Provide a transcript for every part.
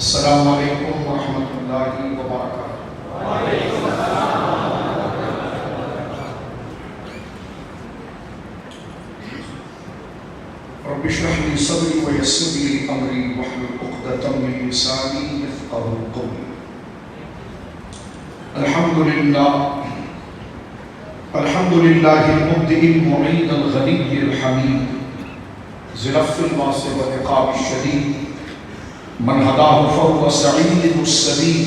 السلام علیکم ورحمۃ اللہ وبرکاتہ۔ وعلیکم السلام۔ رب اشرح لي صدري ويسر لي امري واحلل عقدة من لساني يفقهوا قولي۔ الحمد لله المبدئ المعيد الغني الحميد ذي العفو الواسع والعقاب الشديد من هداه فهو سعيد السبيل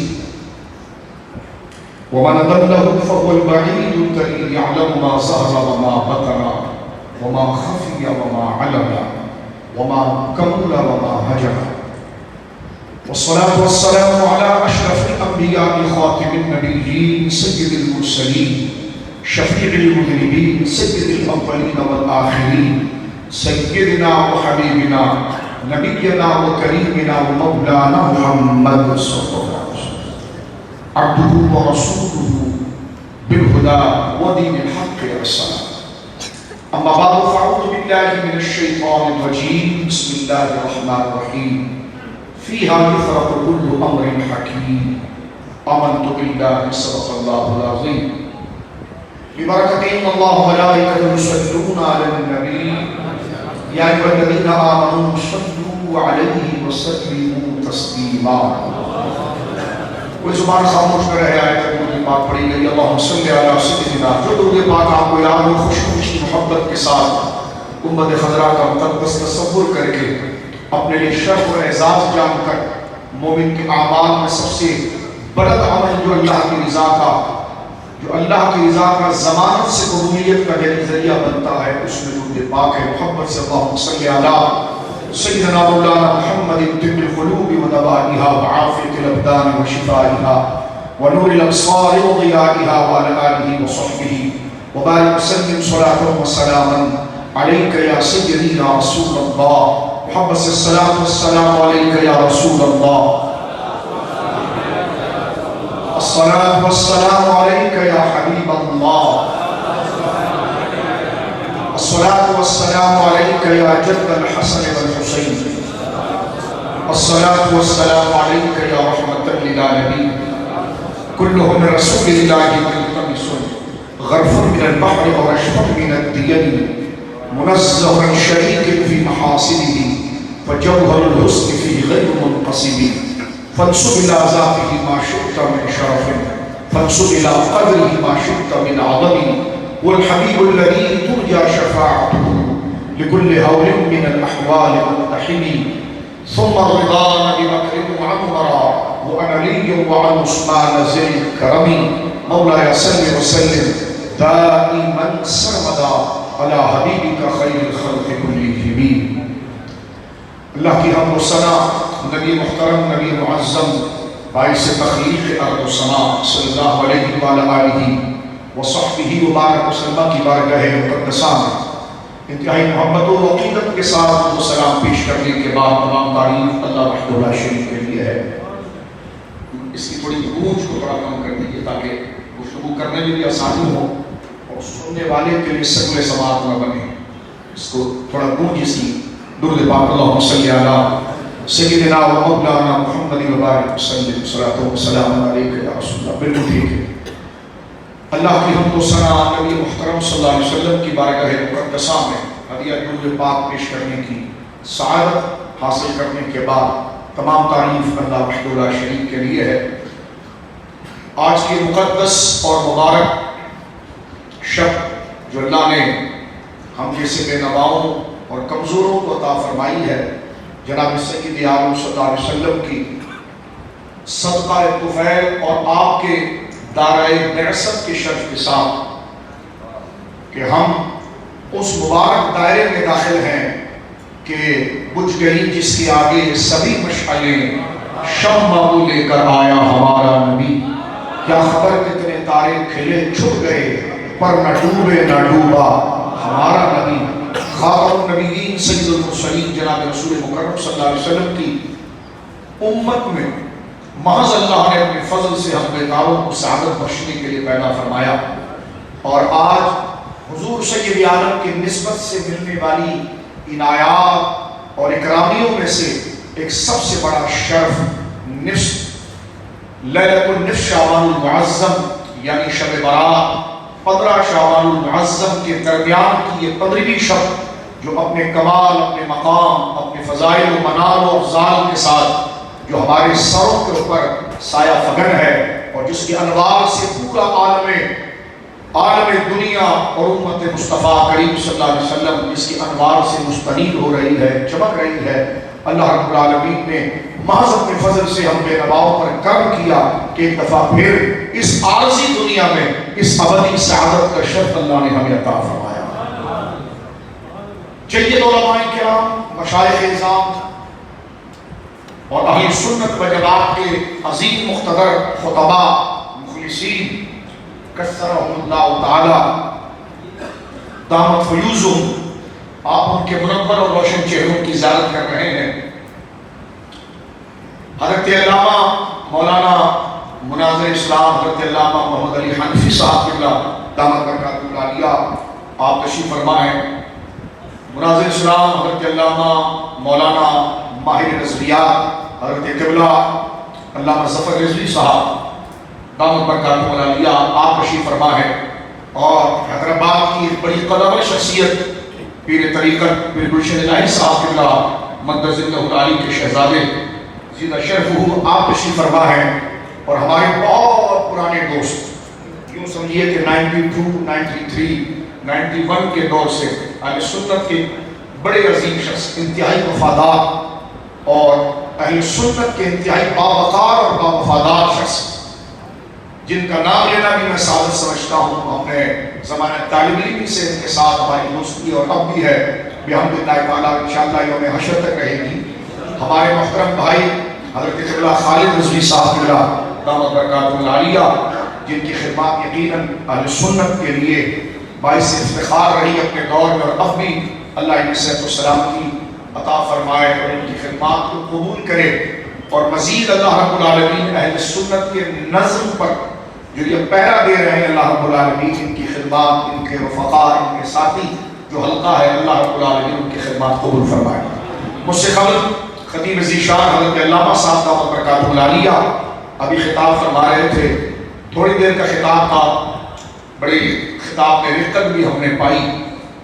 ومن ضله فهو البعيد الذي يعلم ما ظهر وما بطن وما خفي وما علم وما كمل وما هجر، والصلاة والسلام على أشرف الأنبياء خاتم النبيين سيد المرسلين شفيع المذنبين سيد الأولين والآخرين سيدنا وحبيبنا نبينا وكريمنا ومولانا محمد صلى الله عليه وسلم عبده ورسوله بالهدى ودين الحق والسلام، أما بعد فأعوذ بالله من الشيطان الرجيم بسم الله الرحمن الرحيم فيها يفرق كل أمر حكيم آمنت بالله صدق الله العظيم ببركة إن الله وملائكته يصلون على النبي يا أيها الذين آمنوا صلوا عليه وسلموا تسليما۔ کوئی زبان خاموش کر رہے آئے تک مجھے بات پڑھی گئی اللہم صلی علی سیدنا، جو درود پاک آپ کو یاد ہو خوشی محبت کے ساتھ امت خضرا کا مقدس تصور کر کے اپنے لیے شرف و اعزاز جان کر مومن کے اعمال میں سب سے بلند عمل جو اللہ کی رضا کا ضمانت سے قبولیت کا ذریعہ بنتا ہے اس میں درود پاک ہے۔ محبت سے اللہم صلی علی سیدنا مولانا محمد طب القلوب ودوائها وعافیة الابدان وشفائها ونور الابصار وضيائها وعلى آله وصحبه وبارك وسلم صلاة وسلاما عليك يا سيدي يا رسول الله۔ محبت سے الصلاة والسلام عليك يا رسول الله، الصلاة والسلام عليك يا حبيب الله، الصلاة والسلام عليك يا جد الحسن والحسين، الصلاة والسلام عليك يا رحمة للعالمين، كلهم من رسول الله ملتمس غرف من البحر ورشف من الدين منزه شريك في محاسنه فجوهر الحسن فيه غير منقسم، فانسب إلى ذاته ما شئت من شرف فانسب إلى قدره ما شئت من عظم، والحبيب الذي ترجى شفاعته لكل هول من الأحوال مقتحم، ثم الرضا بمكر عمر وأنلي وعن عثمان ذي الكرم، مولاي صل وسلم دائما سرمدا على حبيبك خير الخلق كلهم۔ اللہ کی حمد و ثنا نبی محترم نبی معظم باعث تخلیق ارض و سماء صلی اللہ علیہ وآلہ وصحبہ وبارک وسلم کی بارگاہ مقدسہ میں انتہائی محبت و عقیدت کے ساتھ سلام پیش کرنے کے بعد تمام تعریف اللہ وحدہ لا شریک کے لیے ہے۔ اس کی تھوڑی گونج کو تھوڑا کم کر دیجیے تاکہ گفتگو کرنے میں بھی آسانی ہو اور سننے والے کے لیے شکل سماعت نہ بنے، اس کو تھوڑا گونج سی درود پاک اللہم صلی علی سیدنا و مولانا محمد وبارک وسلم صلاۃ و سلام علیک یا رسول اللہ۔ بالکل ٹھیک ہے۔ اللہ کی حمد و ثنا نبی محترم صلی اللہ علیہ وسلم کی بارگاہ مقدسہ میں ہدیہ درود پاک پیش کرنے کی سعادت حاصل کرنے کے بعد تمام تعریف اللہ وحدہ لا شریک کے لیے ہے۔ آج کی مقدس اور مبارک شب جو اللہ نے ہم جیسے بے نواؤں اور کمزوروں کو عطا فرمائی ہے، جناب سید عالم صلی اللہ علیہ وسلم کی صدقہ طفیل اور آپ کے دارائے بعثت کے شرف کے ساتھ کہ ہم اس مبارک دائرے میں داخل ہیں کہ بجھ گئی جس کے آگے سبھی مشعلیں شمع لے کر آیا ہمارا نبی، کیا خبر کتنے تارے کھلے چھپ گئے پر نہ ڈوبے نہ ڈوبا ہمارا نبی۔ خاتم النبیین سید المرسلین جناب رسول مکرم صلی اللہ علیہ وسلم کی امت میں محض اللہ نے اپنے فضل سے ہم بیداروں کو سعادت بخشنے کے لیے پیدا فرمایا، اور آج حضور سید عالم کی نسبت سے ملنے والی عنایات اور اکرامیوں میں سے ایک سب سے بڑا شرف نصف لیلۃ النصف شعبان المعظم یعنی شب برات 15 شعبان المعظم کے درمیان کی یہ 15ویں شب جو اپنے کمال، اپنے مقام، اپنے فضائل و منال و افضال کے ساتھ جو ہمارے سروں کے اوپر سایہ فگن ہے اور جس کے انوار سے پورا عالم دنیا اور امت مصطفیٰ کریم صلی اللہ علیہ وسلم جس کے انوار سے مستنیر ہو رہی ہے، چمک رہی ہے، اللہ رب العالمین نے محض اپنے فضل سے ہم بے نواؤں پر کرم کیا کہ ایک دفعہ پھر اس عارضی دنیا میں اس ابدی سعادت کا شرف اللہ نے ہمیں عطا فرمایا۔ جید علماء کرام، مشائخ اعظام اور اہل سنت و جماعت کے عظیم مقتدر خطباء مخلصین کثرهم اللہ تعالی دامت فیوزهم، آپ ان کے منور اور روشن چہروں کی زیارت کر رہے ہیں۔ حضرت علامہ مولانا مناظر اسلام حضرت علامہ محمد علی حنفی صاحب اللہ دامت برکاتہ العالیہ آپ تشریف فرما ہیں۔ مناظر اسلام حضرت علامہ مولانا ماہر نظریات حضرت قبلہ علامہ ظفر رضوی صاحب دامت برکاتہ العالیہ آپ تشریف فرما ہے، اور حیدرآباد کی ایک بڑی قدر شخصیت پیر طریقت پیر گلشن الہی صاحب اللہ مقدس العالی کے شہزادے زیدہ شرف ہو آپ تشریف فرما ہیں، اور ہمارے بہت پرانے دوست یوں سمجھیے کہ 92 93 91 کے دور سے اہل سنت کے بڑے عظیم شخص، انتہائی وفادار اور اہل سنت کے انتہائی باوقار اور باوفادار شخص جن کا نام لینا بھی میں سعادت سمجھتا ہوں۔ اپنے زمانہ طالب علمی سے ان کے ساتھ ہماری دوستی اور اب بھی ہے بحمداللہ تعالیٰ انشاءاللہ یوم حشر تک رہے گی۔ ہمارے محترم بھائی حضرت قبلہ خالد رضوی صاحب اللہ دامت برکاتہ العالیہ جن کی خدمات یقیناً اہل سنت کے لیے باعث افتخار رہی اپنے دور میں، اور اب بھی اللہ انہیں صحت و سلامتی عطا فرمائے اور ان کی خدمات کو قبول کرے، اور مزید اللہ رب العالمین اہل سنت کے نظم پر جو یہ پہرا دے رہے ہیں اللہ رب العالمین ان کی خدمات، ان کے رفقاء، ان کے ساتھی جو حلقہ ہے اللہ رب العالمین ان کی خدمات قبول فرمائے۔ مجھ سے قبل خطیب ذیشان حضرت علامہ صاحب دامت برکاتہ العالیہ ابھی خطاب فرما رہے تھے، تھوڑی دیر کا خطاب تھا، بڑی خطاب میں رقت بھی ہم نے پائی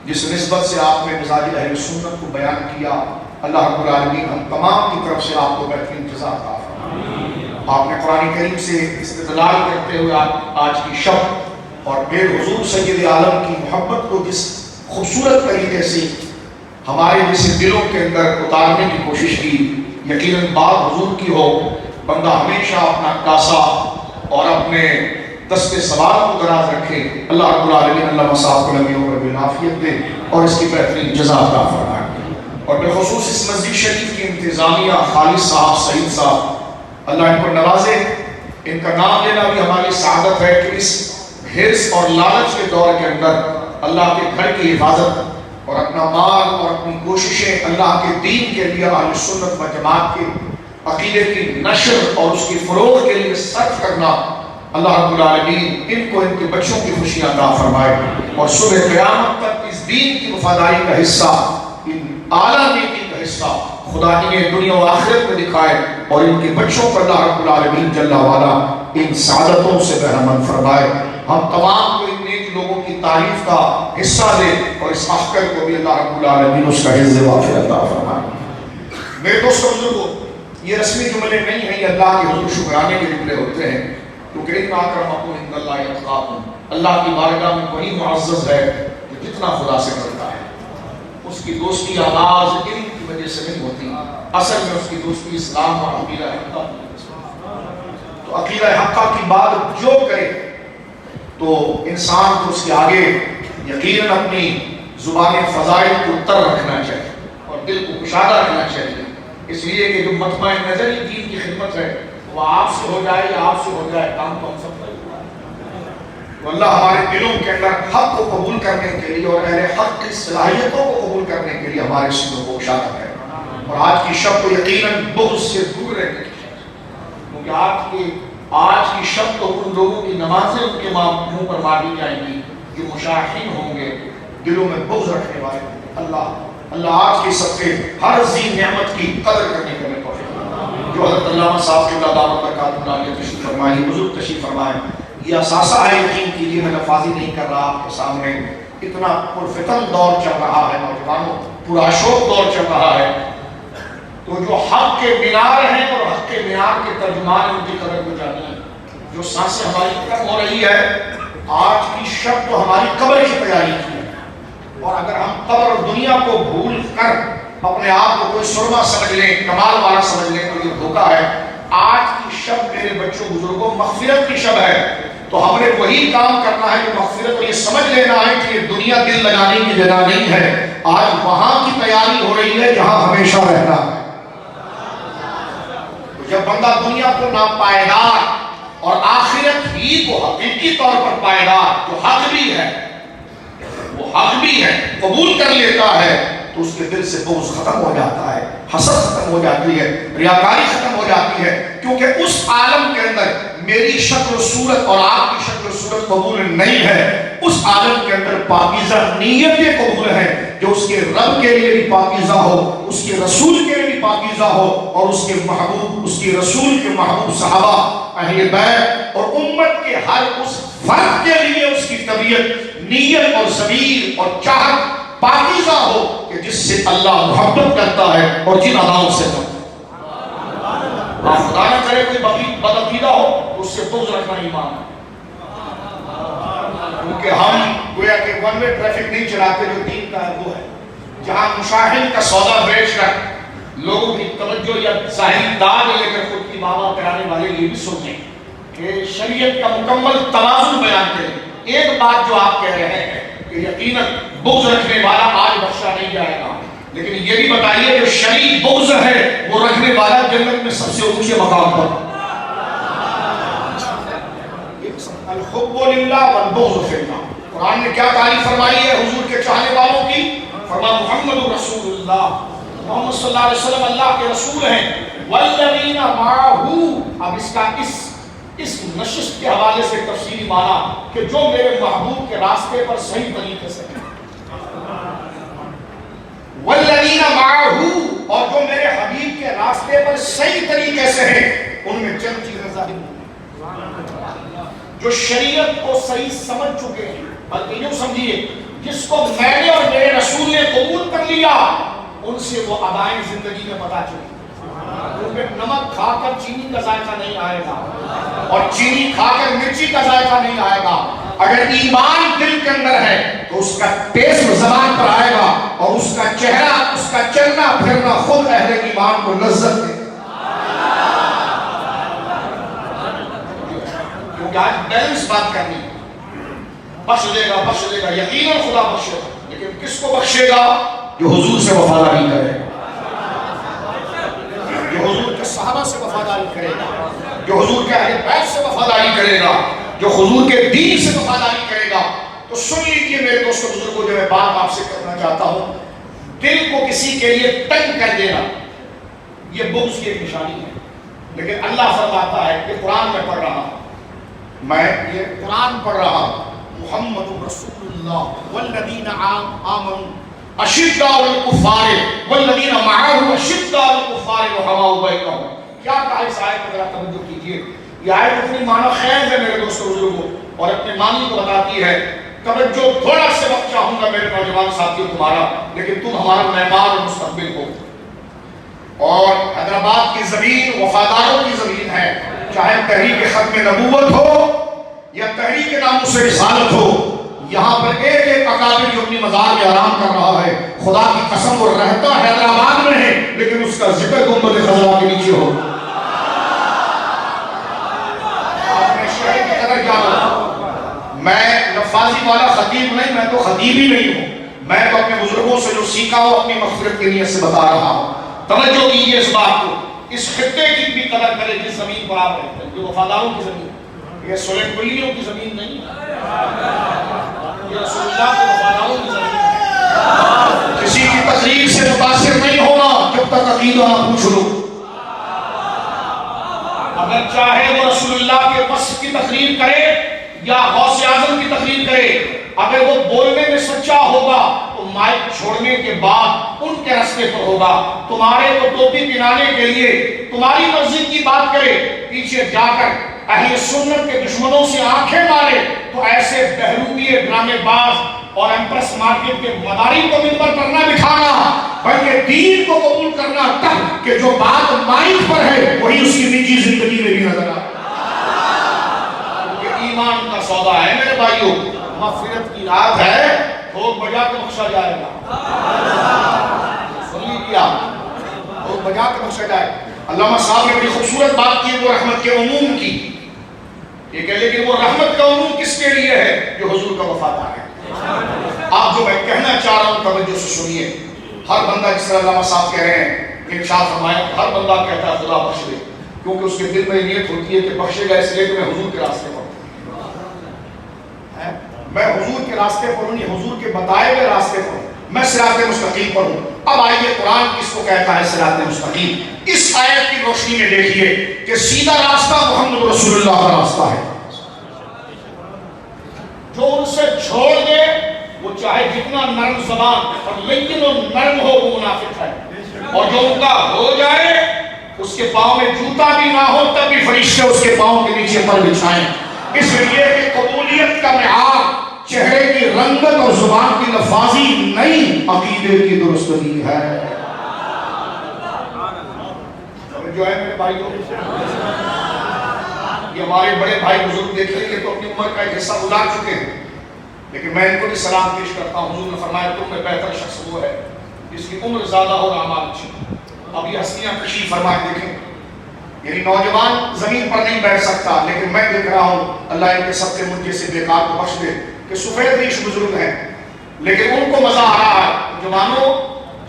جس نسبت سے آپ نے مزاج اہل سنت کو بیان کیا۔ اللہ رب العالمین ہم تمام کی طرف سے آپ کو بہترین جزا عطا فرمائے۔ آپ نے قرآن کریم سے استدلال کرتے ہوئے آج کی شب اور پھر حضور سید عالم کی محبت کو جس خوبصورت طریقے سے ہمارے جیسے دلوں کے اندر اتارنے کی کوشش کی، یقیناً بات حضور کی ہو، بندہ ہمیشہ اپنا کاسا اور اپنے دست سوال کو دراز رکھے۔ اللہ رب العالمین اللہ صاحب کو لمبی عمر بالعافیت دے اور اس کی بہترین جزا عطا فرمائے۔ اور بالخصوص اس مسجد شریف کی انتظامیہ خالد صاحب، سعید صاحب، اللہ ان کو نوازے۔ ان کا نام لینا بھی ہماری سعادت ہے کہ اس حرص اور لالچ کے دور کے اندر اللہ کے گھر کی حفاظت اور اپنا مال اور اپنی کوششیں اللہ کے دین کے لیے اہل سنت و جماعت کے عقیدے کی نشر اور اس کی فروغ کے لیے صرف کرنا، اللہ رب العالمین ان کو ان کے بچوں کی خوشیاں عطا فرمائے، اور صبح قیامت تک اس دین کی وفاداری کا حصہ، ان اعلیٰ نیکی کا حصہ خدا انہیں دنیا و آخرت میں دکھائے، اور ان کے بچوں پر اللہ رب العالمین جل وعلا ان سعادتوں سے بہرمند فرمائے۔ ہم تمام کو ان نیک لوگوں کی تعریف کا حصہ دے، اور اس محفل کو بھی اللہ رب العالمین اس کا حفظ وافر عطا فرمائے۔ میرے دوستوں بزرگوں، یہ رسمی جملے نہیں ہیں، یہ اللہ کے حضور شکرانے کے جملے ہوتے ہیں، کیونکہ ان اکرمکم عند اللہ اتقاکم، اللہ کی بارگاہ میں وہی معزز ہے جو جتنا خدا سے کرتا ہے۔ اس کی دوستی آغاز علم کی وجہ سے نہیں ہوتی، اصل میں اس کی دوستی اسلام اور عقیدہ حقہ۔ تو عقیدہ حقہ کی بات جو کرے تو انسان کو اس کے آگے یقیناً اپنی زبان فضائل کو تر رکھنا چاہیے اور دل کو کشادہ رکھنا چاہیے، اس لیے کہ جو مطمع نظر دین کی خدمت ہے وہ آپ سے ہو جائے یا آپ سے ہو جائے، کام تو ہم سب کا ہوا ہے۔ تو اللہ ہمارے دلوں کے اندر حق کو قبول کرنے کے لیے اور اہل حق کی صلاحیتوں کو قبول کرنے کے لیے ہمارے سینوں کو کشادہ ہے، اور آج کی شب کو یقیناً بغض سے دور رہنے کی چاہیے، کیونکہ آج کی شب تو ان لوگوں کی نمازیں ان کے منہ پر ماری جائیں گی جو مشاہین ہوں گے، دلوں میں بغض رکھنے والے ہوں گے۔ اللہ آج کے صدقے ہر ذی نعمت کی قدر کرنے کے لیے توفیق دے۔ جو حضرت علامہ صاحب کی دعوت برکاتہ اللہ تشریف فرمائے، بزرگ تشریف فرمائے، یہ اثاثہ ہے، یقین کیجیے میں لفاظی نہیں کر رہا آپ کے سامنے، اتنا پرفتن دور چل رہا ہے نوجوانوں، پورا شوق دور چل رہا ہے، تو جو حق کے مینار ہیں اور حق کے مینار کے ترجمان ان کی قدر کو جانیے۔ جو سانسیں ہماری کم ہو رہی ہے، آج کی شب تو ہماری قبر کی تیاری کی ہے، اور اگر ہم قبر اور دنیا کو بھول کر اپنے آپ کو کوئی سرما سمجھ لیں، کمال والا سمجھ لیں تو یہ دھوکہ ہے۔ آج کی شب میرے بچوں بزرگوں مغفرت کی شب ہے، تو ہم نے وہی کام کرنا ہے جو مغفرت، اور یہ سمجھ لینا ہے کہ یہ دنیا دل لگانے کی جگہ نہیں ہے، آج وہاں کی تیاری ہو رہی ہے جہاں ہمیشہ رہنا ہے۔ جب بندہ دنیا کو ناپائیدار اور آخرت ہی کو حقیقی طور پر پائیدار، جو حق بھی ہے، وہ حق بھی ہے، قبول کر لیتا ہے، تو اس کے دل سے بغض ختم ہو جاتا ہے، حسد ختم ہو جاتی ہے، ریاکاری ختم ہو جاتی ہے، کیونکہ اس عالم کے اندر میری شکل و صورت اور آپ کی شکل و صورت قبول نہیں ہے، اس عالم کے اندر پاکیزہ نیتیں قبول ہیں، جو اس کے رب کے لیے بھی پاکیزہ ہو، اس کے رسول کے لیے بھی پاکیزہ ہو، اور اس کے محبوب، اس کے رسول کے محبوب صحابہ، اہل بیت اور امت کے ہر اس فرد کے لیے اس کی طبیعت، نیت اور ضمیر اور چاہت پاکیزہ ہو کہ جس سے اللہ محبت کرتا ہے اور جن اداؤں سے کرتا ہے۔ خدا نہ کرے کوئی بدعقیدہ ہو تو اس سے بغض رکھنا ایمان ہے، کیونکہ ہم گویا کہ ون وے ٹریفک نہیں چلاتے، جو دین کا ہے وہ ہے، جہاں مشاہد کا سودا بیچ کر لوگوں کی توجہ یا ظاہری داد لے کر خود کی واہ کرانے والے یہ بھی سوچیں کہ شریعت کا مکمل توازن بیان کریں۔ ایک بات جو آپ کہہ رہے ہیں کہ یقیناً بغض رکھنے والا آج بخشا نہیں جائے گا، لیکن یہ بھی بتائیے جو شدید بغض ہے وہ رکھنے والا جنت میں سب سے اونچے مقام پر۔ الحب للہ والبغض فی اللہ، قرآن نے کیا تعریف فرمائی ہے حضور کے چاہنے والوں کی؟ فرمایا محمد رسول اللہ، محمد صلی اللہ علیہ وسلم اللہ کے رسول ہیں، والذین معہ۔ اب اس کا اس نشست کے حوالے سے تفصیلی معنی کہ جو میرے محبوب کے راستے پر صحیح طریقے سے ہیں، والذین معہ، اور جو میرے حبیب کے راستے پر صحیح طریقے سے ہیں، ان میں چند چیزیں ظاہر ہیں جو شریعت کو صحیح سمجھ چکے ہیں، بلکہ یوں سمجھیے جس کو میں نے اور میرے رسول نے قبول کر لیا، ان سے وہ ادائیں زندگی میں پتہ چلی۔ ان میں نمک کھا کر چینی کا ذائقہ نہیں آئے گا، اور چینی کھا کر مرچی کا ذائقہ نہیں آئے گا۔ اگر ایمان دل کے اندر ہے تو اس کا ٹیسٹ زبان پر آئے گا، اور اس کا چہرہ، اس کا چلنا پھرنا خود اہل ایمان کو لذت دے۔ کیونکہ آج بیلنس بات کرنی ہے، بخش دے گا، یقیناً خدا بخشے گا، لیکن کس کو بخشے گا؟ جو حضور سے وفاداری کرے گا، جو حضور کے صحابہ سے وفاداری کرے گا، جو حضور کے اہل بیت سے وفاداری کرے گا، جو حضور کے دین سے وفاداری کرے گا۔ تو سن لیجیے میرے دوستوں بزرگوں، جو میں بات آپ سے کرنا چاہتا ہوں، دل کو کسی کے لیے تنگ کر دینا یہ بغض کی ایک نشانی ہے، لیکن اللہ فرماتا ہے کہ قرآن میں پڑھ رہا ہوں، میں یہ قرآن پڑھ رہا ہوں، محمد رسول اللہ والذین آمنوا اشداء علی الکفار والذین معہ اشداء علی الکفار رحماء بینہم۔ کیا کہا اس آیت میں؟ ذرا توجہ کیجیے، یہ آیت اتنی معنی خیز ہے میرے دوستوں بزرگوں، اور اپنے معنی کو بتاتی ہے۔ توجہ تھوڑا سے وقت چاہوں گا میرے نوجوان ساتھیوں تمہارا، لیکن تم ہمارا معمار اور مستقبل ہو، اور حیدرآباد کی زمین وفاداروں کی زمین ہے، چاہے تحریک ختم نبوت ہو یا تحریک ناموس رسالت ہو، یہاں پر ایک ایک اکابر جو اپنی مزار میں آرام کر رہا ہے، خدا کی قسم وہ رہتا حیدرآباد میں ہے، لیکن اس کا ذکر گنبد خضرا کے نیچے ہو۔ آپ نے شہر کی قدر جانا، میں لفاظی والا خطیب نہیں، میں تو خطیب ہی نہیں ہوں، میں تو اپنے بزرگوں سے جو سیکھا ہو اپنی مغفرت کے نیت سے بتا رہا ہوں۔ توجہ کیجیے اس بات کو، اس خطے کی بھی قدر کرے جس زمین پر آپ رہتے ہیں، جو وفاداروں کی زمین ہے، یہ سولن کلیوں کی زمین نہیں ہے، یہ رسول اللہ کے وفاداروں کی زمین ہے۔ کسی کی تقریر سے متاثر نہیں ہونا جب تک عقیدہ نہ پوچھ لو۔ اگر چاہے وہ رسول اللہ کے وصف کی تقریر کرے یا غوث اعظم کی تقریر کرے، اگر وہ بولنے میں سچا ہوگا تو مائک چھوڑنے کے بعد ان کے راستے پر ہوگا. تمہارے کو ٹوپی پہنانے کے لیے تمہاری مسجد کی بات کرے, پیچھے جا کر اہل سنت کے دشمنوں سے آنکھیں مارے, تو ایسے بہروپیے ڈرامے باز اور ایمپریس مارکیٹ کے مداری کو منبر پر نہ بٹھانا, بلکہ دین کو قبول کرنا تب کہ جو بات مائک پر ہے وہی اس کی نجی زندگی میں بھی نظر آئے. یہ ایمان کا سودا ہے میرے بھائیوں. مغفرت کی رات ہے, ٹھوک بجا کے بخشا جائے گا. سنی کیا ٹھوک بجا کے بخشا جائے. علامہ صاحب نے بڑی خوبصورت بات کی وہ رحمت کے عموم کی. یہ کہ لیکن وہ رحمت کا عموم کس کے لیے ہے؟ جو حضور کا وفادار ہے. آپ جو میں کہنا چاہ رہا ہوں توجہ سے سنیے. ہر بندہ جس طرح علامہ صاحب کہہ رہے ہیں ارشاد فرمایا, ہر بندہ کہتا ہے خدا بخش دے, کیونکہ اس کے دل میں نیت ہوتی ہے کہ بخشے گا اس لیے کہ میں حضور کے راستے پر ہوں, میں حضور کے راستے پر ہوں, یہ حضور کے بتائے ہوئے راستے پر ہوں, میں صراط مستقیم پر ہوں. اب آئیے قرآن کس کو کہتا ہے صراط مستقیم؟ اس آیت کی روشنی میں دیکھیے کہ سیدھا راستہ محمد رسول اللہ کا راستہ ہے. جو ان سے چھوڑ دے وہ چاہے جتنا نرم زبان اور لیکن وہ نرم ہو وہ منافق ہے, اور جو ان کا ہو جائے اس کے پاؤں میں جوتا بھی نہ ہو تب بھی فرشتے اس کے پاؤں کے نیچے پر بچھائیں. اس لیے کہ قبولیت کا معیار چہرے کی رنگت اور زبان کی لفاظی نہیں, عقیدے کی درستگی ہے. جو ہے میرے بھائیوں, یہ ہمارے بڑے بھائی بزرگ دیکھ لیں گے تو اپنی عمر کا ایک حصہ گزار چکے ہیں, لیکن میں ان کو بھی سلام پیش کرتا ہوں. حضور نے فرمایا تم میں بہتر شخص وہ ہے جس کی عمر زیادہ ہو اور اعمال اچھے. اب یہ ہستیاں تشریف فرمائے دیکھیں, یعنی نوجوان زمین پر نہیں بیٹھ سکتا, لیکن میں دیکھ رہا ہوں اللہ ان کے سب کے مجھے سے بیکار کو بخش دے کہ سفید ریش بزرگ ہیں لیکن ان کو مزہ آ رہا ہے. جوانوں,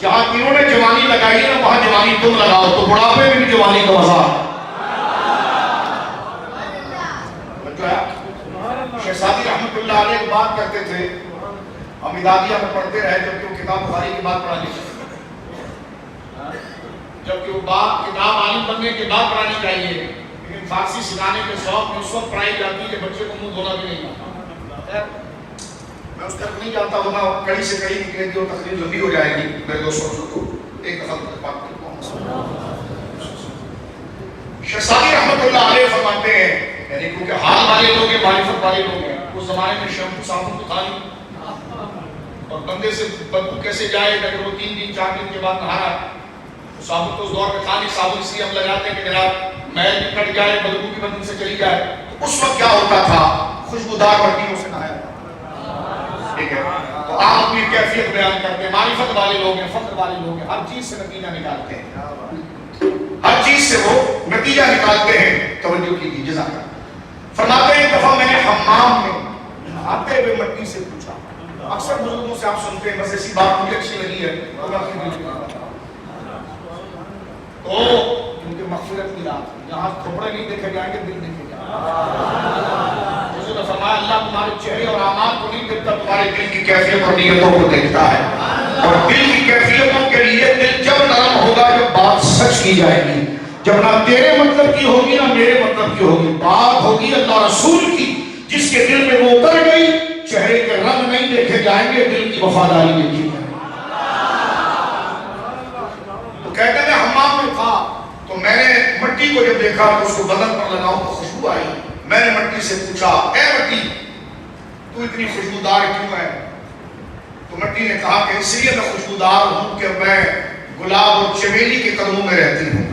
جہاں انہوں نے جوانی لگائی ہے وہاں جوانی تم لگاؤ تو بڑھاپے میں بھی جوانی کا مزہ ہے. شہزادی رحمت اللہ علیہ ایک بات کرتے تھے, ہم ادادیہ میں پڑھتے رہے جبکہ وہ کتاب بخاری کی بات پڑھانی چاہیے, جبکہ وہ بات کتاب عالم بننے کے بعد پڑھانی چاہیے, لیکن فارسی سکھانے کے شوق میں اس وقت پڑھائی جاتی ہے کہ بچے کو منہ دھونا بھی نہیں آتا. میں اس طرف نہیں جانتا ہوں, میں کڑی سے کڑی نکلے گی اور تقریر لمبی ہو جائے گی. میرے دوستوں کو ایک دفعہ بات کرتا ہوں. شہزادی رحمت اللہ علیہ فرماتے ہیں, یعنی کیونکہ حال والے لوگ ہیں, معرفت والے لوگ ہیں, اس زمانے میں شیمپو صابن تو تھا نہیں, اور بندے سے بدبو کیسے جائے اگر وہ 3 دن 4 دن کے بعد نہا رہا ہے. صابن تو اس دور میں تھا نہیں, صابن اس لیے ہم لگاتے ہیں کہ جناب میل بھی کٹ جائے, بدبو بھی بدن سے چلی جائے. تو اس وقت کیا ہوتا تھا, خوشبودار مٹیوں سے نہایا. ٹھیک ہے, تو آپ اپنی کیفیت بیان کرتے ہیں, معرفت والے لوگ ہیں, فخر والے لوگ ہیں, ہر چیز سے نتیجہ نکالتے ہیں, ہر چیز سے وہ نتیجہ نکالتے ہیں. توجہ کیجیے, جزاک اللہ. فرماتے ہیں ایک دفعہ میں نے حمام میں آتے ہوئے مٹی سے پوچھا, اکثر بزرگوں سے آپ سنتے ہیں, بس ایسی بات مجھے اچھی لگی ہے تو ان کے مغفرت کی رات, یہاں کھوپڑے نہیں دیکھے جائیں گے, دل دیکھے جائیں گے. حضور نے فرمایا اللہ تمہارے چہرے اور اعمال کو نہیں دیکھتا, تمہارے دل کی کیفیت اور نیتوں کو دیکھتا ہے. اور دل کی کیفیتوں کے لیے دل جب نرم ہوگا جب بات سچ کی جائے گی, جب نہ تیرے مطلب کی ہوگی نہ میرے مطلب کی ہوگی, بات ہوگی اللہ رسول کی جس کے دل میں وہ اتر گئی, چہرے کے رنگ نہیں دیکھے جائیں گے, دل کی وفاداری دیکھی جائے گی. تو کہتے ہیں حمام میں تھا تو میں نے مٹی کو جب دیکھا تو اس کو بدن پر لگاؤں تو خوشبو آئی. میں نے مٹی سے پوچھا, اے مٹی تو اتنی خوشبودار کیوں ہے؟ تو مٹی نے کہا کہ اس لیے میں خوشبودار ہوں کہ میں گلاب اور چمیلی کے قدموں میں رہتی ہوں.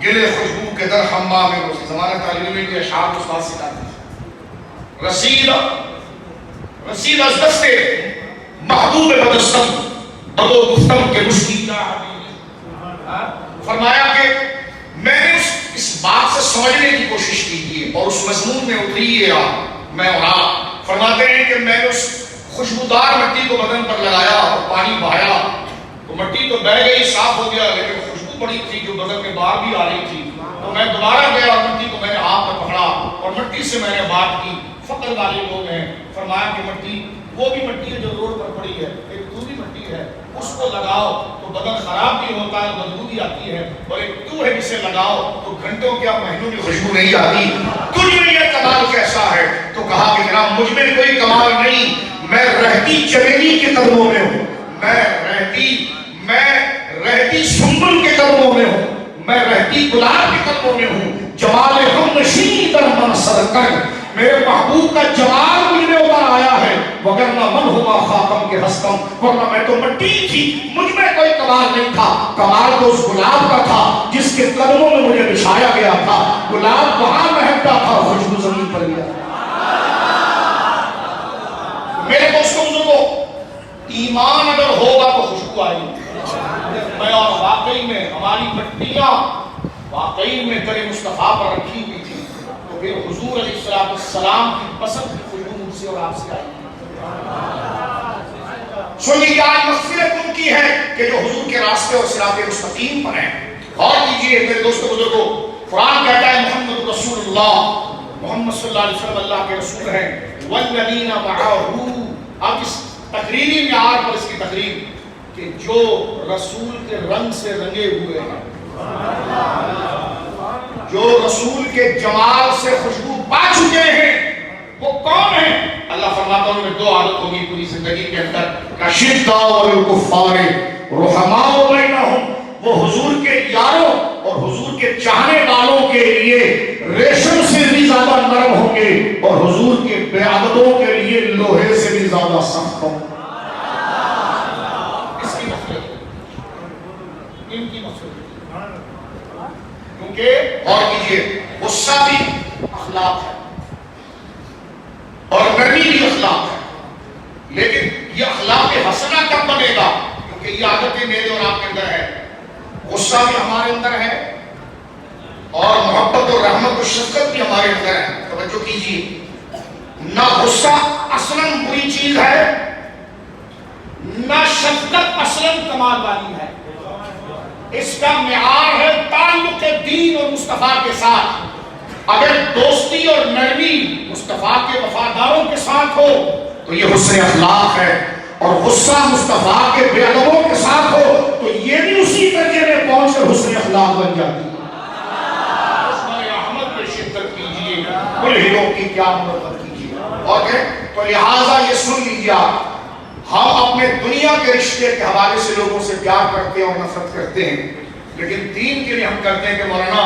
گلے خوشبو کے در حمام میں, اس زمانہ تعلیم میں کے اشعار اس بات سکھاتے ہیں. رسید از دست محبوب بدستم بدو گفتم کے مشکی کا. فرمایا کہ میں نے اس بات سے سمجھنے کی کوشش کی تھی اور اس مضمون میں اتری میں اور آپ. فرماتے ہیں کہ میں نے اس خوشبودار مٹی کو بدن پر لگایا اور پانی بہایا تو مٹی تو بہہ گئی, صاف ہو گیا, لیکن خوشبو بڑی تھی جو بدن میں باہر بھی آ رہی تھی. تو میں دوبارہ گیا اور مٹی کو میں نے ہاتھ میں پکڑا اور مٹی سے میں نے بات کی. فقر والے لوگ ہیں, فرمایا کہ مٹی وہ بھی مٹی ہے جو روڈ پر پڑی ہے, ایک دوسری مٹی ہے, اس کو لگاؤ تو بدن خراب بھی ہوتا ہے, بدبو بھی آتی ہے, اور ایک تو ہے جسے لگاؤ تو گھنٹوں کیا مہینوں کی خوشبو نہیں آتی. تجھ میں یہ کمال کیسا ہے تو کہا کہ جناب مجھ میں کوئی کمال نہیں، میں رہتی چمیلی کے قدموں میں ہوں، میں رہتی سنبل کے قدموں میں ہوں، میں رہتی گلاب کے قدموں میں ہوں، جمال ہم نشین در من سر کر، میرے محبوب کا جمال مجھ میں اتر آیا ہے، وگرنہ من ہوا خاکم کے ہستم، ورنہ میں تو مٹی تھی، مجھ میں کوئی کمال نہیں تھا، کمال تو اس گلاب کا تھا جس کے قدموں میں مجھے بچھایا گیا تھا، گلاب وہاں مہکتا تھا، خوشبو زمین پر گیا۔ میرے دوستوں بزرگوں، ایمان اگر ہوگا تو خوشبو آئے گی۔ میں اور واقعی میں ہماری مٹیاں واقعی میں در مصطفیٰ پر رکھی ہوئی تھی، تو پھر حضور علیہ السلام کی پسند کی خوشبو مجھ سے اور آپ سے آئی۔ سنیے آج مغفرت ان کی ہے کہ جو حضور کے راستے اور صراط مستقیم پر ہیں۔ غور کیجیے میرے دوستوں بزرگوں، قرآن کہتا ہے محمد رسول اللہ، محمد صلی اللہ علیہ وسلم اللہ کے رسول ہیں، والذین معہ۔ اب اس تقریری معیار پر اس کی تقریر کہ جو رسول کے رنگ سے رنگے ہوئے ہیں، جو رسول کے جمال سے خوشبو پا چکے ہیں، وہ کون ہیں؟ اللہ فرماتا ہے ان میں دو عادت ہوگی پوری زندگی کے اندر، اشداء للکفار رحماء بینہم، وہ حضور کے یاروں اور حضور کے چاہنے والوں کے لیے ریشم سے بھی زیادہ نرم ہوں گے اور حضور کے بے عددوں کے لیے لوہے سے بھی زیادہ سخت ہوں گے۔ اس کی نفرت، ان کی نفرت، کیونکہ اور کیجئے غصہ بھی اخلاق ہے اور نرمی بھی اخلاق ہے، لیکن یہ اخلاق حسنہ کب بنے گا؟ کیونکہ یہ عادتیں میرے اور آپ کے اندر ہے، غصہ بھی ہمارے اندر ہے اور محبت اور رحمت و شفقت بھی ہمارے اندر ہے۔ توجہ کیجیے، نہ غصہ اصلاً بری چیز ہے، نہ شفقت اصلاً کمال والی ہے، اس کا معیار ہے تعلق دین اور مصطفیٰ کے ساتھ۔ اگر دوستی اور نرمی مصطفیٰ کے وفاداروں کے ساتھ ہو تو یہ حسن اخلاق ہے، اور غصہ مصطفیٰ کے بے ادبوں کے ساتھ ہو تو یہ بھی اسی درجے میں پہنچ کر حسن اخلاق بن جاتی ہے۔ احمد میں شدت کیجیے، ملحدوں کی کیا محبت کیجیے، اور تو لہٰذا یہ سن لیجیے، ہم اپنے دنیا کے رشتے کے حوالے سے لوگوں سے پیار کرتے ہیں اور نفرت کرتے ہیں، لیکن دین کے لیے ہم کرتے ہیں کہ مولانا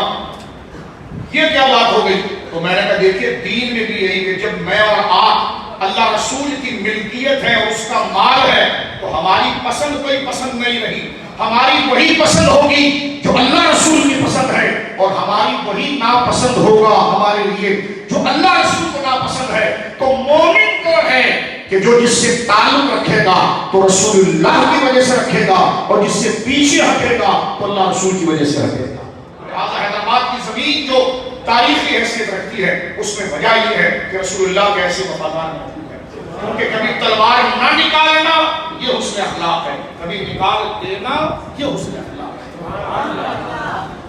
یہ کیا بات ہو گئی؟ تو میں نے کہا دیکھیے دین میں بھی یہی کہ جب میں اور آپ اللہ رسول کی ملکیت ہے اور اس کا مال ہے تو ہماری پسند کوئی پسند نہیں رہی، ہماری وہی پسند ہوگی جو اللہ رسول کی پسند ہے، اور ہماری وہی ناپسند ہوگا ہمارے لیے جو اللہ رسول کو ناپسند ہے۔ تو مومن کو ہے کہ جو جس سے تعلق رکھے گا تو رسول اللہ کی وجہ سے رکھے گا، اور جس سے پیچھے ہٹے گا تو اللہ رسول کی وجہ سے ہٹے گا۔ لہٰذا حیدرآباد کی زمین جو تاریخی حیثیت رکھتی ہے اس میں وجہ یہ ہے کہ رسول اللہ کے ایسے وفادار موجود ہیں، کیونکہ کبھی تلوار نہ نکالنا یہ حسن اخلاق ہے، کبھی نکال دینا یہ حسن اخلاق ہے۔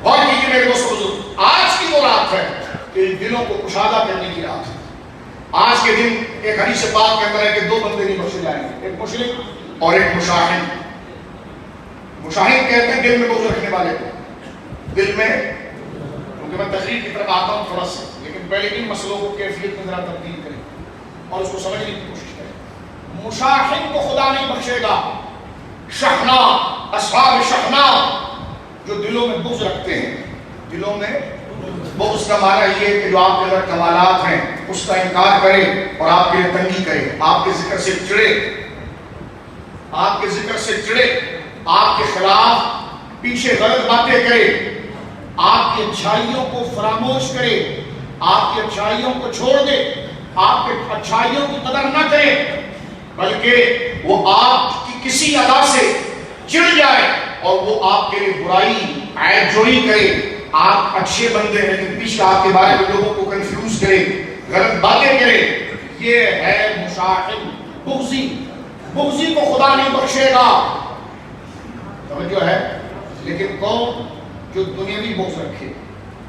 اور کیجیے میرے دوستو بزرگ، آج کی وہ رات ہے کہ دلوں کو کشادہ کرنے کی رات ہے۔ آج کے دن ایک حدیث پاک کے اندر ہے کہ دو بندے نہیں بخشے جائیں گے، ایک مشرک اور ایک مشاہد۔ مشاہد کہتے ہیں دل میں بغض رکھنے والے کو، دل میں، کیونکہ میں تقریر کی طرف آتا ہوں تھوڑا سا، لیکن پہلے ان مسئلوں کو کیفیت میں ذرا تبدیل کریں اور اس کو سمجھنے کی کوشش کریں۔ مشاہد کو خدا نہیں بخشے گا، شحنا، اصحاب شحنا جو دلوں میں بغض رکھتے ہیں، دلوں میں بغض کا معنی یہ ہے کہ جو آپ کے اندر کمالات ہیں اس کا انکار کرے اور آپ کے لیے تنگی کرے، آپ کے ذکر سے چڑے، آپ کے ذکر سے چڑے، آپ کے خلاف پیچھے غلط باتیں کرے، آپ کی اچھائیوں کو فراموش کرے، آپ کی اچھائیوں کو چھوڑ دے، آپ کے اچھائیوں کی قدر نہ کرے، بلکہ وہ آپ کی کسی ادا سے چڑ جائے اور وہ آپ کے لیے برائی عیب جوئی کرے۔ آپ اچھے بندے ہیں لیکن پیچھے آپ کے بارے میں لوگوں کو کنفیوز کرے، غلط باتیں کرے، یہ ہے مشاہد، بغضی۔ بغضی کو خدا نہیں بخشے گا، توجہ ہے، لیکن کون؟ جو دنیاوی بغض رکھے،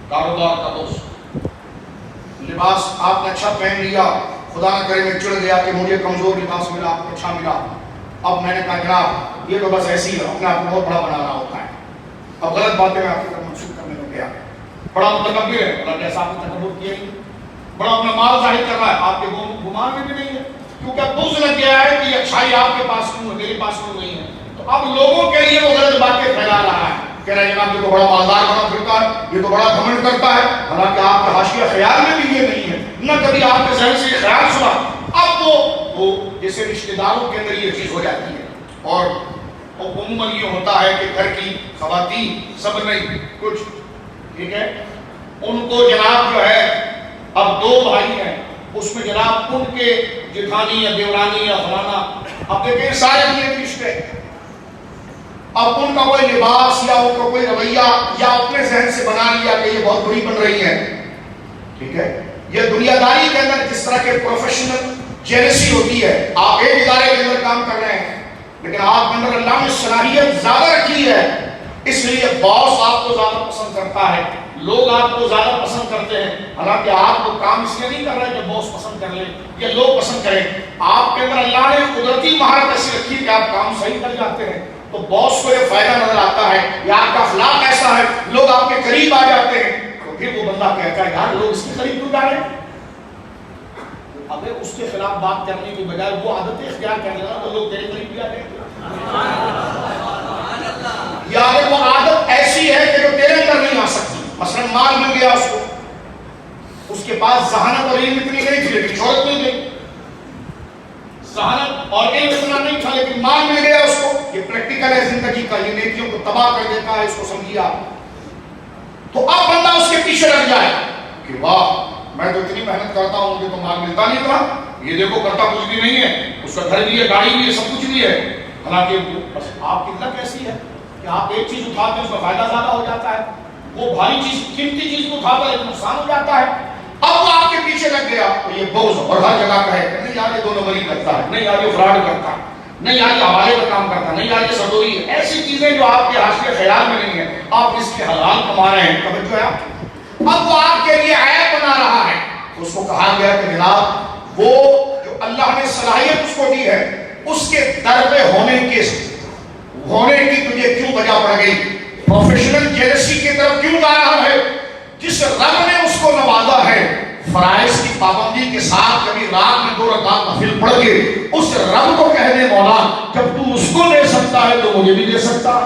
کاروبار کا بغض، لباس آپ نے اچھا پہن لیا، خدا نہ کرے میں چڑ گیا کہ مجھے کمزور لباس ملا، آپ کو اچھا ملا، اب میں نے کہا جناب یہ تو بس ایسی ہے، اپنے آپ کو بہت بڑا بنا رہا ہوتا ہے، اب غلط باتیں میں آپ کی طرف منسوخ کرنے لگ گیا، بڑا متکبر ہے، اللہ جیسا آپ نے تکبر کیا ہی، بڑا اپنا مال ظاہر کر رہا ہے، آپ کے گمان میں بھی نہیں ہے، کیونکہ بغض لگ گیا ہے کہ یہ اچھائی آپ کے پاس کیوں ہے، میرے پاس کیوں نہیں ہے. تو اب لوگوں کے لیے وہ غلط باتیں پھیلا رہا ہے، کہہ رہا ہے جناب یہ تو بڑا مالدار بنا پھرتا ہے، یہ تو بڑا گھمنڈ کرتا ہے، حالانکہ آپ کے حاشیہ خیال میں بھی یہ نہیں ہے، نہ کبھی آپ کے ذہن سے یہ خیال سنا. اب وہ جیسے رشتہ داروں کے اندر یہ چیز ہو جاتی ہے، اور عموماً یہ ہوتا ہے کہ گھر کی خواتین سب نہیں کچھ ٹھیک ہے، ان کو جناب جو ہے اب 2 بھائی ہیں، اس میں جناب ان کے جیٹھانی یا دیورانی یا فلانا، اب دیکھیں سارے دیے رشتے، اب ان کا کوئی لباس یا ان کا کوئی رویہ یا اپنے ذہن سے بنا لیا کہ یہ بہت بری بن رہی ہے، ٹھیک ہے. یہ دنیا داری کے اندر جس طرح کے پروفیشنل جیلسی ہوتی ہے، آپ ایک ادارے کے اندر کام کر رہے ہیں لیکن آپ کے اندر اللہ نے صلاحیت زیادہ رکھی ہے، اس لیے باس آپ کو زیادہ پسند کرتا ہے، لوگ آپ کو زیادہ پسند کرتے ہیں، حالانکہ آپ کو کام اس لیے نہیں کر رہے کہ باس پسند کر لے یا لوگ پسند کریں، آپ کے اندر اللہ نے قدرتی مہارت ایسی رکھی کہ آپ کام صحیح کر جاتے ہیں، تو باس کو یہ فائدہ نظر آتا ہے یا آپ کا اخلاق ایسا ہے، لوگ آپ کے قریب آ جاتے ہیں، تو پھر وہ بندہ کہتا ہے یار لوگ اس کے قریب کیوں جا رہے ہیں. اب اس کے خلاف بات کرنے کی بجائے وہ عادت اختیار کر لینا تو لوگ تیرے قریب بھی آ جائیں گے. یا اگر وہ عادت ایسی ہے کہ جو تیرے اندر نہیں آ سکتی، مثلا مال مل گیا اس کو، اس کے پاس ذہانت اور علم اتنی نہیں تھی لیکن شہرت مل گئی، ذہانت اور علم اتنا نہیں تھا لیکن مال مل گیا اس کو، یہ پریکٹیکل ہے زندگی کا، یہ نیکیوں کو تباہ کر دیتا ہے، اس کو سمجھیا. تو اب بندہ اس کے پیچھے لگ جائے کہ واہ میں تو اتنی محنت کرتا ہوں مجھے تو مال ملتا نہیں تھا، یہ دیکھو کرتا کچھ بھی نہیں ہے، اس کا گھر بھی ہے، گاڑی بھی ہے، سب کچھ بھی ہے، حالانکہ بس آپ کی لک ایسی ہے کہ آپ ایک چیز اٹھاتے ہیں اس کا فائدہ زیادہ ہو جاتا ہے، وہ بھاری چیز قیمتی چیز کو اٹھاتا ہے لیکن نقصان ہو جاتا ہے. اب وہ آپ کے پیچھے لگ گیا تو یہ بغض اور ہر جگہ کا ہے، نہیں یار یہ 2 نمبری کرتا ہے، نہیں یار یہ فراڈ کرتا ہے، نہیں یار یہ حوالے کا کام کرتا ہے، نہیں یار یہ سدوری ہے، ایسی چیزیں جو آپ کے حاشیے خیال میں نہیں ہے، آپ اس کے حلال کما رہے ہیں. توجہ ہے. اب وہ آپ کے لیے عیب بنا رہا ہے. اس کو کہا گیا کہ جناب وہ جو اللہ نے صلاحیت اس کو دی ہے اس کے در پہ ہونے کی تجھے کیوں وجہ پڑ گئی، پروفیشنل جیلسی کی طرف کیوں جا رہا ہے. جس رب نے اس کو نوازا ہے فرائض کی پابندی کے ساتھ کبھی رات میں 2 رکعت نفل پڑھ کے اس رب کو کہہ دے مولا جب تو اس کو دے سکتا ہے تو مجھے بھی دے سکتا ہے.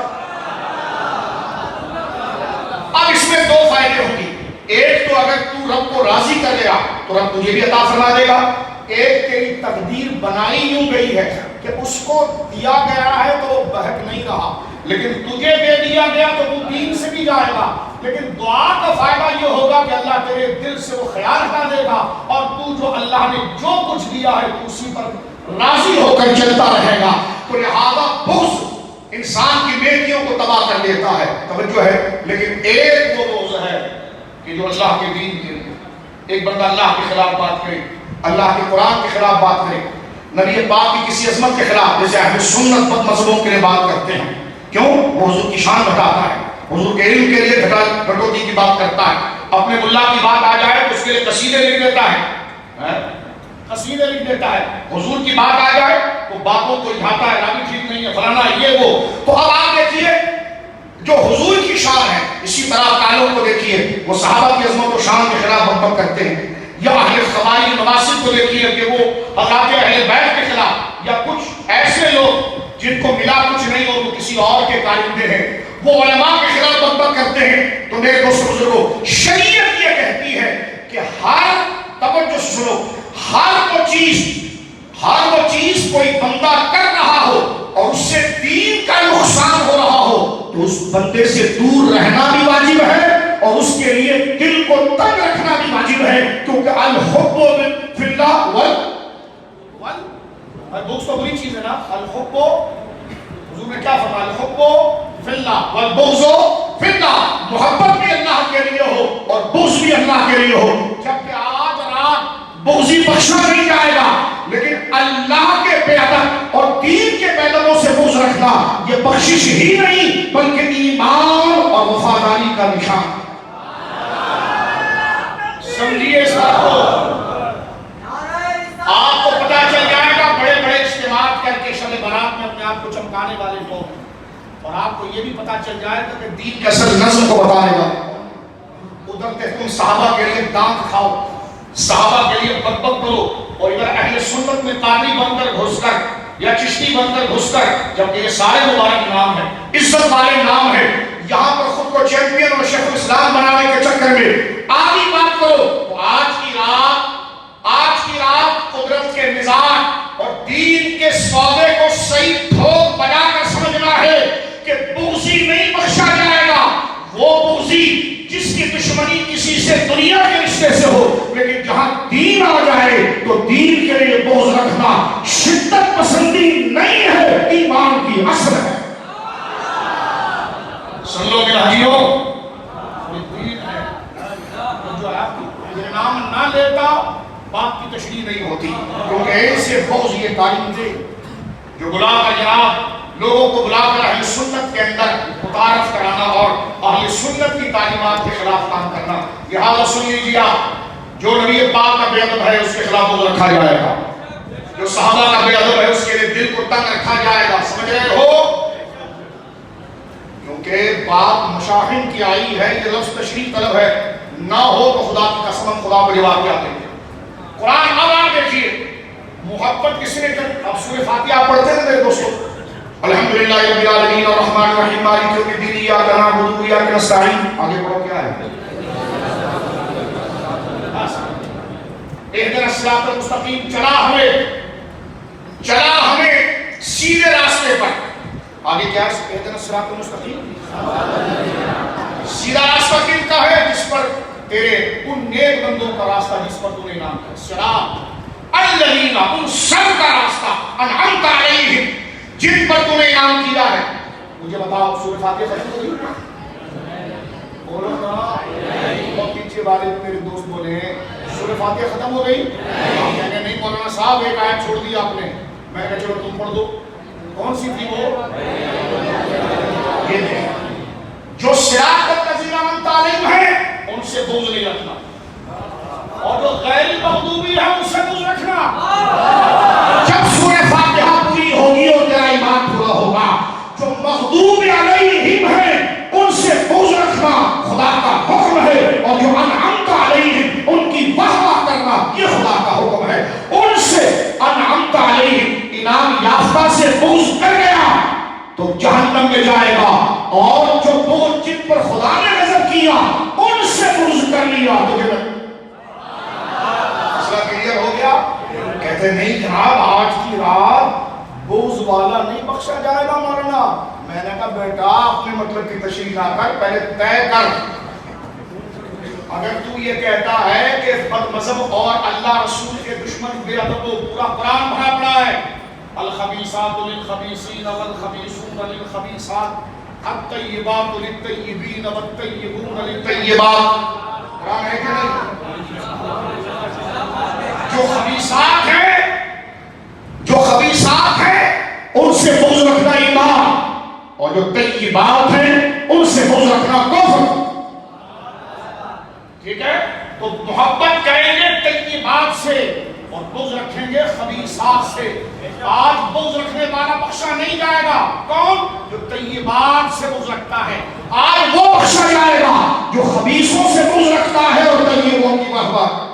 اب اس میں 2 فائدے ہوں گے، ایک تو اگر تو رب کو راضی کر لیا تو رب تجھے بھی عطا فرما دے گا، ایک تیری تقدیر بنائی یوں گئی ہے کہ اس کو دیا گیا ہے تو وہ بہک نہیں رہا، لیکن تجھے دے دیا گیا تو تو دین سے بھی جائے گا، لیکن دعا کا فائدہ یہ ہوگا کہ اللہ تیرے دل سے وہ خیال ہٹا دے گا اور تو جو اللہ نے جو کچھ دیا ہے تو اسی پر راضی ہو کر چلتا رہے گا. تو لہذا بغض انسان کی نیکیوں کو تباہ کر دیتا ہے. توجہ ہے. لیکن ایک وہ بغض ہے کہ جو اللہ کے دین کے لیے، ایک بندہ اللہ کے خلاف بات کرے، اللہ کے قرآن کے خلاف بات کرے، نبی پاک کی کسی عظمت کے خلاف، جیسے اہل سنت بد مذہبوں کے لیے بات کرتے ہیں، کیوں؟ وہ حضور کی شان گھٹاتا ہے، حضور کے علم کے لیے گھٹوتی کی بات کرتا ہے، اپنے ملا کی بات آ جائے تو اس کے لیے قصیدے لکھ دیتا ہے، قصیدے لکھ دیتا ہے، حضور کی بات آ جائے تو باتوں کو اٹھاتا ہے، نبی ٹھیک نہیں ہے، فلانا یہ وہ. تو اب آپ دیکھیے جو حضور کی شان ہے، اسی طرح کالوں کو دیکھیے وہ صحابہ کی عظمت و شان کے خلاف بک کرتے ہیں، یا اہل قبائل مناسب کو دیکھیے کہ وہ حضرات اہل بیت کے خلاف، یا کچھ ایسے لوگ جن کو ملا کچھ نہیں اور وہ کسی اور کے کارندے ہیں، وہ علماء کے خلاف بک کرتے ہیں. تو میرے دوستو بزرگوں، شریعت یہ کہتی ہے کہ ہر توجہ سنو، ہر وہ چیز کوئی بندہ کر رہا ہو اور اس سے دین کا نقصان ہو رہا ہو تو اس بندے سے دور رہنا بھی واجب ہے اور اس کے لیے دل کو تنگ رکھنا بھی واجب ہے، کیونکہ الحب فی اللہ البغض تو بری چیز ہے نا. الحب، حضور نے کیا فرمایا؟ الحب فی اللہ والبغض فی اللہ، محبت بھی اللہ کے لیے ہو اور بغض بھی اللہ کے لیے ہو. جبکہ آج رات بغضی بخشا نہیں جائے گا، لیکن اللہ کے بے ادب اور دین کے بے ادبوں سے بغض رکھنا یہ بخشش ہی نہیں بلکہ ایمان اور وفاداری کا نشان. سمجھیے اس بات کو. آپ کو پتا چل جائے گا بڑے بڑے اجتماعات کر کے شب برات میں اپنے آپ کو چمکانے والے لوگ ہیں، اور آپ کو یہ بھی پتا چل جائے گا کہ دین کے اصل نظم کو بتانے گا. ادھر تم صحابہ کے لیے دانت کھاؤ، صحابہ کے لیے بک کرو، اور ادھر اہل سنت میں قادری بن کر گھس کر یا چشتی بن کر گھس کر، جبکہ یہ سارے مبارک نام ہیں، عزت والے نام ہیں، یہاں پر خود کو چیمپئن اور شیخ الاسلام بنانے کے چکر میں آگے بات کرو تو آج کی رات قدرت کے مزاج اور دین کے سودے کو صحیح ٹھوک بجا کر سمجھنا ہے کہ بغضی نہیں بخشا جائے گا، وہ بغضی جس کی دشمنی کسی سے دنیا کے رشتے سے ہو، لیکن جہاں دین آ جائے تو دین کے لیے بغض رکھنا شدت پسندی نہیں ہے، ایمان کی اصل ہے۔ سن لو میرا حجیوں، دین ہے جو آپ کی نام نہ لیتا بات کی تشریح نہیں ہوتی، کیونکہ ایسے بغض یہ تعلیم تھے جو بلا کر جناب لوگوں کو بلا کر اہل سنت کے اندر متعارف کرانا اور اہل سنت کی تعلیمات کے خلاف کام کرنا۔ لہٰذا سن لیجیے آپ، جو نبی پاک کا بے ادب ہے اس کے خلاف بغض رکھا جائے گا، جو صحابہ کا بے ادب ہے اس کے لیے دل کو تنگ رکھا جائے گا، سمجھ رہے ہو؟ کیونکہ بات مشاہن کی آئی ہے، یہ لفظ تشریح طلب ہے، نہ ہو تو خدا کی قسم خدا پر جواب کیا دیں گے۔ قرآن اب آپ دیکھیے محبت کس نے کر، اب سورہ فاتحہ پڑھتے ہیں میرے دوستوں، الحمدللہ رب العالمین الرحمن الرحیم مالک یوم الدین ایاک نعبد و ایاک نستعین، آگے پڑھو کیا ہے؟ اہدنا الصراط المستقیم، چلا ہمیں سیدھے راستے پر، آگے کیا ہے؟ اہدنا الصراط المستقیم، سیدھا راستہ کن کا ہے؟ جس پر تیرے ان نیک بندوں کا راستہ جس پر تو نے انعام کیا، صراط الذین، ان سب کا راستہ، انعمت علیہم، جن پر تو نے انعام کیا ہے۔ مجھے بتاؤ سورہ فاتحہ ختم ہو گئی؟ بولو نا، بہت پیچھے والے میرے دوست بولے ہیں سورہ فاتحہ ختم ہو گئی؟ میں نے نہیں، مولانا صاحب ایک آیت چھوڑ دی آپ نے، میں نے چلو تم پڑھ دو، کون سی تھی وہ؟ یہ دیکھ، جو صراط الذین انعمت علیہم ہے ان سے بغض نہیں رکھنا، اور جو غیر المغضوبی ہے ان سے بغض رکھنا۔ جب سورہ فاتحہ پوری ہوگی اور تیرا ایمان پورا ہوگا، جو مغضوب علیہم ہیں ان سے بغض رکھنا خدا کا حکم ہے، اور جو انعمت علیہم ان کی واہ واہ کرنا یہ خدا کا حکم ہے۔ ان سے انعمت علیہم انعام یافتہ سے بغض کر گیا تو جہنم میں جائے گا، اور جو بغض جن پر خدا نے غضب کیا ان سے بغض کر لیا تو جنت۔ مسئلہ کلیئر ہو گیا؟ کہتے نہیں جناب آج کی رات بغض والا نہیں بخشا جائے گا مولانا۔ میں نے کہا بیٹا اپنے مطلب کی تشریح نہ کر، پہلے طے کر۔ اگر تو یہ کہتا ہے کہ بد مذہب اور اللہ رسول کے دشمن بے ادب کو پورا قرآن بھرا پڑا ہے، الخبیثات للخبیثین والخبیثون للخبیثات، الطیبات للطیبین والطیبون للطیبات، قرآن ہے کہ نہیں؟ جو خبیثات ہیں ان سے بغض رکھنا ایمان، اور جو طیبات ہیں ان سے بغض رکھنا کفر۔ ٹھیک ہے؟ تو محبت کریں گے طیبات سے اور بغض رکھیں گے خبیثات سے۔ آج بغض رکھنے والا بخشا نہیں جائے گا، کون؟ جو طیبات سے بغض رکھتا ہے۔ آج وہ بخشا جائے گا جو خبیثوں سے بغض رکھتا ہے اور طیبوں کی محبت۔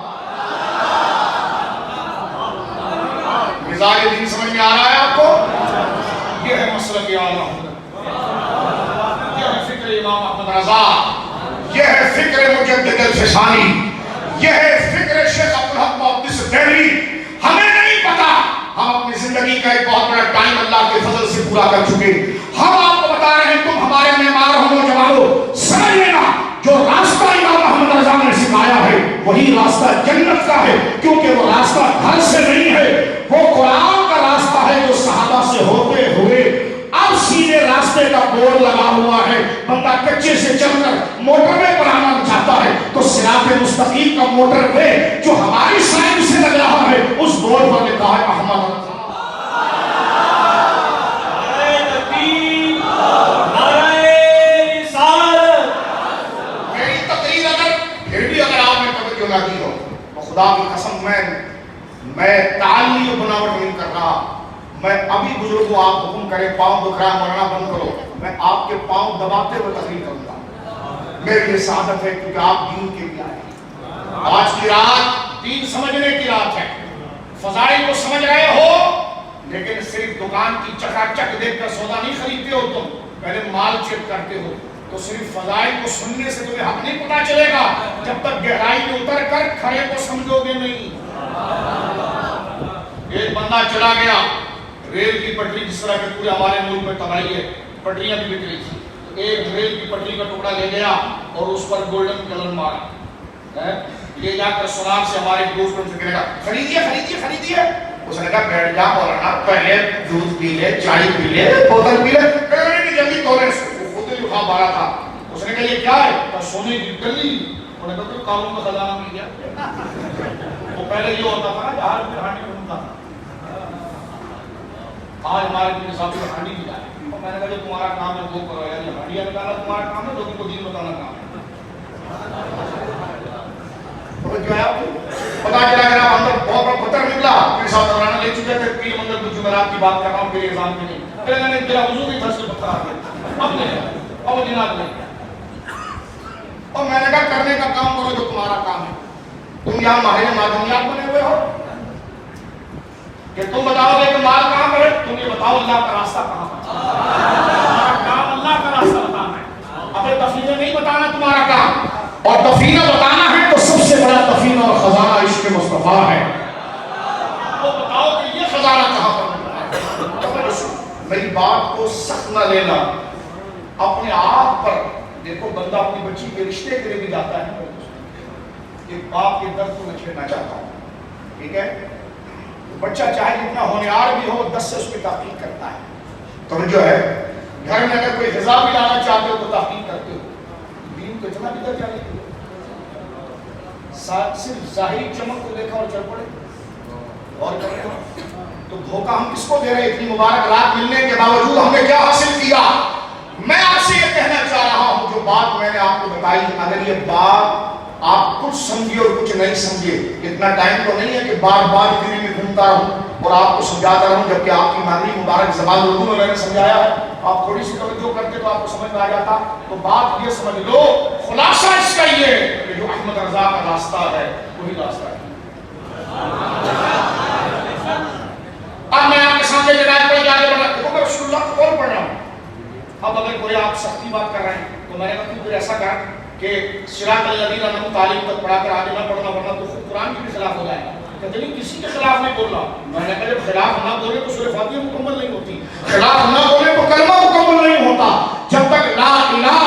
مزاج دین سمجھ میں آ رہا ہے آپ کو؟ یہ ہے مسلک اعلیٰ حضرت، یہ ہے فکر امام احمد رضا، یہ ہے فکر مجدد الفسانی، یہ ہے فکر شیخ عبدالحق محدث دہلوی۔ ہمیں نہیں پتا، ہم اپنی زندگی کا ایک بہت بڑا ٹائم اللہ کے فضل سے پورا کر چکے، ہم آپ کو بتا رہے ہیں تم ہمارے معمار ہو نوجوانوں، سمجھ لینا جو راستہ امام احمد رضا نے سکھایا ہے وہی راستہ جنت کا ہے، کیونکہ وہ راستہ گھر سے نہیں ہے، وہ قرآن کا راستہ ہے جو صحابہ سے ہوتے ہوئے اب سیدھے راستے کا بورڈ لگا ہوا ہے۔ بندہ کچے سے چل کر موٹر وے پر آنا چاہتا ہے تو صراط مستقیم کا موٹر وے جو ہماری سائڈ سے لگ رہا ہے اس بورڈ پر لکھا ہے احمد رضا۔ میری تقریر اگر پھر بھی اگر آپ نے توجہ نہ کی ہو تو خدا کی قسم میں تعلی و بناوٹ نہیں کر رہا، میں ابھی بزرگوں آپ حکم کریں پاؤں دکھ رہا مرنا بند کرو، میں آپ کے پاؤں دباتے ہوئے تقریر کروں گا۔ میرے لیے سعادت ہے کیونکہ آپ دین کے لیے آئے، آج کی رات دین سمجھنے کی رات ہے. فضائل کو سمجھ رہے ہو لیکن صرف دکان کی چکا چک دیکھ کر سودا نہیں خریدتے ہو, تم پہلے مال چیک کرتے ہو. تو صرف فضائل کو سننے سے تمہیں حق نہیں پتا چلے گا جب تک گہرائی میں اتر کر کھڑے کو سمجھو گے نہیں. ایک بندہ چلا گیا, ریل کی پٹری, جس طرح کے پورے ہمارے ملک میں تباہی ہے, پٹریاں بھی بک رہی تھی. ایک ریل کی پٹری کا ٹکڑا لے گیا اور اس پر گولڈن کلر مارا, لے جا کر سونام سے ہمارے دوست ان سے کہے گا خریدیے خریدیے خریدیے. اس نے کہا بیٹھ جا مولانا, پہلے دودھ پی لے, چائے پی لے, بوتل پی لے. کہنے کی جلدی تولے, خود ہی اٹھا مارا تھا. اس نے کہا یہ کیا ہے؟ کہا سونے کی گلی. انہوں نے کہا تو قانون کا خزانہ مل گیا. وہ پہلے یہ ہوتا تھا نا جہاز میں ہانڈی ڈھونڈتا تھا, آج ہمارے دن صاحب کو ہانڈی ملا ہے. میں نے کہا جو تمہارا کام ہے وہ کرو, یعنی ہانڈیاں نکالنا تمہارا کام ہے, لوگوں کو دین بتانا کام ہے. جو ہے پتا چلا کہ آپ اندر بہت بڑا پتھر نکلا, میرے ساتھ مولانا لے چکے تھے پیر مندر کچھ جمعرات کی بات کر رہا ہوں میرے ایگزام کے لیے. پھر میں نے تیرا وضو بھی تھا, اس پتھر آ گیا اب نہیں, اب جناب نہیں. اور میں نے کہا کرنے کا کام کرو جو تمہارا کام ہے. تم یہاں ماہر معدنیات بنے ہوئے ہو کہ تم بتاؤ گے کہ مال کہاں پر ہے, تم یہ بتاؤ اللہ کا راستہ کہاں پر ہے. تمہارا کام اللہ کا راستہ بتانا ہے, اپنے دفینہ نہیں بتانا تمہارا کام. اور دفینہ بتانا ہے تو سب سے بڑا دفینہ اور خزانہ عشق مصطفیٰ ہے. وہ بتاؤ کہ یہ خزانہ کہاں پر ہے. میری بات کو سخت نہ لینا, اپنے آپ پر دیکھو. بندہ اپنی بچی کے رشتے کے لیے بھی جاتا ہے, ایک باپ کے درد کو میں چھیڑنا چاہتا ہوں, ٹھیک ہے. بچہ چاہے جتنا ہونہار بھی ہو, 10 سے اس کی تحقیق کرتا ہے. توجہ ہے, گھر میں اگر کوئی غذا بھی لانا چاہتے ہو تو تحقیق کرتے ہو. دین کو اتنا بھی درجہ نہیں, صرف ظاہری چمک کو دیکھا اور چل پڑے. اور تو دھوکہ ہم کس کو دے رہے ہیں؟ اتنی مبارک رات ملنے کے باوجود ہم نے کیا حاصل کیا؟ میں آپ سے یہ کہنا چاہ رہا ہوں, جو بات میں نے آپ کو بتائی, اگر یہ بات آپ کچھ سمجھے اور کچھ نہیں سمجھے, اتنا ٹائم تو نہیں ہے کہ بار بار دلی میں گھومتا رہوں اور آپ کو سمجھاتا رہوں, جبکہ آپ کی مادری مبارک زبان اردو میں نے سمجھایا ہے. آپ تھوڑی سی توجہ کرتے تو آپ کو سمجھ میں آ جاتا. تو بات یہ سمجھ لو, خلاصہ اس کا یہ ہے کہ جو احمد رضا کا راستہ ہے وہی راستہ ہے. اب میں آپ کے سامنے جناب پڑھ جانے والا, دیکھو میں رسول اللہ کو کون پڑھ رہا ہوں. اب اگر کوئی آپ سختی بات کر رہے ہیں تو میں نے کہا پھر ایسا کر کہ صراط الذین انعمت علیہم تک پڑھا کر آگے نہ پڑھنا, ورنہ تو خود قرآن کے بھی خلاف ہو جائے گا. کہتے نہیں کسی کے خلاف نہیں بول رہا. میں نے کہا جب خلاف نہ بولے تو سورہ فاتحہ مکمل نہیں ہوتی, خلاف نہ بولے تو کلمہ مکمل نہیں ہوتا. جب تک لا الہ,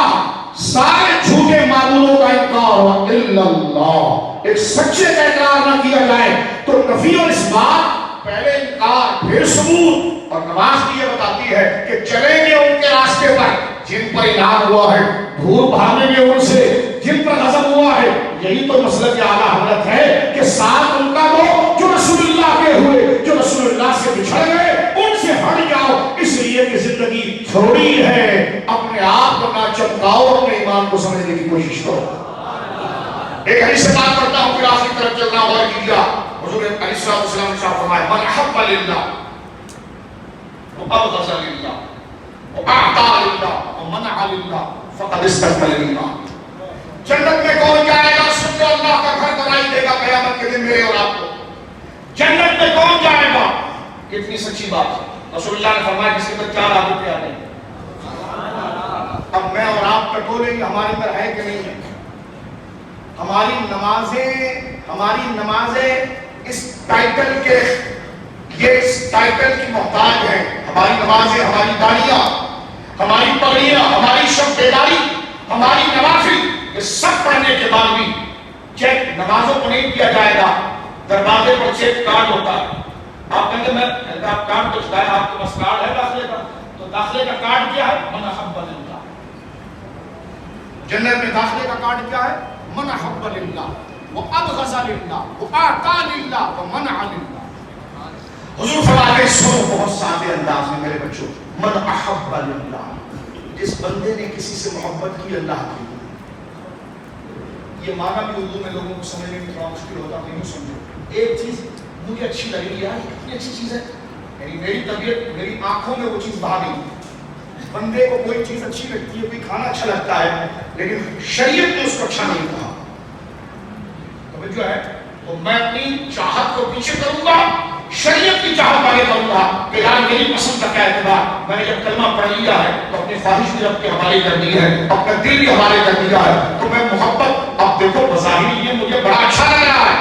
سارے جھوٹے معبودوں کا انکار الا اللہ, ایک سچے کا اقرار نہ کیا جائے تو نفی اور اثبات, پہلے انکار پھر ثبوت. اور نماز بھی یہ بتاتی ہے کہ چلیں گے ان کے راستے پر جن پر انعام ہوا ہے, دور بھاگیں گے ان سے جن پر غضب ہوا ہے. یہی تو مسلک اعلیٰ حضرت ہے کہ ساتھ ان کا دو جو رسول اللہ کے ہوئے, جو رسول اللہ سے بچھڑ گئے ان سے ہٹ جاؤ, اس لیے کہ زندگی تھوڑی ہے. اپنے آپ کو نہ چمکاؤ, اپنے ایمان کو سمجھنے کی کوشش کرو. ایک حدیث سے بات کرتا ہوں, پھر آخری طرف چلنا اور کیجیے. حضور علیہ السلام نے فرمایا من احب للہ وابغض للہ واعطى للہ ومنع للہ فقد استكمل للہ. جنت میں کون جائے گا؟ سن کے اللہ کا گھر بنائی دے گا قیامت کے دن میرے اور آپ کو. جنت میں کون جائے گا؟ کتنی سچی بات ہے. رسول اللہ نے فرمایا جس کے اندر 4 عادتیں آ گئی. اب میں اور آپ ٹٹولیں گے ہمارے اندر ہے کہ نہیں ہے. ہماری نمازیں اس ٹائٹل کے, یہ اس ٹائٹل کی محتاج ہیں. ہماری نمازیں, ہماری داڑیاں, ہماری پگڑیاں, ہماری شب بیداری, ہماری نوافل, یہ سب پڑھنے کے بعد بھی چیک نمازوں کو نہیں کیا جائے گا. دروازے پر چیک کارڈ ہوتا ہے. آپ کہیں گے میں آپ کارڈ تو چاہے آپ کے پاس کارڈ ہے داخلے کا, تو داخلے کا کارڈ کیا ہے؟ من احب للہ. جنت میں داخلے کا کارڈ کیا ہے؟ من احب للہ وابغض للہ واعطى للہ ومنع للہ. حضور فرماتے ہیں سنو بہت سادے انداز میں میرے بچوں, من احب للہ, جس بندے نے کسی سے محبت کی اللہ کی. یہ معنی بھی اردو میں لوگوں کو سمجھنے میں تھوڑا مشکل ہوتا ہے, نہیں سمجھو. ایک چیز مجھے اچھی لگے گی, یار کتنی اچھی چیز ہے, یعنی میری طبیعت, میری آنکھوں میں وہ چیز بہا گئی. بندے کو کوئی چیز اچھی لگتی ہے, کوئی کھانا اچھا لگتا ہے, لیکن شریعت نے اس کو اچھا نہیں کہا. توجہ ہے. تو میں اپنی چاہت کو پیچھے کروں گا، شریعت کی چاہت آگے کروں گا کہ یار میری پسند کا کیا اعتبار، میں نے جب کلمہ پڑھ لیا ہے تو اپنی خواہش بھی رب کے حوالے کر دی ہے، اپنا دل بھی حوالے کر دیا ہے، تو میں محبت، اب دیکھو بظاہر یہ مجھے بڑا اچھا لگ رہا ہے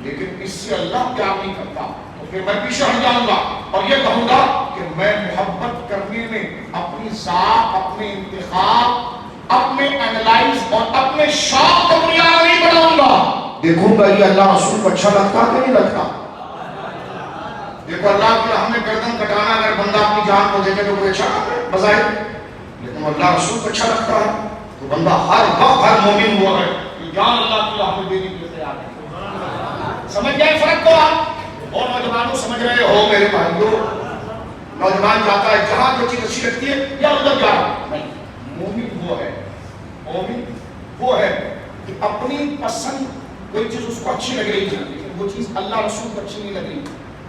لیکن اس سے اللہ پیار نہیں کرتا، تو پھر میں پیچھے ہٹ جاؤں گا اور یہ کہوں گا کہ میں محبت کرنے میں اپنی ذات، اپنے انتخاب، اپنے انالائز اور اپنے شوق کو بنیاد نہیں بناؤں گا، دیکھوں گا یہ اللہ رسول کو اچھا لگتا کہ نہیں لگتا۔ دیکھو اللہ کی راہ میں گردن کٹانا اگر بندہ اپنی جان کو دیکھے تو کوئی اچھا لگتا ہے بظاہر، لیکن اللہ رسول کو اچھا لگتا ہے تو بندہ ہر وقت ہر مومن ہوا ہے کہ جان اللہ کی راہ میں دینے کے لیے تیار ہے۔ سمجھ گئے فرق کو آپ؟ اور نوجوانوں سمجھ رہے ہو میرے بھائیوں، نوجوان جاتا ہے جہاں جو چیز اچھی لگتی ہے یا ادھر جا رہا نہیں، مومن وہ ہے، مومن وہ ہے کہ اپنی پسند کوئی چیز اس کو اچھی لگ رہی ہے لیکن وہ چیز اللہ رسول کو اچھی نہیں لگ رہی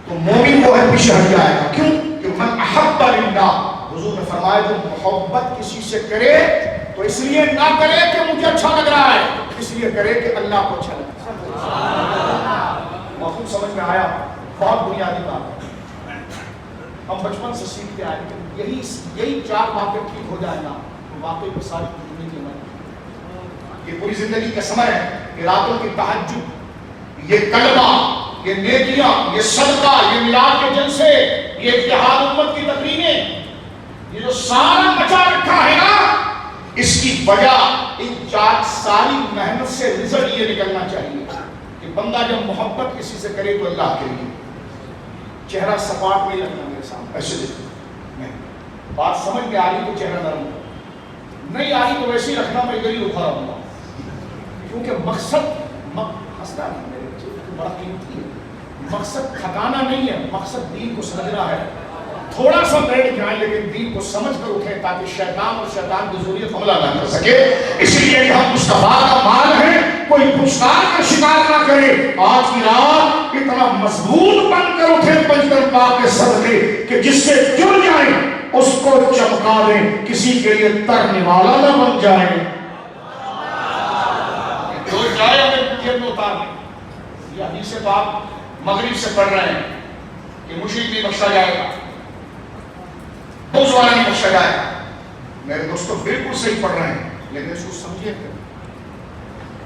تو مومن وہ ہے پیچھے ہٹ جائے گا۔ کیوں کہ من احب للہ، حضور نے فرمایا جو محبت کسی سے کرے تو اس لیے نہ کرے کہ مجھے اچھا لگ رہا ہے، اس لیے کرے کہ اللہ کو اچھا لگ رہا ہے۔ مفہوم سمجھ میں آیا؟ بہت بنیادی بات ہے، ہم بچپن سے سیکھتے آئے کہ یہی چار باتیں ٹھیک ہو جائے نا تو واقعی کو ساری زندگی کی عمر، یہ پوری زندگی کا سمر ہے، یہ راتوں کی تہجد، یہ کلمہ، یہ نیکیاں، یہ صدقہ، یہ میلاد کے جلسے، یہ اتحاد امت کی تقریریں، یہ جو سارا مچا رکھا ہے نا، اس کی وجہ ان چار ساری محنت سے رزلٹ یہ نکلنا چاہیے کہ بندہ جب محبت کسی سے کرے تو اللہ کے لیے، چہرہ سپاٹ نہیں رکھنا میرے سامنے، ایسے دیکھنا، بات سمجھ میں آ رہی تو چہرہ نرم ہو، نہیں آ رہی تو ویسے ہی رکھنا، میں ادھر ہی رکھا رہوں گا، کیونکہ مقصد ہنسنا نہیں میرے بچے بڑا قیمتی ہے، مقصد کھٹانا نہیں ہے، مقصد دین کو سمجھنا ہے، تھوڑا سا بیٹھ جائیں لیکن دین کو سمجھ کر اٹھیں تاکہ شیطان اور شیطان کی ضروریت حملہ نہ کر سکے، اس لیے کہ ہم مصطفیٰ کا مال ہے، کوئی پچھتار کا شکار نہ کرے، آج کی رات اتنا مضبوط بن کر اٹھے پنجتن پاک کے صدقے کہ جس سے جڑ جائیں اس کو چمکا دیں، کسی کے لیے ترنے والا نہ بن جائیں، جو جائے اگر جیب میں اتار لیں۔ یہ حدیث سے تو آپ مغرب سے پڑھ رہے ہیں کہ مشرک نہیں بخشا جائے گا، بغض والا نہیں بخشا جائے گا، میرے دوستو بالکل صحیح پڑھ رہے ہیں لیکن اس کو سمجھیے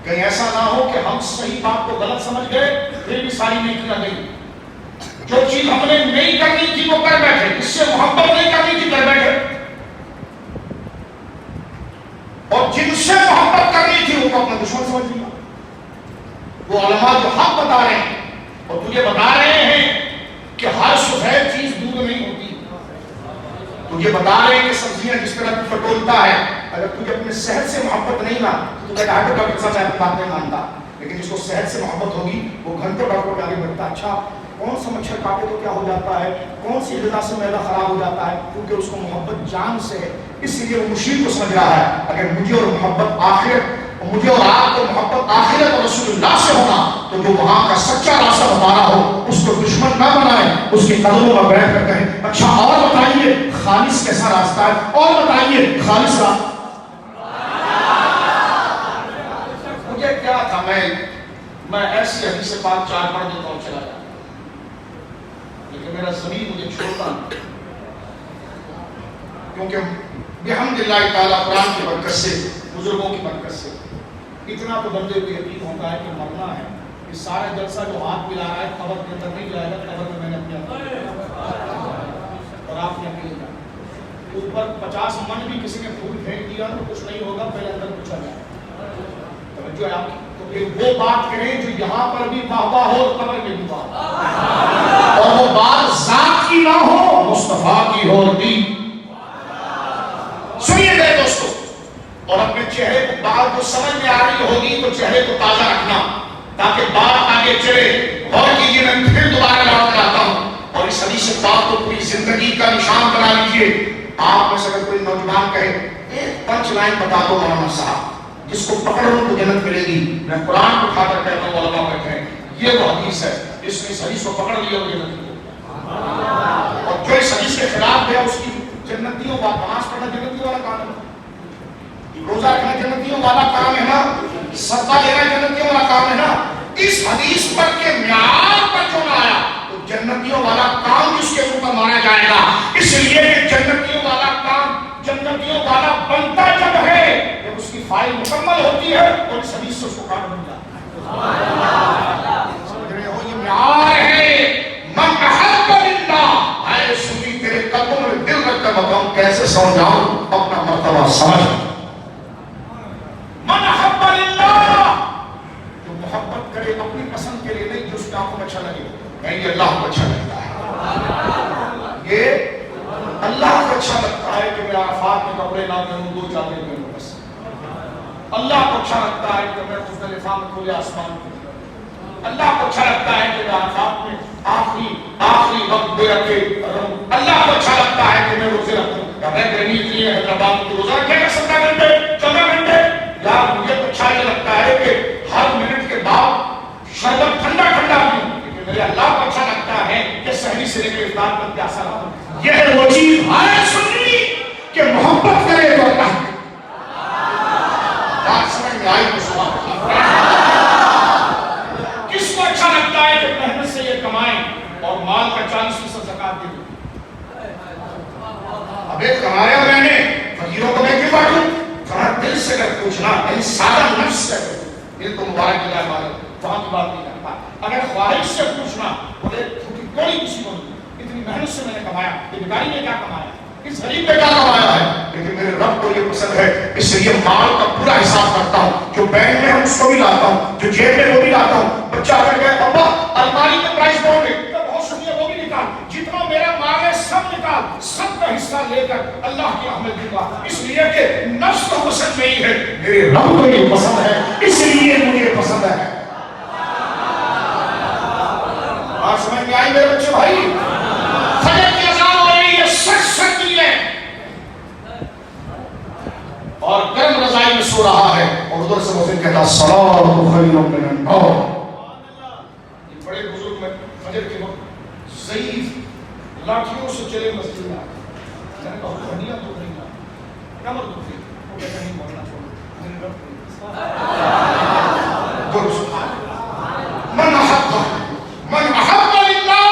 کہیں ایسا نہ ہو کہ ہم صحیح بات کو غلط سمجھ گئے پھر بھی ساری نہیں کیا گئی، جو چیز ہم نے نہیں کرنی تھی وہ کر بیٹھے، اس سے محبت نہیں کرنی تھی کر بیٹھے، اور جن سے محبت کرنی تھی وہ اپنا دشمن سمجھ لیا۔ وہ علماء جو حق بتا رہے ہیں اور تجھے بتا رہے ہیں کہ ہر سفید چیز دودھ نہیں ہوتی، تجھے بتا رہے ہیں کہ سبزیاں جس طرح تو ٹٹولتا ہے، اگر تجھے اپنے صحت سے محبت نہیں نا تو ڈاکٹر ڈاکٹر صاحب اپنی بات نہیں مانتا، لیکن جس کو صحت سے محبت ہوگی وہ گھنٹوں ڈاکٹر کے آگے بڑھتا، اچھا کون سا مچھر کاٹے تو کیا ہو جاتا ہے، کون سی غذا سے معدہ خراب ہو جاتا ہے، کیونکہ اس کو محبت جان سے ہے، اس لیے وہ مشرک کو سمجھ رہا ہے اگر مجھے اور محبت آخرت، مجھے اور آپ کو محبت آخرت اور رسول اللہ سے ہونا تو جو وہاں کا سچا راستہ بتا رہا ہو اس کو دشمن نہ بنائیں، اس کے قدموں میں بیٹھ کر کہیں اچھا اور بتائیے خالص کیسا راستہ ہے، اور بتائیے خالص راستہ، مجھے کیا تھا، میں ایسی حدیث پاک چار پڑھ دیتا ہوں چلا جاتا، لیکن میرا زمین مجھے چھوڑتا نہیں، کیونکہ بحمدللہ تعالیٰ قرآن کی برکت سے، بزرگوں کی برکت سے اتنا تو بندے کو یقین ہوتا ہے کہ مرنا ہے، کہ سارا جلسہ جو ہاتھ ملا رہا ہے قبر کے اندر نہیں جائے گا، قبر میں نے اپنے اور آپ نے اپنے اوپر 50 من بھی کسی نے پھول پھینک دیا تو کچھ نہیں ہوگا، پہلے اندر پوچھا جائے توجہ ہے آپ کی، تو پھر وہ بات کریں جو یہاں پر بھی واہ واہ ہو قبر میں بھی واہ، اور وہ بات ذات کی نہ ہو مصطفیٰ کی ہو دی۔ سنیے گئے دوستو، اور اپنے چہرے کو بات جو سمجھ میں آ رہی ہوگی تو چہرے کو تازہ رکھنا تاکہ بات آگے چلے، اور کیجیے میں پھر دوبارہ لوٹ کر آتا ہوں اور اس حدیث پاک کو پوری زندگی کا نشان بنا لیجیے۔ آپ میں سے اگر کوئی نوجوان کہے ایک پنچ لائن بتا دو مولانا صاحب جس کو پکڑو تو جنت ملے گی، میں قرآن کو اٹھا کر کہتا ہوں علماء بیٹھے ہیں یہ وہ حدیث ہے، اس نے اس حدیث کو پکڑ لیا وہ جنت ملے، اور جو اس حدیث کے خلاف ہے اس کی جنتیوں کا نماز پڑھنا جنتیوں والا کام ہے، روزہ رکھنا جنتیوں والا کام ہے نا، صدقہ دینا جنتیوں والا کام ہے نا، اس حدیث پر کے معیار پر جو نہ آیا تو جنتیوں والا کام جس کے اوپر مانا جائے گا. اس لیے کہ جنتیوں والا کام جنتیوں والا بنتا جب ہے جب اس کی فائل مکمل ہوتی ہے اور اس حدیث سے اس کو کام بن جاتا ہے. سمجھ رہے ہو یہ معیار ہے. من احب للہ، اے سنی تیرے قدموں میں دل رکھ کر بتاؤں کیسے سمجھاؤں اپنا مرتبہ سمجھ. من احب للہ، جو محبت کرے اپنی پسند کے لیے نہیں جو اس کی آنکھوں میں اچھا لگے. یہ اللہ کو اچھا لگتا ہے، یہ اللہ کو اچھا لگتا ہے کہ میرا عرفات میں کپڑے نہ پہنوں، 2 چادریں پہنوں بس. اللہ کو اچھا لگتا ہے کہ میں مزدلفہ میں کھلے آسمان کو. اللہ کو اچھا لگتا ہے کہ میں عرفات میں آخری وقت دے رکھے رہوں. اللہ کو اچھا لگتا ہے کہ میں روزے رکھوں. میں گرمی کے لیے حیدرآباد میں روزہ رکھے گا 17 گھنٹے 14 گھنٹے. یار مجھے تو اچھا یہ لگتا ہے کہ ہر منٹ کے بعد شربت ٹھنڈا ٹھنڈا پیوں، کیونکہ میرے اللہ کو اچھا لگتا ہے کہ سحری سے لے کے افطار تک پیاسا رہوں. یہ ہے وہ چیز ہے سنی کہ محبت کرے تو اللہ بات سمجھ میں آئی تو سنا. کس کو اچھا لگتا ہے کہ محنت سے یہ کمائیں اور مال کا 40% زکات دے دوں؟ ابے کمایا میں نے، فقیروں کو میں کیوں بانٹوں؟ ذرا دل سے اگر پوچھنا، یعنی سادہ نفس سے دل تو مبارک دلا مالک وہاں کی بات نہیں کرتا. اگر خواہش سے پوچھنا بولے کوئی کسی کو نہیں، اتنی محنت سے میں نے کمایا، یہ بیکاری نے کیا کمایا، اس غریب نے کیا کمایا ہے، لیکن میرے رب کو یہ پسند ہے اس لیے مال کا پورا حساب کرتا ہوں. جو بینک میں ہے اس کو بھی لاتا ہوں، جو جیب میں وہ بھی لاتا ہوں. بچہ اگر گئے ابا الماری میں پرائز بورڈ میں بہت شکریہ وہ بھی نکال، جتنا میرا مال ہے سب نکال، سب کا حصہ لے کر اللہ کی عمل دوں گا. اس لیے کہ نفس کو پسند نہیں ہے، میرے رب کو یہ پسند ہے، اس لیے مجھے پسند ہے. بات سمجھ میں آئی میرے بچے بھائی؟ فجر کی اذان ہو رہی ہے، سچ سچ ہے اور گرم رضائی میں سو رہا ہے اور ادھر سے مؤذن کہتا الصلاۃ خیر من النوم. یہ بڑے بزرگ میں فجر کے وقت ضعیف لاٹھیوں سے چلے مسجد میں آئے. میں نے کہا ہڈیاں تو نہیں آئی، کمر دکھی. وہ کہتا نہیں مرنا چھوڑو، میرے رب من احب للہ،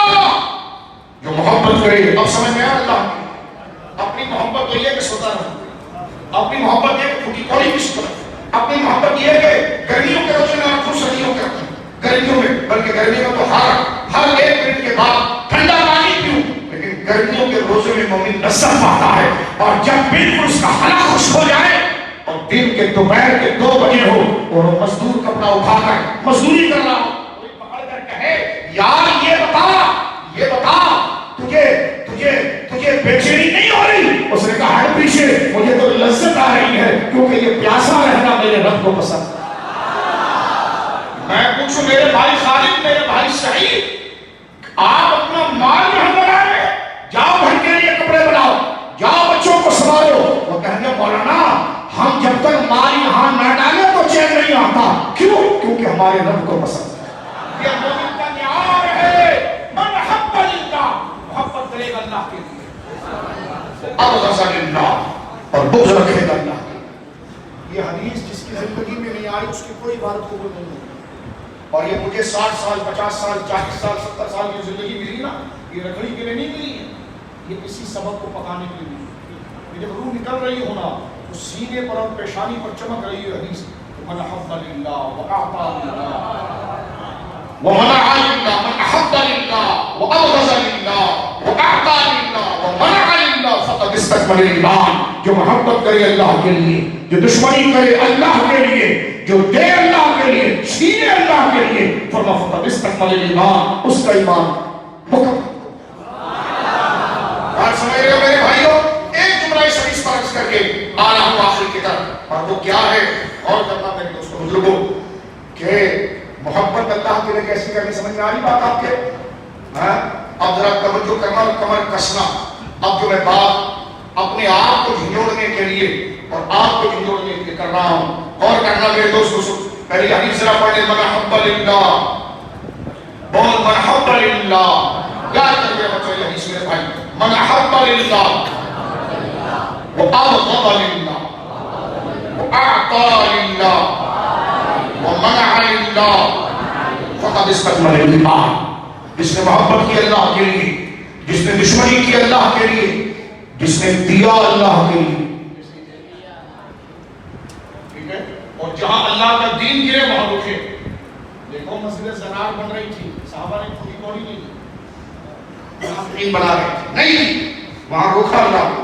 جو محبت کرے. اب سمجھ میں آیا اللہ اپنی محبت تو یہ کہ سوتا رہوں، اپنی محبت یہ کہ پھوٹی کوڑی کس طرح، اپنی محبت یہ کہ گرمیوں کے روزے میں رکھوں، سردیوں کے رکھوں. گرمیوں میں بلکہ گرمیوں میں تو ہر 1 منٹ کے بعد ٹھنڈا پانی پیوں، لیکن گرمیوں کے روزے میں مومن لذت پاتا ہے. اور جب بالکل اس کا حلق خوش ہو جائے اور دن کے دوپہر کے 2 بجے ہو اور وہ مزدور کپڑا اٹھا کر مزدوری کر رہا ہو، کوئی پکڑ کر کہے یار یہ بتا تجھے بے چینی نہیں ہو رہی؟ اس نے کہا ہٹ پیچھے، مجھے تو لذت آ رہی ہے کیونکہ یہ پیاسا رہنا میرے رب کو پسند. میں پوچھوں میرے بھائی خالد، میرے بھائی سعید، آپ اپنا مال یہاں بنائے، جاؤ گھر کے لیے کپڑے بناؤ، جاؤ بچوں کو سنبھالو. وہ کہیں گے مولانا ہم جب تک مال یہاں نہ ڈالیں تو چین نہیں آتا. کیوں؟ کیونکہ ہمارے رب کو پسند ہے. یہ مومن کا معیار ہے. من احب للہ، محبت کرے گا اللہ کے لیے، ابغض للہ، اور بغض رکھے گا اللہ کے لیے. یہ حدیث جس کی زندگی میں نہیں آئی اس کی کوئی عبادت قبول نہیں ہوگی. اور یہ مجھے 60 سال 50 سال 40 سال 70 سال کی زندگی ملی نا، یہ رکھڑی کے لیے نہیں ملی ہے، یہ کسی سبق کو پکانے کے لیے ملی. یہ جب روح نکل رہی ہونا تو سینے پر اور پیشانی پر چمک رہی ہے حدیث. من احب للہ واعطى للہ ومنع للہ، من احب للہ وابغض للہ واعطى للہ ومنع للہ فقد استكمل الایمان. جو محبت کرے اللہ کے لیے، جو دشمنی کرے اللہ کے لیے، جو دے اللہ کے لیے، چھینے اللہ کے لیے، فرما فقد استكمل الایمان، اس کا ایمان مکمل. بات سمجھ رہے ہو میرے بھائیوں؟ ایک جملہ اس حدیث پر عرض کر کے آ رہا ہوں آخر کی طرف، اور وہ کیا ہے اور کرنا میرے دوستوں بزرگوں کہ محبت اللہ کے لیے کیسی کرنی. سمجھ میں آ رہی بات آپ کے؟ اب ذرا توجہ کرنا اور کمر کسنا. اب جو میں بات اپنے آپ کو جھنجھوڑنے کے لیے اور آپ کو جھنجھوڑنے کے لیے کر رہا ہوں، اور کرنا میرے دوستوں. پہلی حدیث ذرا پڑھ لیں. من احب للہ، بول من احب للہ. یاد کریے بچے یہ حدیث میرے بھائی. من احب للہ وابغض للہ واعطى للہ ومنع للہ فقد استکمل الایمان. جس نے محبت کی اللہ کے لیے، جس نے دشمنی کی اللہ کے لیے، جس نے دیا اللہ کے لیے. ٹھیک ہے. اور جہاں اللہ کا دین گرے وہاں رکے. دیکھو مسجد زنار بن رہی تھی، صحابہ نے کھلی کوڑی نہیں دی، وہاں بنا رہے تھے نہیں، وہاں روکا اللہ کو.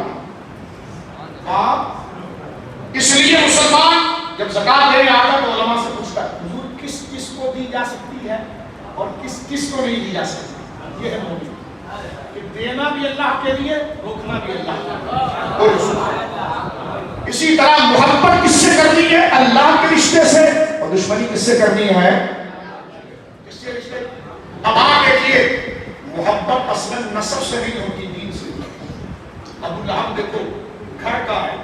اس لیے مسلمان جب زکات دینے آتا تو علماء سے پوچھتا ہے حضور کس کس کو دی جا سکتی ہے اور کس کس کو نہیں دی جا سکتی. یہ ہے موضوع کہ دینا بھی اللہ کے لیے، روکنا بھی اللہ کے لیے. اسی طرح محبت کس سے کرنی ہے؟ اللہ کے رشتے سے. اور دشمنی کس سے کرنی ہے؟ کس سے رشتے؟ اب آپ دیکھیے محبت اصلا نسب سے نہیں ہوتی، دین سے. ابو لہب دیکھو گھر کا ہے،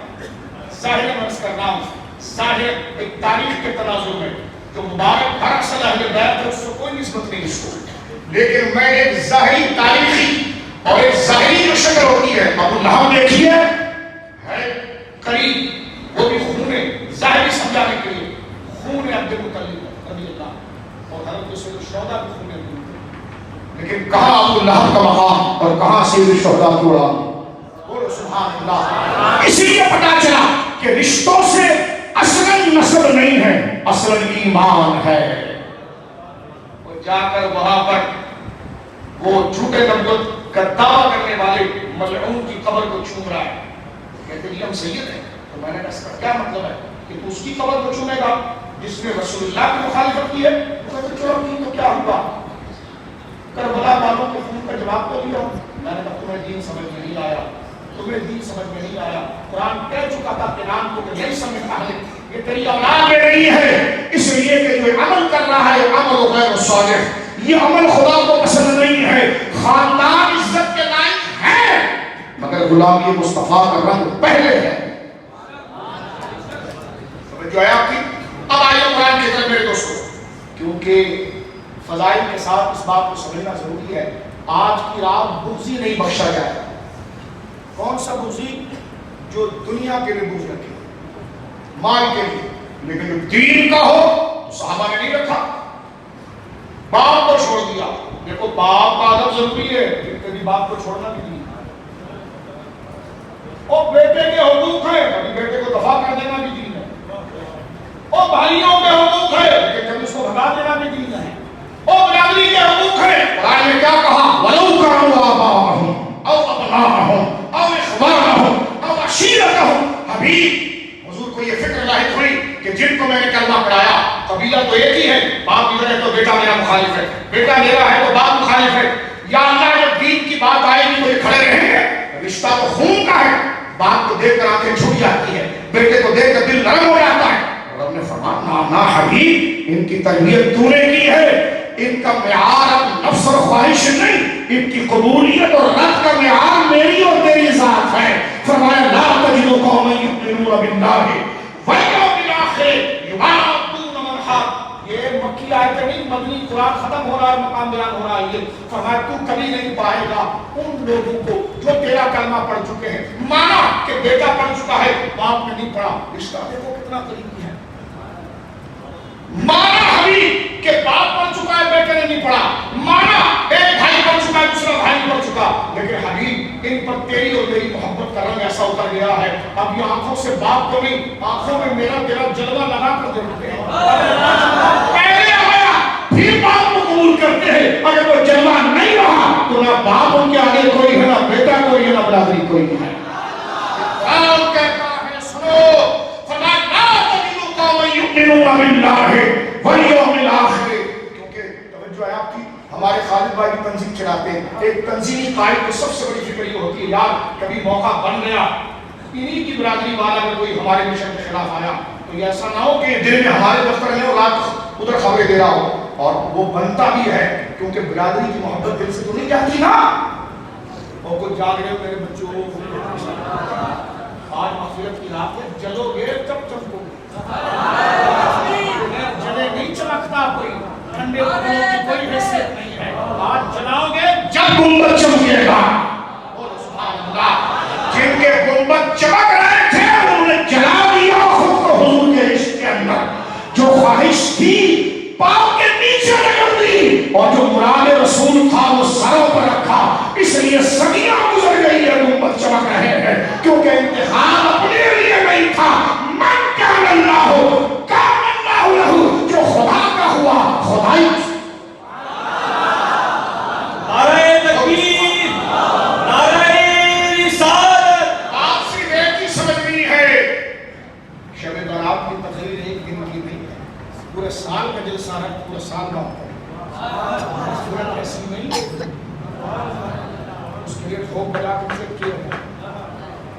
ظاہر مرض کا نام، ظاہر ایک تاریخ کے تناظر میں جو مبارک گھر اصل اہل بیت ہے اس سے کوئی نسبت نہیں اس کو، لیکن میں ایک ظاہری تاریخی اور ایک ظاہری جو شکل ہوتی ہے. ابو لہب دیکھیے ہے قریب، وہ بھی خون ظاہری سمجھانے کے لیے خون عبد المطلب رضی اللہ، اور حضرت سید الشہداء بھی خون ہے. لیکن کہاں ابو لہب کا مقام اور کہاں سید الشہداء کی اڑان. بولو سبحان اللہ. اسی لیے پتا چلا کہ رشتوں سے اصلاً نسب نہیں ہے، اصلاً ایمان ہے. اور جا کر وہاں پر وہ جھوٹے نبوت کا دعویٰ کرنے والے ملعون کی قبر کو چھوم رہا ہے. کہتے ہیں ہم سید ہیں. تو میں نے کہا اس کا کیا مطلب ہے کہ تو اس کی قبر کو چھومے گا جس نے رسول اللہ کی مخالفت کی ہے؟ کہتے چلو نہیں تو کیا ہوا، کربلا والوں کے خون کا جواب تو دیا. میں نے کہا تمہیں دین سمجھ میں نہیں آیا، تمہیں دین سمجھ میں نہیں آیا. قرآن کہہ چکا تھا کہ نام کو کہ نہیں سمجھتا ہے، یہ تیری اولاد میں نہیں ہے، اس لیے کہ جو عمل کر رہا ہے عمل غیر صالح، یہ عمل خدا کو پسند نہیں ہے. خاندان عزت کے لائق ہے مگر غلامی مصطفیٰ کا رنگ پہلے ہے. سمجھ جو ہے آپ کی. اب آئیے قرآن کی طرف میرے دوستوں، کیونکہ فضائل کے ساتھ اس بات کو سمجھنا ضروری ہے. آج کی رات بغضی نہیں بخشا جائے. کون سا بغضی؟ جو دنیا کے لیے بغض رکھے، مال کے لیے، لیکن جو دین کا ہو تو صحابہ نے نہیں رکھا. باپ کو چھوڑ دیا. دیکھو باپ کا ادب ضروری ہے، لیکن کبھی باپ کو چھوڑنا بھی نہیں. اور بیٹے کے حقوق ہیں، کبھی بیٹے کو دفاع کر دینا بھی دین ہے. اور بھائیوں کے حقوق ہیں، لیکن کبھی اس کو بھگا دینا بھی دین ہے. اور برادری کے حقوق ہیں. قرآن نے کیا کہا؟ وَلَوْ كَانُوا آبَاءَهُمْ أَوْ أَبْنَاءَهُمْ أَوْ إِخْوَانَهُمْ أَوْ عَشِيرَتَهُمْ. حبیب حضور کو یہ فکر لاحق ہوئی کہ جن کو میں نے کلمہ پڑھایا قبیلہ تو ایک ہی ہے، باپ ادھر ہے تو بیٹا میرا مخالف ہے، بیٹا میرا ہے تو باپ مخالف ہے. یا اللہ جب دین کی بات آئے گی تو یہ کھڑے رہیں گے. رشتہ تو خون کا ہے. باپ کو دیکھ کر آنکھیں جھک جاتی ہے، بیٹے کو دیکھ کر دل نرم ہو جاتا ہے. رب نے فرمایا نا حبیب، ان کی تربیت تو نے کی ہے، ان کا معیار اب نفس اور خواہش نہیں، ان کی قبولیت اور رد کا معیار میری اور تیری ذات ہے. فرمایا لا تجد قوما یؤمنون باللہ والیوم الاخر یوادون من حاد. یہ مکی آیت نہیں، مدنی قرآن ختم ہو رہا ہے، مقام بیان ہو رہا ہے. یہ فرمایا تو کبھی نہیں پائے گا ان لوگوں کو جو تیرا کلمہ پڑھ چکے ہیں. مانا کہ بیٹا پڑھ چکا ہے، باپ نے نہیں پڑھا. رشتہ دیکھو کتنا قریبی ہے. مانا حبیب کہ باپ پڑھ چکا ہے، بیٹے نے نہیں پڑھا. مانا ایک بھائی پڑھ چکا ہے، دوسرا بھائی نہیں پڑھ چکا. لیکن حبیب ان پر تیری اور میری محبت کا رنگ ایسا اتر گیا ہے، اب یہ آنکھوں سے باپ کو نہیں، آنکھوں میں میرا تیرا جلوہ لگا کر دیکھتے ہیں. پہلے آیا پھر باپ کو قبول کرتے ہیں. اگر وہ جلوہ نہیں رہا تو نہ باپ ان کے آگے کوئی ہے، نہ بیٹا کوئی ہے، نہ برادری کوئی ہے. قرآن کہتا ہے سنو، یؤمنون باللہ والیوم الاخر. کیونکہ توجہ ہے آپ کی، ہمارے خالد بھائی بھی تنظیم چلاتے ہیں. ایک تنظیمی قائد کو سب سے بڑی فکر یہ ہوتی ہے یار کبھی موقع بن گیا انہی کی برادری والا اگر کوئی ہمارے مشن کے خلاف آیا تو یہ ایسا نہ ہو کہ دن میں ہمارے دفتر میں اور رات ادھر خبریں دے رہا ہو. اور وہ بنتا بھی ہے کیونکہ برادری کی محبت دل سے تو نہیں جاتی نا. اور کوئی جاگ رہے ہو میرے بچوں، آج مغفرت کی رات ہے، جلو گے تب چمکو گے. جلے نہیں چمکتا کوئی، ٹھنڈے پھولوں کی کوئی حیثیت نہیں ہے. آج جلاؤ گے جب گنبد چمکے گا. سبحان اللہ. جن کے گنبد چمک رہے تھے انہوں نے جلا دیا خود کو حضور کے عشق کے اندر. جو خواہش تھی پاؤں کے نیچے رگڑ دی، شب برات کی تقریر ایک دن کی نہیں ہے، پورے سال کا جلسہ ہے، پورے سال کا ہوتا ہے۔ صورت ایسی نہیں اس کے لیے خوب بلا کے چیک کیا ہے۔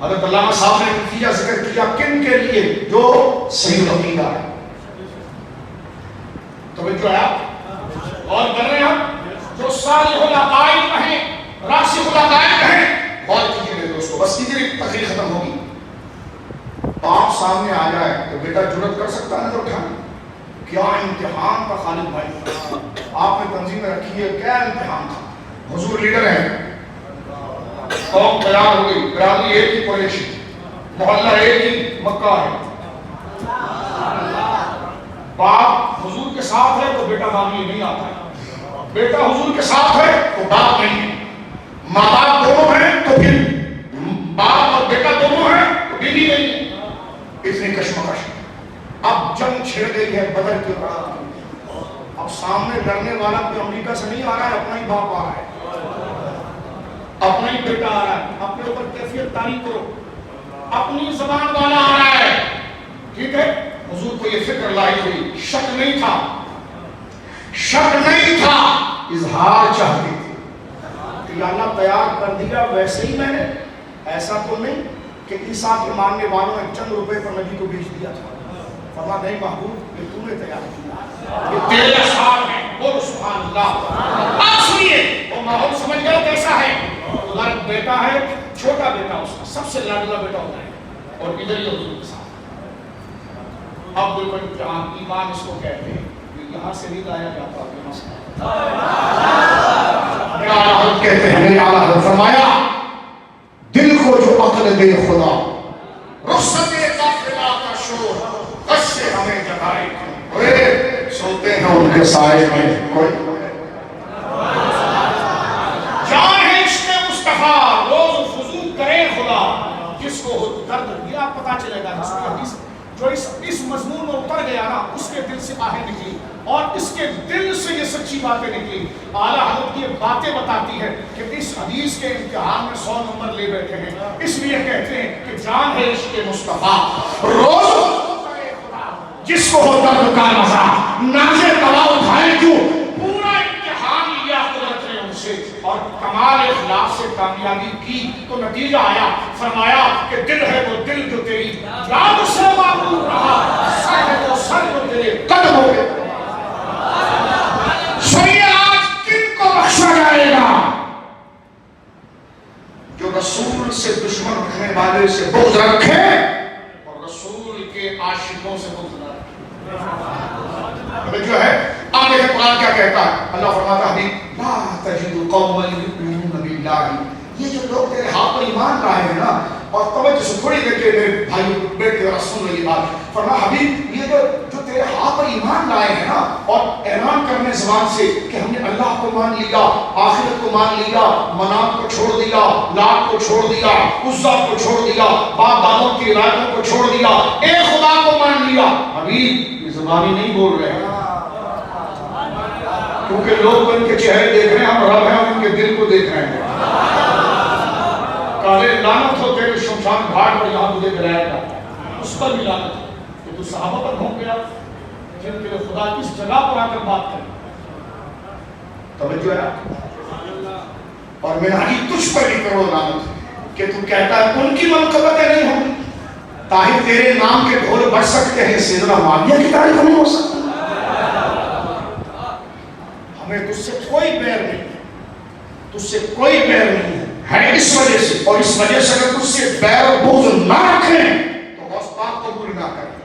حضرت علامہ صاحب نے نتیجہ ذکر کیا کن کے لیے؟ جو صحیح عقیدہ ہے۔ توجہ ہے اور کر رہے ہیں آپ جو صالح العقائد ہیں، راسخ العقائد ہیں، غور کیجیے میرے دوستو۔ بس کیجیے تقریر ختم ہوگی، باپ سامنے آ جائے تو بیٹا جرت کر سکتا ہے نظر اٹھانے؟ کیا امتحان تھا خالد بھائی، آپ نے تنظیم میں رکھی ہے، کیا امتحان تھا؟ حضور لیڈر ہیں، قوم تیار ہو گئی، برادری ایک ہی قریش، محلہ ایک ہی مکہ ہے، باپ حضور کے ساتھ ہے تو بیٹا باپ یہ نہیں آتا ہے، بیٹا حضور کے ساتھ ہے تو باپ نہیں ہے، ماں باپ دونوں ہیں تو پھر باپ اور بیٹا دونوں ہیں تو بیوی نہیں ہے، اتنی کشمکش۔ اب جنگ چھڑ گئی ہے بدر کے بعد، اب سامنے لڑنے والا کوئی امریکہ سے نہیں آ رہا ہے، اپنا ہی باپ آ رہا ہے، اپنا ہی بیٹا آ رہا ہے، اپنے اوپر کیفیت طاری کرو، اپنی زبان والا آ رہا ہے، ٹھیک ہے؟ حضور کو یہ فکر لائی ہوئی، شک نہیں تھا، شک نہیں تھا، اظہار چاہتے تھے کہ یا اللہ تیار کر دیا ویسے ہی میں نے، ایسا تو نہیں کہ عیسیٰ کے ماننے والوں نے چند روپے پر نبی کو بیچ دیا تھا۔ فرما نہیں محبوب یہ تم نے تیار کیا، یہ تیرے اثار ہیں، بولو سبحان اللہ۔ آپ سنیے وہ ماحول سمجھ گئے کیسا ہے؟ ادھر بیٹا ہے، چھوٹا بیٹا اس کا سب سے لاڈلا بیٹا ہوتا ہے، اور ادھر ہی حضور کے ساتھ اب بالکل امتحان، ایمان اس کو کہتے ہیں، یہاں سے نہیں لایا جاتا، یہاں سے میرا اعلیٰ حضرت کہتے ہیں، میرے اعلیٰ حضرت فرمایا دل کو جو عقل دے خدا، رخصت قافلہ کا شور غش سے ہمیں جگائے، سوتے ہیں ان کے سائے میں کوئی جان ہے عشق مصطفیٰ، روز فضول کرے خدا، جس کو درد دیا پتا چلے گا حدیث جو اس مضمون میں اتر گیا نا، اس کے دل سے آہیں نکلی اور اس کے دل سے یہ سچی باتیں نکلی۔ اعلیٰ حضرت یہ باتیں بتاتی ہے کہ اس حدیث کے امتحان میں 100 نمبر لے بیٹھے ہیں، اس لیے کہتے ہیں کہ جان ہے عشق مصطفیٰ، روز جس کو ہو درد کا مزہ، نازے دوا اٹھائے کیوں، پورا امتحان لیا قدرت نے ان سے اور کمال اخلاص سے کامیابی کی تو نتیجہ آیا، فرمایا کہ دل ہے وہ دل جو تیری یاد سے معمول رہا، سر ہے وہ سر جو تیرے قدموں پہ۔ سنیے آج کن کو بخشا جائے گا؟ جو رسول سے دشمن رکھنے والے سے بغض رکھے اور رسول کے عاشقوں سے بغض نہ رکھے۔ جو ہے آپ دیکھیں قرآن کیا کہتا ہے، اللہ فرماتا ہے لا تجد قوما یؤمنون باللہ، یہ جو لوگ تیرے ہاتھ پر ایمان لائے ہیں نا، اور توجہ سے تھوڑی دیر کے میرے بھائی بیٹے اور سن لیں یہ بات، فرمایا حبیب یہ جو تیرے ہاتھ پر ایمان لائے ہیں نا اور اعلان کرنے زبان سے کہ ہم نے اللہ کو مان لیا، آخرت کو مان لیا، منات کو چھوڑ دیا، لات کو چھوڑ دیا، عزا کو چھوڑ دیا، باپ دادوں کی روایتوں کو چھوڑ دیا، ایک خدا کو مان لیا، حبیب یہ زبانی نہیں بول رہے ہیں، کیونکہ لوگ ان کے چہرے دیکھ رہے ہیں، ہم رب ہیں ہم ان کے دل کو دیکھ رہے ہیں۔ کالے لعنت ہو تیرے شمشان گھاٹ پر یہاں تجھے گرایا جاتا ہے، اس پر بھی لعنت ہے کہ تو صحابہ پر گھوم گیا جن کے خدا کس جگہ پر آ کر بات کرے۔ توجہ ہے اور منہاجی تجھ پر بھی کروڑ لعنت کہ تو کہتا ہے ان کی منقبتیں نہیں ہوں گی، طاہر تیرے نام کے ڈھول بڑھ سکتے ہیں، سیدنا معاویہ کی تاریخ نہیں ہو سکتی۔ ہمیں تجھ سے کوئی بیر نہیں ہے، تجھ سے کوئی بیر نہیں ہے اس وجہ سے، اور اس وجہ سے اگر تجھ سے بیر و بغض نہ رکھیں تو غوث پاک قبول نہ کریں،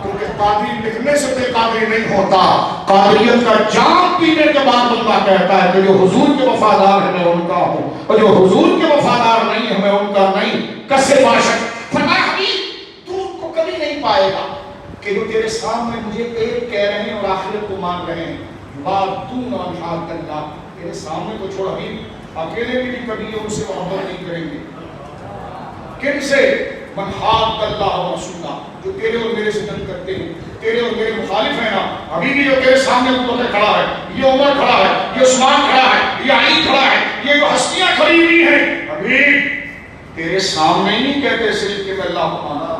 کیونکہ قادری لکھنے سے کوئی قادری نہیں ہوتا، قادریت کا جام پینے کے بعد بندہ کہتا ہے کہ جو حضور کے وفادار ہے میں ان کا ہوں، اور جو حضور کے وفادار نہیں ہے میں ان کا نہیں۔ کسے باشد فرمایا حبیب تو ان کو کبھی نہیں پائے گا کہ جو تیرے سامنے مجھے ایک کہہ رہے ہیں اور آخرت کو مان رہے ہیں، دون انحاط اللہ، تیرے سامنے کو چھوڑ حبیب اکیلے بھی کبھی ان سے محبت نہیں کریں گے۔ کن سے؟ من حاد اللہ و رسولہ، جو تیرے اور میرے سے جنگ کرتے ہیں، تیرے اور میرے مخالف ہیں نا، ابھی بھی جو تیرے سامنے اتر کے کھڑا ہے، یہ عمر کھڑا ہے، یہ عثمان کھڑا ہے، یہ علی کھڑا ہے، یہ جو ہستیاں کھڑی ہوئی ہیں، ابھی تیرے سامنے ہی نہیں کہتے صرف کہ میں اللہ کو مانا،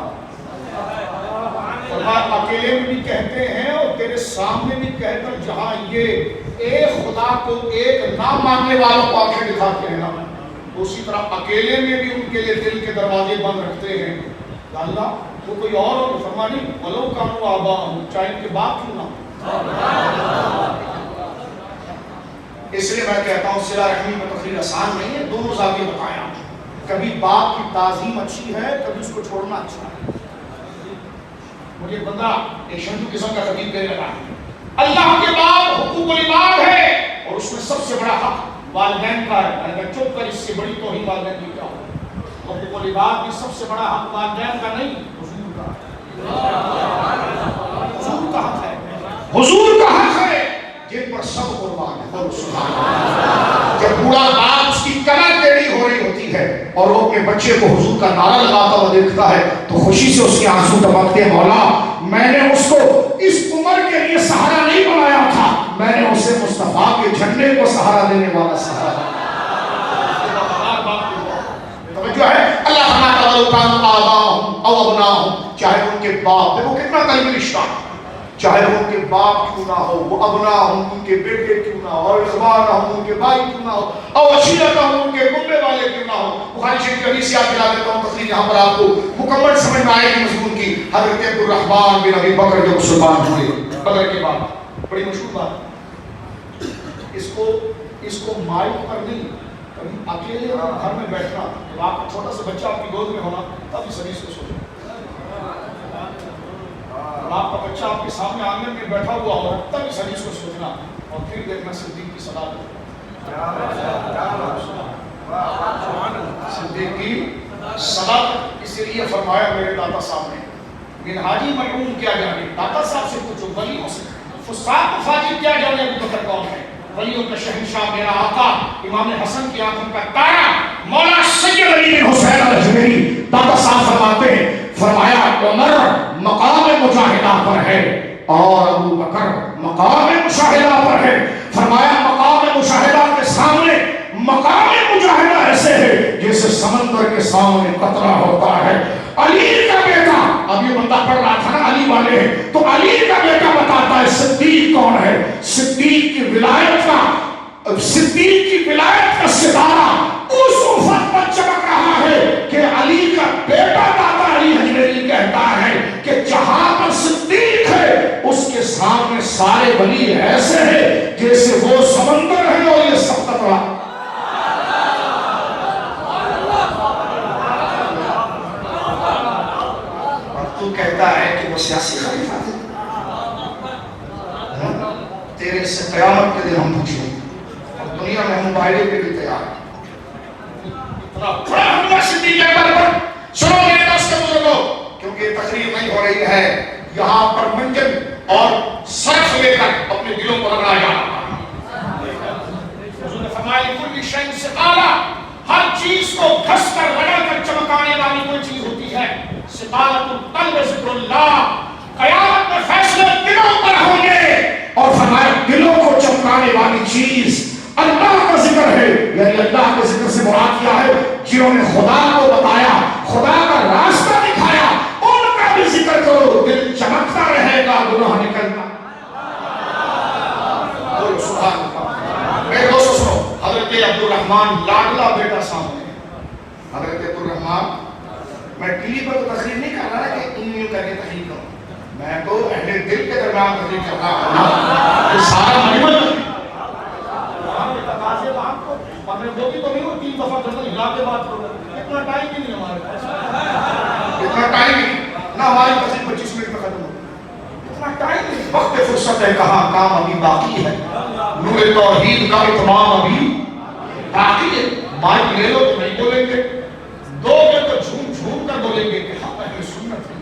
اکیلے میں بھی کہتے ہیں اور تیرے سامنے بھی کہہ کر جہاں یہ ایک خدا کو ایک نہ ماننے والوں کو آنکھیں دکھاتے ہیں نا، اسی طرح اکیلے میں بھی ان کے لیے دل کے دروازے بند رکھتے ہیں. یا اللہ وہ کوئی اور ہو، فرما نہیں ولو کانوا آباءہم، چاہے ان کے باپ کیوں نہ ہو. اس لیے میں کہتا ہوں صلہ رحمی میں تقریر آسان نہیں ہے، دونوں زاویے بتایا. کبھی باپ کی تعظیم اچھی ہے، کبھی اس کو چھوڑنا اچھا ہے. مجھے بندہ ایک شنجو قسم کا خطیب کہنے لگا اللہ کے بعد حقوق العباد ہے اور اس میں سب سے بڑا حق والدین کا ہے. میں نے کہا چپ کر، اس سے بڑی توہین والدین کی کیا ہو. حقوق العباد میں سب سے بڑا حق والدین کا نہیں، حضور کا. حضور کا حق ہے، حضور کا حق ہے جن پر سب قربان ہے. اور سبحان اللہ، جب بوڑھا باپ اس کی کمر ٹیڑھی ہو رہی ہوتی ہے اور وہ اپنے بچے کو حضور کا نعرہ لگاتا ہوا دیکھتا ہے تو خوشی سے اس کے آنسو ٹپکتے ہیں. مولا میں نے اس کو اس عمر کے لیے سہارا نہیں بنایا تھا، میں نے اسے مصطفیٰ کے جھنڈے کو سہارا دینے والا سہارا. جو ہے اللہ فرماتا ہے کانوا آباءہم او ابناءہم، چاہے ان کے باپ، دیکھو کتنا قریبی رشتہ، چاہے ان کے باپ کیوں نہ ہو، وہ ابناءہم ان کے بیٹے کیوں نہ ہو، اور اخوانہم ان کے بھائی کیوں نہ ہو، او عشیرتہم ان کے کنبے والے کیوں نہ ہو. بخاری شریف کی حدیث یاد دلا دیتا ہوں، تقریر یہاں پر آپ کو مکمل سمجھ میں آئے گی مضمون کی. حضرت عبدالرحمن بن ابی بکر جو مسلمان ہوئے بدر کے بعد، بڑی مشہور بات. اس کو مائک پر نہیں، کبھی اکیلے گھر میں بیٹھنا، جب آپ کا چھوٹا سا بچہ آپ کی گود میں ہونا تب اس حدیث کو سنو. جب آپ کا بچہ آپ کے سامنے آنگن میں بیٹھا ہوا ہو تب اس حدیث کو سوچنا اور پھر دیکھنا صدیق کی صداقت. صدیق کی صداقت. اس لیے فرمایا میرے داتا صاحب نے، منہاجی مرحوم کیا جانے، داتا صاحب سے پوچھو ولیوں سے، فساق فاجر کیا جانے ابو بکر کون ہے؟ ولیوں کا شہنشاہ میرا آقا امام حسن کی آنکھوں کا تارا مولا سید علی بن حسین الجمیری. داتا صاحب فرماتے ہیں، فرمایا عمر مقام مجاہدہ پر ہے اور ابو بکر مقام مشاہدہ پر ہے. فرمایا مقام مشاہدہ کے سامنے مقام مجاہدہ ایسے ہے جیسے سمندر کے سامنے قطرہ ہوتا ہے. علی کا بیٹا، اب یہ بندہ پڑھ رہا تھا نا علی والے ہیں، تو علی کا بیٹا بتاتا ہے صدیق کون ہے. صدیق کی ولایت کا ستارہ اس افق پر چمک رہا ہے کہ علی کا بیٹا داتا علی حجویری کہتا ہے کہ جہاں پر صدیق ہے اس کے سامنے سارے ولی ایسے ہیں جیسے وہ سمندر ہے اور یہ سب قطرہ. تو کہتا ہے کہ وہ سیاسی خلیفہ تھے. تیرے سے قیامت کے دن ہم پوچھیں گے اور دنیا میں ہم مباہلے کے بھی تیار ہیں. اتنا بڑا حملہ صدیق اکبر پر. سنو میرے دوست بزرگوں، کیونکہ یہ تقریر نہیں ہو رہی ہے، یہاں پر منجن اور سرف لے کر اپنے دلوں کو رگڑا جا رہا ہے. حضور نے فرمایا کل شیء ثقالہ، ہر چیز کو گھس کر رگڑ کر چمکانے والی کوئی چیز ہوتی ہے. ثقالۃ القلب ذکر اللہ، قیامت میں فیصلے دلوں پر ہوں گے. اور فرمایا دلوں کو چمکانے والی چیز اللہ کا ذکر ہے. یعنی اللہ کے ذکر سے مراد کیا ہے؟ جنہوں نے خدا کو بتایا، خدا کا راستہ دکھایا، ان کا بھی ذکر کرو. دل چمکتا رہے گا، گناہ نکلنا. سبحان اللہ. میرے دوستو سنو، حضرت عبدالرحمن لاڈلا بیٹا سامنے. حضرت عبدالرحمن، میں ٹی وی پر تو تقریر نہیں کر رہا کہ انہوں کر کے تقریر کروں، میں تو اہل دل کے درمیان تقریر کر رہا ہوں. یہ سارا مجمل ہوتی تو نہیں ہو 3 دفعہ جنرل ہلا کے بات کرو. اتنا ٹائم ہی نہیں ہمارے پاس، اتنا ٹائم ہی نہ. ہماری تقریر 25 منٹ میں ختم ہو، اتنا ٹائم نہیں. وقت فرصت ہے، کہاں کام ابھی باقی ہے. نور توحید کا اتمام ابھی باقی ہے. مائک لے لو تو نہیں بولیں گے، دو گے تو جھوم جھوم کر بولیں گے کہ ہم اہل سنت ہیں.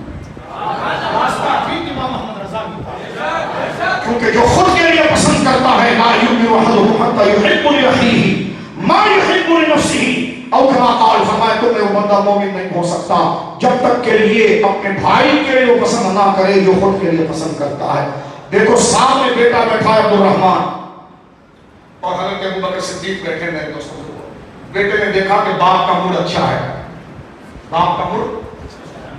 راستہ ٹھیک امام محمد رضا کی تھا، کیونکہ جو خود کے لیے پسند کرتا ہے لا یؤمن احدکم حتی یحب لأخیہ ما یحب لنفسہ، اور کما قال، فرمایا تم میں وہ بندہ مومن نہیں ہو سکتا جب تک کے لیے اپنے بھائی کے لیے پسند نہ کرے جو خود کے لیے پسند کرتا ہے. دیکھو سامنے بیٹا بیٹھا ہے عبدالرحمن اور حضرت ابوبکر صدیق بیٹھے. میرے دوستوں، بیٹے نے دیکھا کہ باپ کا موڈ اچھا ہے، باپ کا موڈ،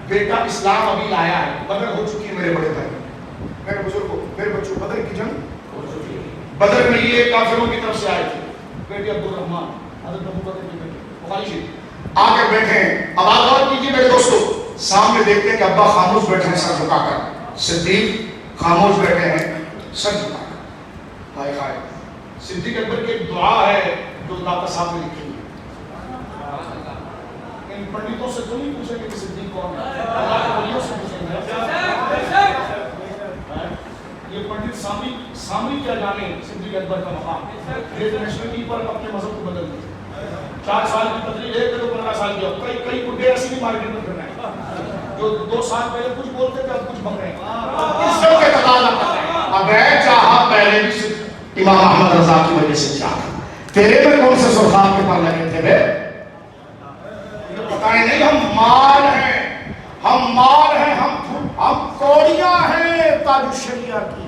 بیٹا اسلام ابھی لایا ہے، بدر ہو چکی ہے میرے بڑے بھائی. میرے بزرگوں، میرے بچوں، بدر کی جنگ، بدر میں یہ کافروں کی طرف سے آئے تھے، بیٹے عبد الرحمان، حضرت ابو بکر کی بیٹی بخاری شریف آ کر بیٹھے ہیں. اب آپ غور کیجیے میرے دوستو، سامنے دیکھتے ہیں کہ ابا خاموش بیٹھے ہیں سر جھکا کر، صدیق خاموش بیٹھے ہیں سر جھکا کر. ہائے ہائے. صدیق اکبر کی ایک دعا ہے جو داتا صاحب نے لکھی ہے. ان پنڈتوں سے تو نہیں پوچھیں گے کہ صدیق کون ہے، اللہ کے ولیوں سے پوچھیں گے. یہ پنڈت سامی کیا جانے صدیق اکبر کا مقام. یہ نیشنلٹی پر اپنے مذہب کو بدل دیا. 4 سال کی تقریر ہے تو 15 سال کی. کئی بڈھے ایسی بھی مارکیٹ میں پھر رہے ہیں جو 2 سال پہلے کچھ بولتے تھے اب کچھ بک رہے ہیں. اس سب کے تقاضا کر رہے ہیں. اب ہے چاہا پہلے بھی امام احمد رضا کی وجہ سے چاہا. تیرے میں کون سے سرخان کے پر لگے تھے بے؟ بتائیں نہیں. ہم مال ہیں، ہم مال ہیں، ہم کوڑیاں ہیں تاج الشریعہ کی.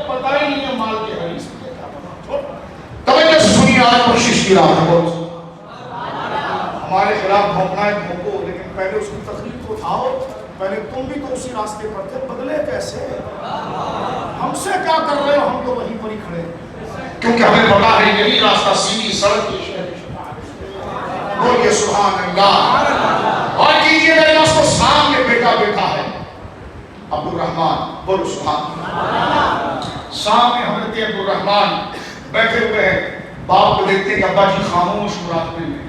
پتہ ہی نہیں ہے مال کے حدیث میں کیا پتا. توجہ سے سنیے، آج کوشش کی رات ہے ہمارے خلاف بھونکنا ہے بھونکو، لیکن پہلے اس کی تقریر کو اٹھاؤ. پہلے تم بھی تو اسی راستے پر تھے، بدلے کیسے؟ ہم سے کیا کر رہے ہو؟ ہم تو وہیں پر ہی کھڑے ہیں کیونکہ ہمیں پتا ہے یہی راستہ سیدھی سڑک کی شہر. بولیے سبحان اللہ. اور کیجئے میرے دوستو، سامنے بیٹا بیٹا ہے عبد الرحمان. بولو سبحان اللہ. سامنے حضرت عبد الرحمان بیٹھے ہوئے ہیں. باپ کو دیکھتے کہ ابا جی خاموش مراقبے میں.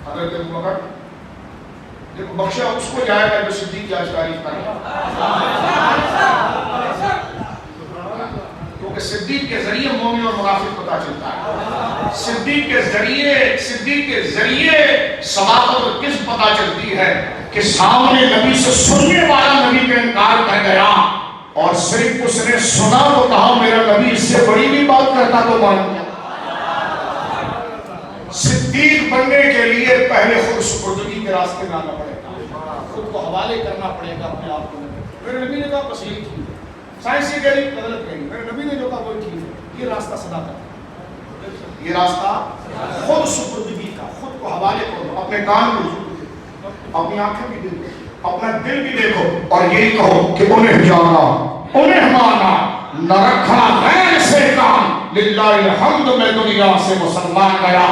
حضرت ابو بکر دیکھو بخشا اس کو جائے گا جو صدیق کی آج تعریف کرے. کیونکہ صدیق کے ذریعے مومن اور منافق پتہ چلتا ہے. صدیق کے ذریعے صداقت اور کذب پتہ چلتی ہے کہ سامنے نبی سے سننے والا نبی کا انکار کر گیا اور صرف اس نے سنا تو کہا میرا نبی اس سے بڑی بھی بات کرتا تو مان گیا. صدیق بننے کے لیے پہلے خود سپردگی کے راستے میں آنا پڑے گا، خود کو حوالے کرنا پڑے گا اپنے آپ کو. میرے نبی نے کہا پسیل کی، سائنسی کہہ رہی غلط کہہ رہی. میرے نبی نے جو کہا وہ ٹھیک ہے. یہ راستہ صداقت ہے، یہ راستہ خود سپردگی کا. خود کو حوالے کرو. اپنے کان کو دیکھو، اپنی آنکھیں بھی دیکھو، اپنا دل بھی دیکھو اور یہی کہو کہ انہیں جانا، انہیں مانا، نہ رکھا غیر سے کام. للہ الحمد میں دنیا سے مسلمان گیا.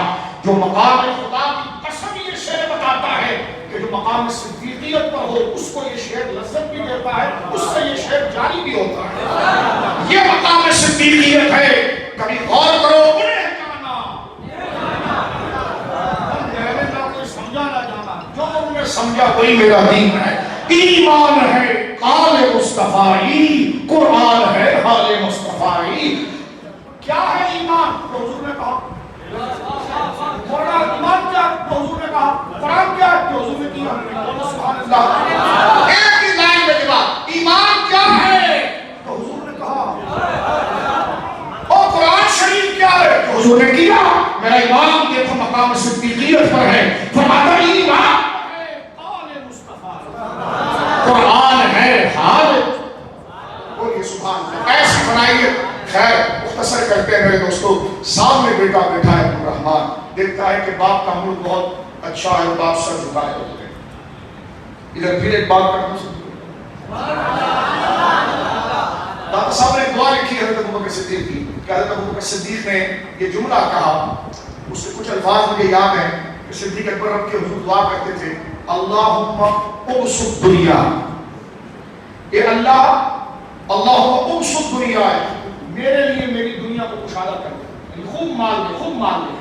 جو مقام خدا کی قسم یہ شعر بتاتا ہے کہ جو مقام صدیقیت پر ہو اس کو یہ شعر لذت بھی دیتا ہے، اس سے یہ شعر جاری بھی ہوتا ہے. یہ مقام صدیقیت ہے. کبھی غور کرو. انہیں جانا، میں نے نہ کوئی سمجھا نہ جانا، جو انہوں نے سمجھا وہی میرا دین ہے. ایمان ہے قال مصطفی، قرآن ہے حال مصطفی. کیا ہے ایمان؟ تو حضور نے کہا. ایمان کیا؟ تو حضور نے کہا. قرآن کیا؟ تو حضور نے کیا. سبحان اللہ. ایک ہی لائن میں جواب. ایمان کیا ہے؟ تو حضور نے کہا. اور قرآن شریف کیا ہے؟ تو حضور نے کیا. میرا ایمان دیکھو مقام صدیقیت پر ہے. فرماتا ایمان ہے قال مصطفی، قرآن ہے حال. بولیے سبحان اللہ. ایسی بنائیے. خیر مختصر کرتے ہیں میرے دوستو. سامنے بیٹا بیٹھا ہے عبد الرحمان. دیکھتا ہے کہ باپ کا ملک بہت اچھا ہے. باپ سر جھکائے ہوئے. ادھر پھر ایک بات کرتا ہوں. داتا صاحب نے دعا لکھی حضرت ابو بکر صدیق کی کہ حضرت ابو بکر صدیق نے یہ جملہ کہا. اس کے کچھ الفاظ مجھے یاد ہیں کہ صدیق اکبر رب کے حضور دعا کرتے تھے اللہم ابسط دنیا. اے اللہ، اللہم ابسط دنیا ہے میرے لیے میری دنیا کو کشادہ کر دے. خوب مال دے، خوب مال دے،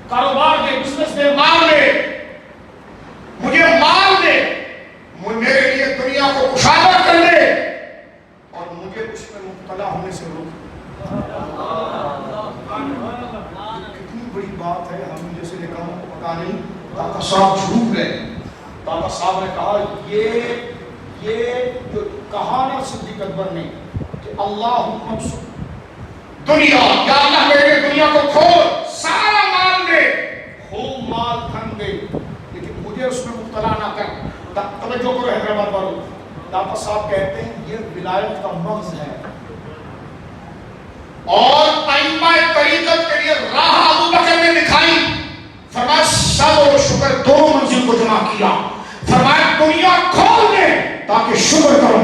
کاروبار دے، بزنس دے، مال دے، مجھے مال دے، میرے لیے دنیا کو کشادہ کر دے اور مجھے اس میں مبتلا ہونے سے روک. کتنی بڑی بات ہے. ہم جیسے نکاحوں کو پتا نہیں. داتا صاحب جھوم گئے. داتا صاحب نے کہا یہ جو کہا نا صدیق اکبر نے کہ اللہم ابسط دنیا، یا اللہ میرے دنیا کو کھول، سارا مال دے، خوب مال دھن دے، لیکن مجھے اس میں مبتلا نہ کر. توجہ کرو حیدرآباد والوں. داتا صاحب کہتے ہیں یہ ولایت کا مغز ہے اور ائمہ طریقت کے لیے راہ ابو بکر نے دکھائی. فرمایا صبر و شکر دونوں منزل کو جمع کیا. فرمایا دنیا کھول دے تاکہ شکر کروں،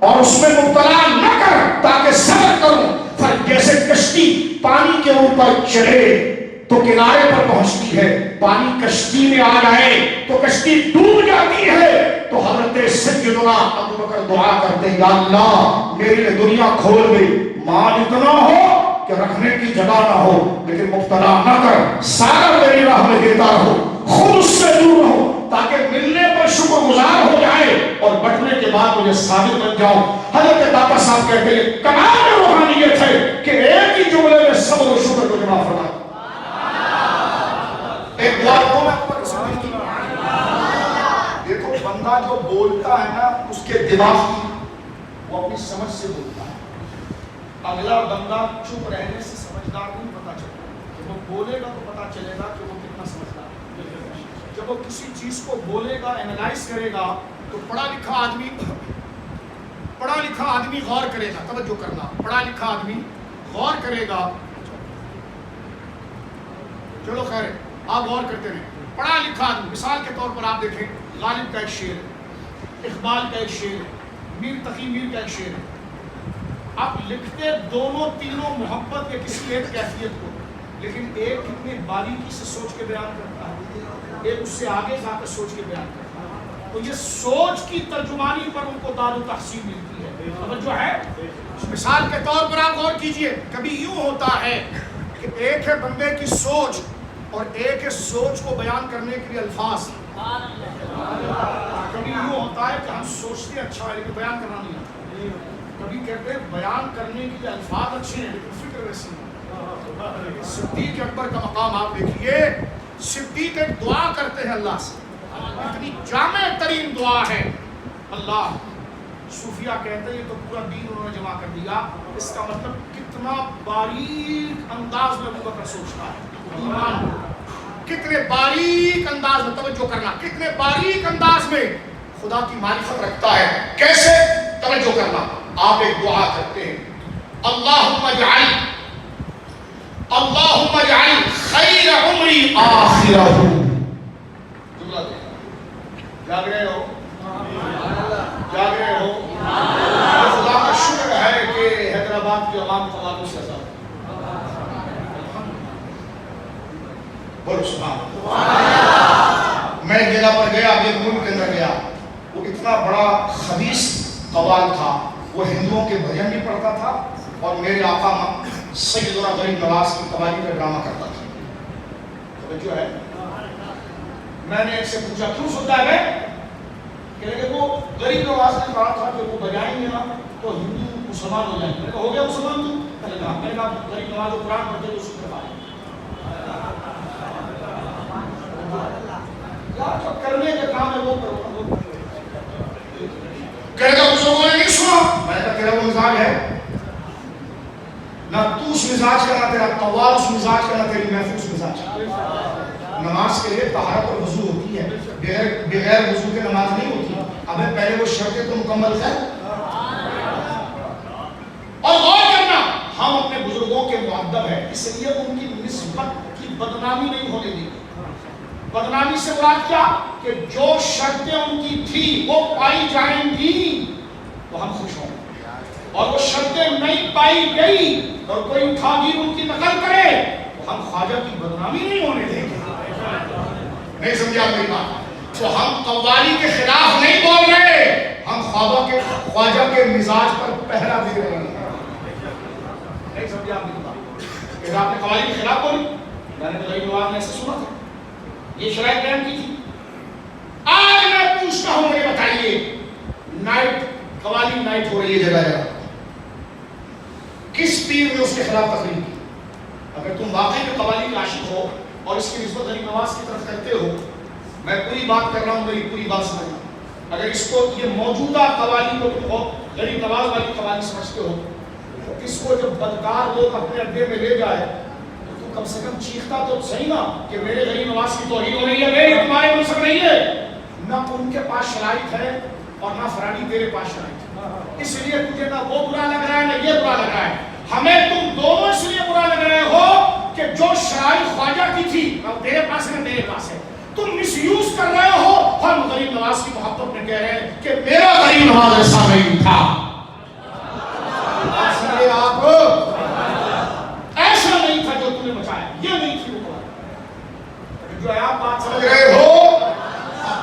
اور اس میں مبتلا نہ کر تاکہ صبر کروں. جیسے کشتی پانی کے اوپر چڑھے تو کنارے پر پہنچتی ہے، پانی کشتی میں آ جائے تو کشتی ڈوب جاتی ہے. تو حضرت سیدنا ابو بکر دعا کرتے، یا اللہ میرے لیے دنیا کھول دے، مال اتنا ہو کہ رکھنے کی جگہ نہ ہو، لیکن مبتلا نہ کر، سارا میری راہ میں دیتا رہو، خود اس سے دور رہو تاکہ ملنے پر شکر گزار ہو جائے اور بٹنے کے بعد مجھے ثابت بن جاؤ. حضرت داتا صاحب کہتے ہیں کمال روحانیت ہے کہ ایک ہی جملے میں صبر و شکر کو جمع فرما. ایک دعا کو میں اوپر سمجھ کی. دیکھو بندہ جو بولتا ہے نا اس کے دماغ کی وہ اپنی سمجھ سے بولتا ہے. اگلا بندہ چپ رہنے سے سمجھدار نہیں پتا چلتا، جب وہ بولے گا تو پتا چلے گا کہ وہ کتنا سمجھدار ہے. جب وہ کسی چیز کو بولے گا، اینالائز کرے گا، تو پڑھا لکھا آدمی غور کرے گا. توجہ کرنا، پڑھا لکھا آدمی غور کرے گا. چلو خیر آپ غور کرتے رہیں. پڑھا لکھا آدمی، مثال کے طور پر آپ دیکھیں غالب کا ایک شعر ہے، اقبال کا ایک شعر ہے، میر تقی میر کا ایک شعر ہے. آپ لکھتے دونوں تینوں محبت کے کسی ایک کیفیت کو، لیکن ایک کتنے باریکی سے سوچ کے بیان کرتا ہے، ایک اس سے آگے جا کر سوچ کے بیان کرتا ہے. تو یہ سوچ کی ترجمانی پر ان کو داد و تحسین ملتی ہے. توجہ ہے. مثال کے طور پر آپ غور کیجئے، کبھی یوں ہوتا ہے کہ ایک ہے بندے کی سوچ اور ایک ہے سوچ کو بیان کرنے کے لیے الفاظ. کبھی یوں ہوتا ہے کہ ہم سوچتے اچھا ہے لیکن بیان کرنا نہیں آتا. کبھی کہتے ہیں بیان کرنے کے لیے الفاظ اچھے ہیں لیکن فکر ویسی نہیں. صدیق اکبر کا مقام آپ دیکھیے، صدیق ایک دعا کرتے ہیں اللہ سے، اتنی جامع ترین دعا ہے. اللہ، صوفیہ کہتے ہیں یہ تو پورا دین انہوں نے جمع کر دیا. اس کا مطلب کتنا باریک انداز میں ابو بکر سوچتا ہے. ایمان کتنے باریک انداز میں، توجہ کرنا، کتنے باریک انداز میں خدا کی معرفت رکھتا ہے. کیسے؟ توجہ کرنا. آپ ایک دعا کرتے ہیں، اللہم اجعل خیر عمری آخرہ. جملہ دے جاگ رہے ہو، جاگ رہے ہو. خدا کا شکر ہے کہ حیدرآباد کی عوام قوانوں سے آزاد. بولو سبحان اللہ. میں ایک جگہ پر گیا، ایک ملک کے اندر گیا، وہ اتنا بڑا خبیث قوال تھا، وہ ہندوؤں کے بھجن بھی پڑھتا تھا اور میرے آقا سیدنا غریب نواز کی قوالی کا ڈرامہ کرتا تھا. توجہ ہے. میں نے ایک سے پوچھا کیوں سنتا ہے؟ کہ وہ غریب نواز نے کہا تھا کہ وہ بجائیں گے نا تو ہندو مسلمان ہو جائیں گے. میں کہا ہو گیا مسلمان تو؟ میں نے کہا غریب نواز کو قرآن پڑھتے تو اسی طرح جو کرنے کے کام ہے وہ کرو. کہے گا بزرگوں نے نہیں سنا. میں نے کہا تیرا وہ مزاج ہے نہ، تو اس مزاج کا، نہ تیرا قوال اس مزاج کا، نہ تیری محفوظ مزاج. نماز کے لیے طہارت اور وضو ہوتی ہے، بغیر وضو کے نماز نہیں ہوتی. ابھی پہلے وہ شرطیں تو مکمل ہے. اور غور کرنا، ہم اپنے بزرگوں کے مؤدب ہیں، اس لیے ان کی نسبت کی بدنامی نہیں ہونے دی. بدنامی سے مراد کیا؟ کہ جو شرطیں ان کی تھی وہ پائی جائیں گی تو ہم خوش ہوں، اور وہ شرطیں نہیں پائی گئی اور کوئی اٹھا گیر ان کی نقل کرے تو ہم خواجہ کی بدنامی نہیں ہونے دیں گے. نہیں سمجھا میری بات؟ تو ہم قوالی کے خلاف نہیں بول رہے، ہم خواجہ کے مزاج پر پہرا دے رہے ہیں. نہیں سمجھا میری بات؟ کہ آپ نے قوالی کے خلاف بولی، میں نے غریب نواز نے ایسے سنا تھا، یہ شرائط بیان کی تھی. آج میں پوچھتا ہوں، مجھے بتائیے نائٹ قوالی نائٹ ہو رہی ہے جگہ جگہ، کس پیر نے اس کے خلاف تقریر کی؟ اگر تم واقعی میں قوالی کے عاشق ہو اور اس کی نسبت غریب نواز کی طرف کرتے ہو، میں پوری بات کر رہا ہوں، میری پوری بات سمجھنا. اگر اس کو یہ موجودہ قوالی کو تم غریب نواز والی قوالی سمجھتے ہو تو اس کو جب بدکار لوگ اپنے اڈے میں لے جائے تو تم کم سے کم چیختا تو صحیح نا کہ میرے غریب نواز کی توہین ہو رہی ہے، میری تمہارے منصب نہیں ہے. نہ ان کے پاس شرائط ہے اور نہ فرانی تیرے پاس شرائط ہے، اس لیے تجھے نہ وہ برا لگ رہا ہے نہ یہ برا لگ رہا ہے. ہمیں تم دونوں اس لیے برا لگ رہے ہو کہ جو شرائط خواجہ کی تھی نہ تیرے پاس ہے نہ میرے پاس ہے، تم مس یوز کر رہے ہو. ہم غریب نواز کی محبت میں کہہ رہے ہیں کہ میرا غریب نواز ایسا نہیں تھا. آپ ایسا نہیں تھا جو تم نے بچایا, یہ نہیں تھی وہ جو ہے. آپ بات سمجھ رہے ہو.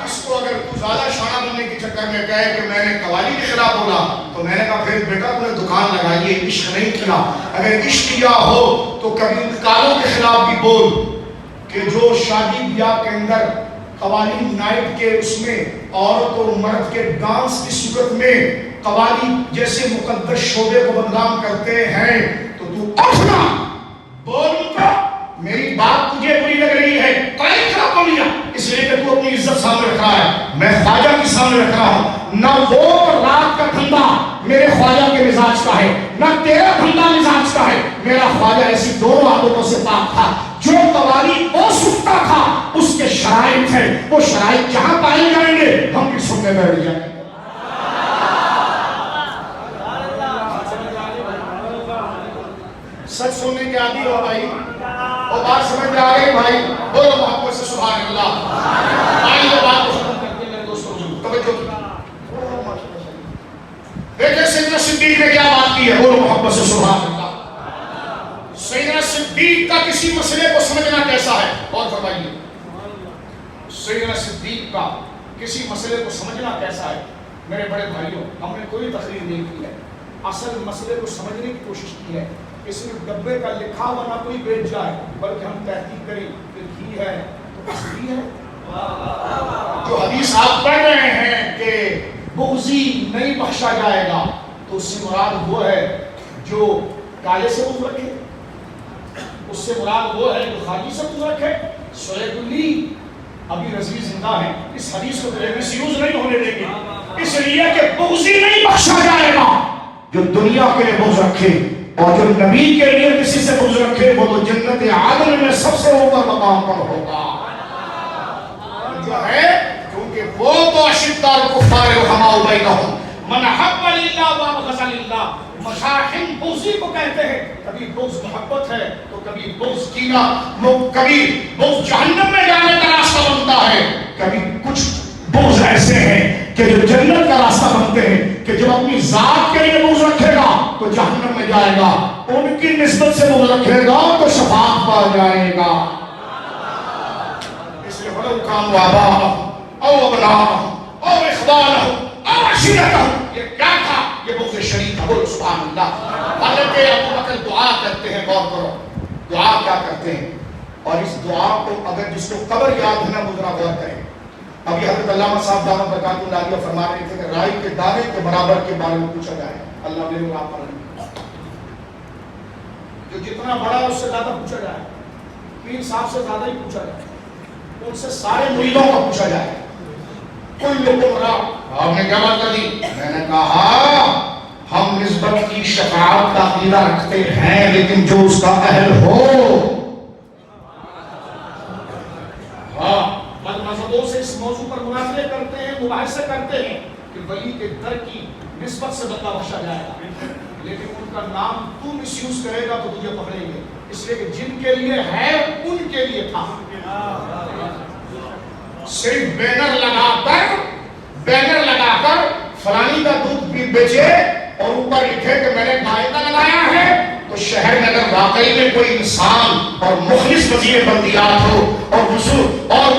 اس کو اگر تو زیادہ شانہ بننے کے چکر میں کہے کہ میں نے قوالی کے خلاف بولا, تو میں نے کہا پھر بیٹا تم نے دکان لگائی ہے, عشق نہیں کیا. اگر عشق کیا ہو تو کبھی ان کالوں کے خلاف بھی بول کہ جو شادی بیاہ کے اندر قوالی نائٹ کے اس میں عورت اور مرد کے ڈانس کی صورت میں قوالی جیسے مقدس شعبے کو بدنام کرتے ہیں, تو اٹھنا بول کا میری بات تجھے بری لگ رہی ہے, قائل خراب ہو لیا اس لیے کہ تو اپنی عزت سامنے رکھ رہا ہے, میں خواجہ کی سامنے رکھ رہا ہوں. نہ وہ رات کا دھندا میرے خواجہ کے مزاج کا ہے, نہ تیرا دھندا مزاج کا ہے. میرا خواجہ ایسی دونوں عادتوں سے پاک تھا. جو قوالی وہ سنتا تھا اس کے شرائط ہیں, وہ شرائط جہاں پائے جائیں گے ہم بھی سننے بیٹھ جائیں گے. سچ سننے کے عادی ہو بھائی, اور بات سمجھ میں آ گئی بھائی, بولو محبت سے سبحان اللہ. آئیے بات کو ختم کرتے ہیں میرے دوستوں, توجہ دیکھیں سیدنا صدیق نے کیا بات کی ہے. بولو محبت سے سبحان اللہ. سیدنا صدیق کا کسی مسئلے کو سمجھنا کیسا ہے, اور فرمائیے سیدنا صدیق کا کسی مسئلے کو سمجھنا کیسا ہے. میرے بڑے بھائیوں, ہم نے کوئی تقریر نہیں کی ہے, اصل مسئلے کو سمجھنے کی کوشش کی ہے. اس میں ڈبے کا لکھا ہوا نہ کوئی بیچ جائے, بلکہ ہم تحقیق کریں کہ گھی ہے تو اصلی ہے. جو حدیث آپ پڑھ رہے ہیں کہ بغضی نہیں بخشا جائے گا, تو اس سے مراد وہ ہے جو کالے سے بغض رکھے, اس سے مراد وہ ہے جو خالی سے بغض رکھے. سہیب اللی ابھی رضوی زندہ ہیں, اس حدیث کو مس یوز نہیں ہونے دیں گے, اس لیے کہ بغضی نہیں بخشا جائے گا. جو دنیا کے لیے بغض رکھے اور جو نبی کے لیے کسی سے بغض رکھے وہ تو جنت عدن میں سب سے اوپر مقام پر ہوگا. جو ہے کیونکہ وہ تو اشداء الکفار رحماء بینہم من حب للہ وابغض للہ. مشاحن بغضی کو کہتے ہیں, کبھی بغض محبت ہے تو کبھی بغض کینہ, کبھی بغض جہنم میں جانے کا راستہ بنتا ہے, کبھی کچھ بغض ایسے ہیں کہ جو جنت کا راستہ بنتے ہیں کہ جب اپنی ذات کے لیے بغض رکھے گا تو جہنم میں جائے گا, ان کی نسبت سے بغض رکھے گا تو شفاعت پا جائے گا. اس لیے بڑا کام وابا او ابنا او اخوان او عشیرت, یہ کیا تھا؟ یہ بغض شریف تھا. بولو سبحان اللہ. حالانکہ ابو بکر دعا کرتے ہیں, غور کرو دعا کیا کرتے ہیں, اور اس دعا کو اگر جس کو قبر یاد ہے نا گزرا غور کریں. ابھی حضرت علامہ صاحب دامت برکاتہ اللہ علیہ فرما رہے تھے کہ رائی کے دانے کے برابر کے بارے میں پوچھا جائے, اللہ میرے آپ پر جو جتنا بڑا ہے اس سے زیادہ پوچھا جائے, پیر صاحب سے زیادہ ہی پوچھا جائے, ان سے سارے مریدوں کا پوچھا جائے. کوئی لوگ آپ نے کیا بات کر دی؟ میں نے کہا ہم نسبت کی شفاعت کا عقیدہ رکھتے ہیں, لیکن جو اس کا اہل ہو. مذہبوں سے اس موضوع پر مناظرے کرتے ہیں, مباحثے کرتے ہیں کہ ولی کے در کی نسبت سے بندہ بخشا جائے گا, لیکن ان کا نام تو مس یوز کرے گا تو تجھے پکڑیں گے, اس لیے کہ جن کے لیے ہے ان کے لیے تھا. صرف بینر لگا کر فلانی کا دودھ بھی بیچے اور اوپر لکھے کہ میں نے گائے کا لگایا ہے, تو شہر میں اگر واقعی میں کوئی انسان اور مخلص وزیر بلدیات ہو اور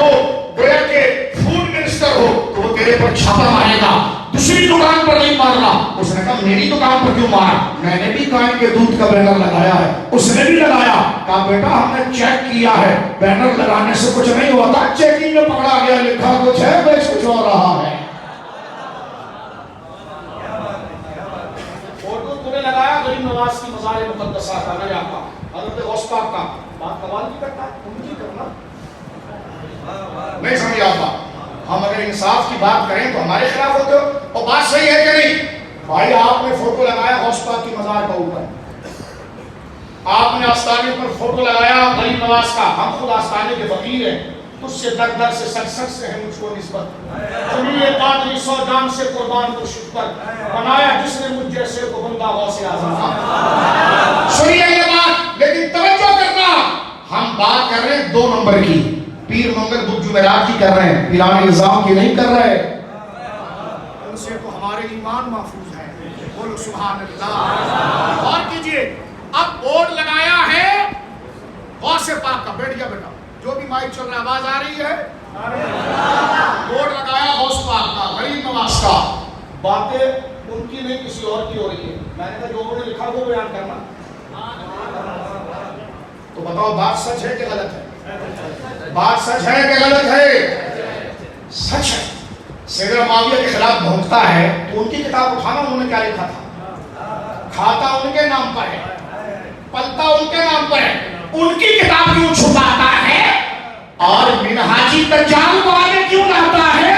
وہ گویا کہ فوڈ منسٹر ہو تو وہ تیرے پر چھاپا مارے گا. دوسری دکان پر نہیں مارنا. اس نے کہا میری دکان پر کیوں مارا؟ میں نے بھی گائے کے دودھ کا بینر لگایا ہے. اس نے بھی لگایا. کہا بیٹا ہم نے چیک کیا ہے, بینر لگانے سے کچھ نہیں ہوتا, چیکنگ میں پکڑا گیا, لکھا کچھ ہے بیچ کچھ ہو رہا ہے. فوٹو تو نے لگایا غریب نواز کی مزار مقدسہ کا, نجا کا, حضرت غوث پاک کا, بات کمال کی کرتا ہے, ان کی کرنا نہیں سمجھ آتا. ہم اگر انصاف کی بات کریں تو ہمارے خلاف ہوتے ہو, اور بات صحیح ہے کہ نہیں؟ بھائی آپ نے فوٹو لگایا غوث پاک کی مزار کا اوپر, آپ نے آستانے پر فوٹو لگایا غریب نواز کا, ہم خود آستانے کے فقیر ہیں, تجھ سے در در سے سچ سچ سے ہے مجھ کو نسبت, جمیل قادری سو جان سے قربان کو شکر بنایا جس نے مجھ جیسے کو بندہ غوث اعظم. سنیے یہ بات, لیکن توجہ کرنا, ہم بات کر رہے ہیں 2 نمبر کی, پیر منگل بدھ جمعرات کی کر رہے ہیں, پیران الزام کی نہیں کر رہے. ہمارے ایمان محفوظ ہے. بولو سبحان اللہ. اور کیجئے اب بورڈ لگایا ہے غوث پاک کا. بیٹھ گیا بیٹا, جو بھی مائک چل رہا ہے آواز آ رہی ہے؟ بورڈ لگایا غوث پاک کا, غریب نواز کا. باتیں ان کی نہیں کسی اور کی ہو رہی ہے. میں نے کہا جو انہوں نے لکھا وہ بیان کرنا. تو بتاؤ بات سچ ہے کہ غلط ہے؟ بات سچ ہے کہ غلط ہے؟ سچ ہے. سیدنا معاویہ کے خلاف بھونکتا ہے تو ان کی کتاب اٹھانا, انہوں نے کیا لکھا تھا؟ کھاتا ان کے نام پر ہے, پلتا ان کے نام پر ہے, ان کی کتاب کیوں چھپاتا ہے؟ اور منہاجی دجال کو آگے کیوں لاتا ہے؟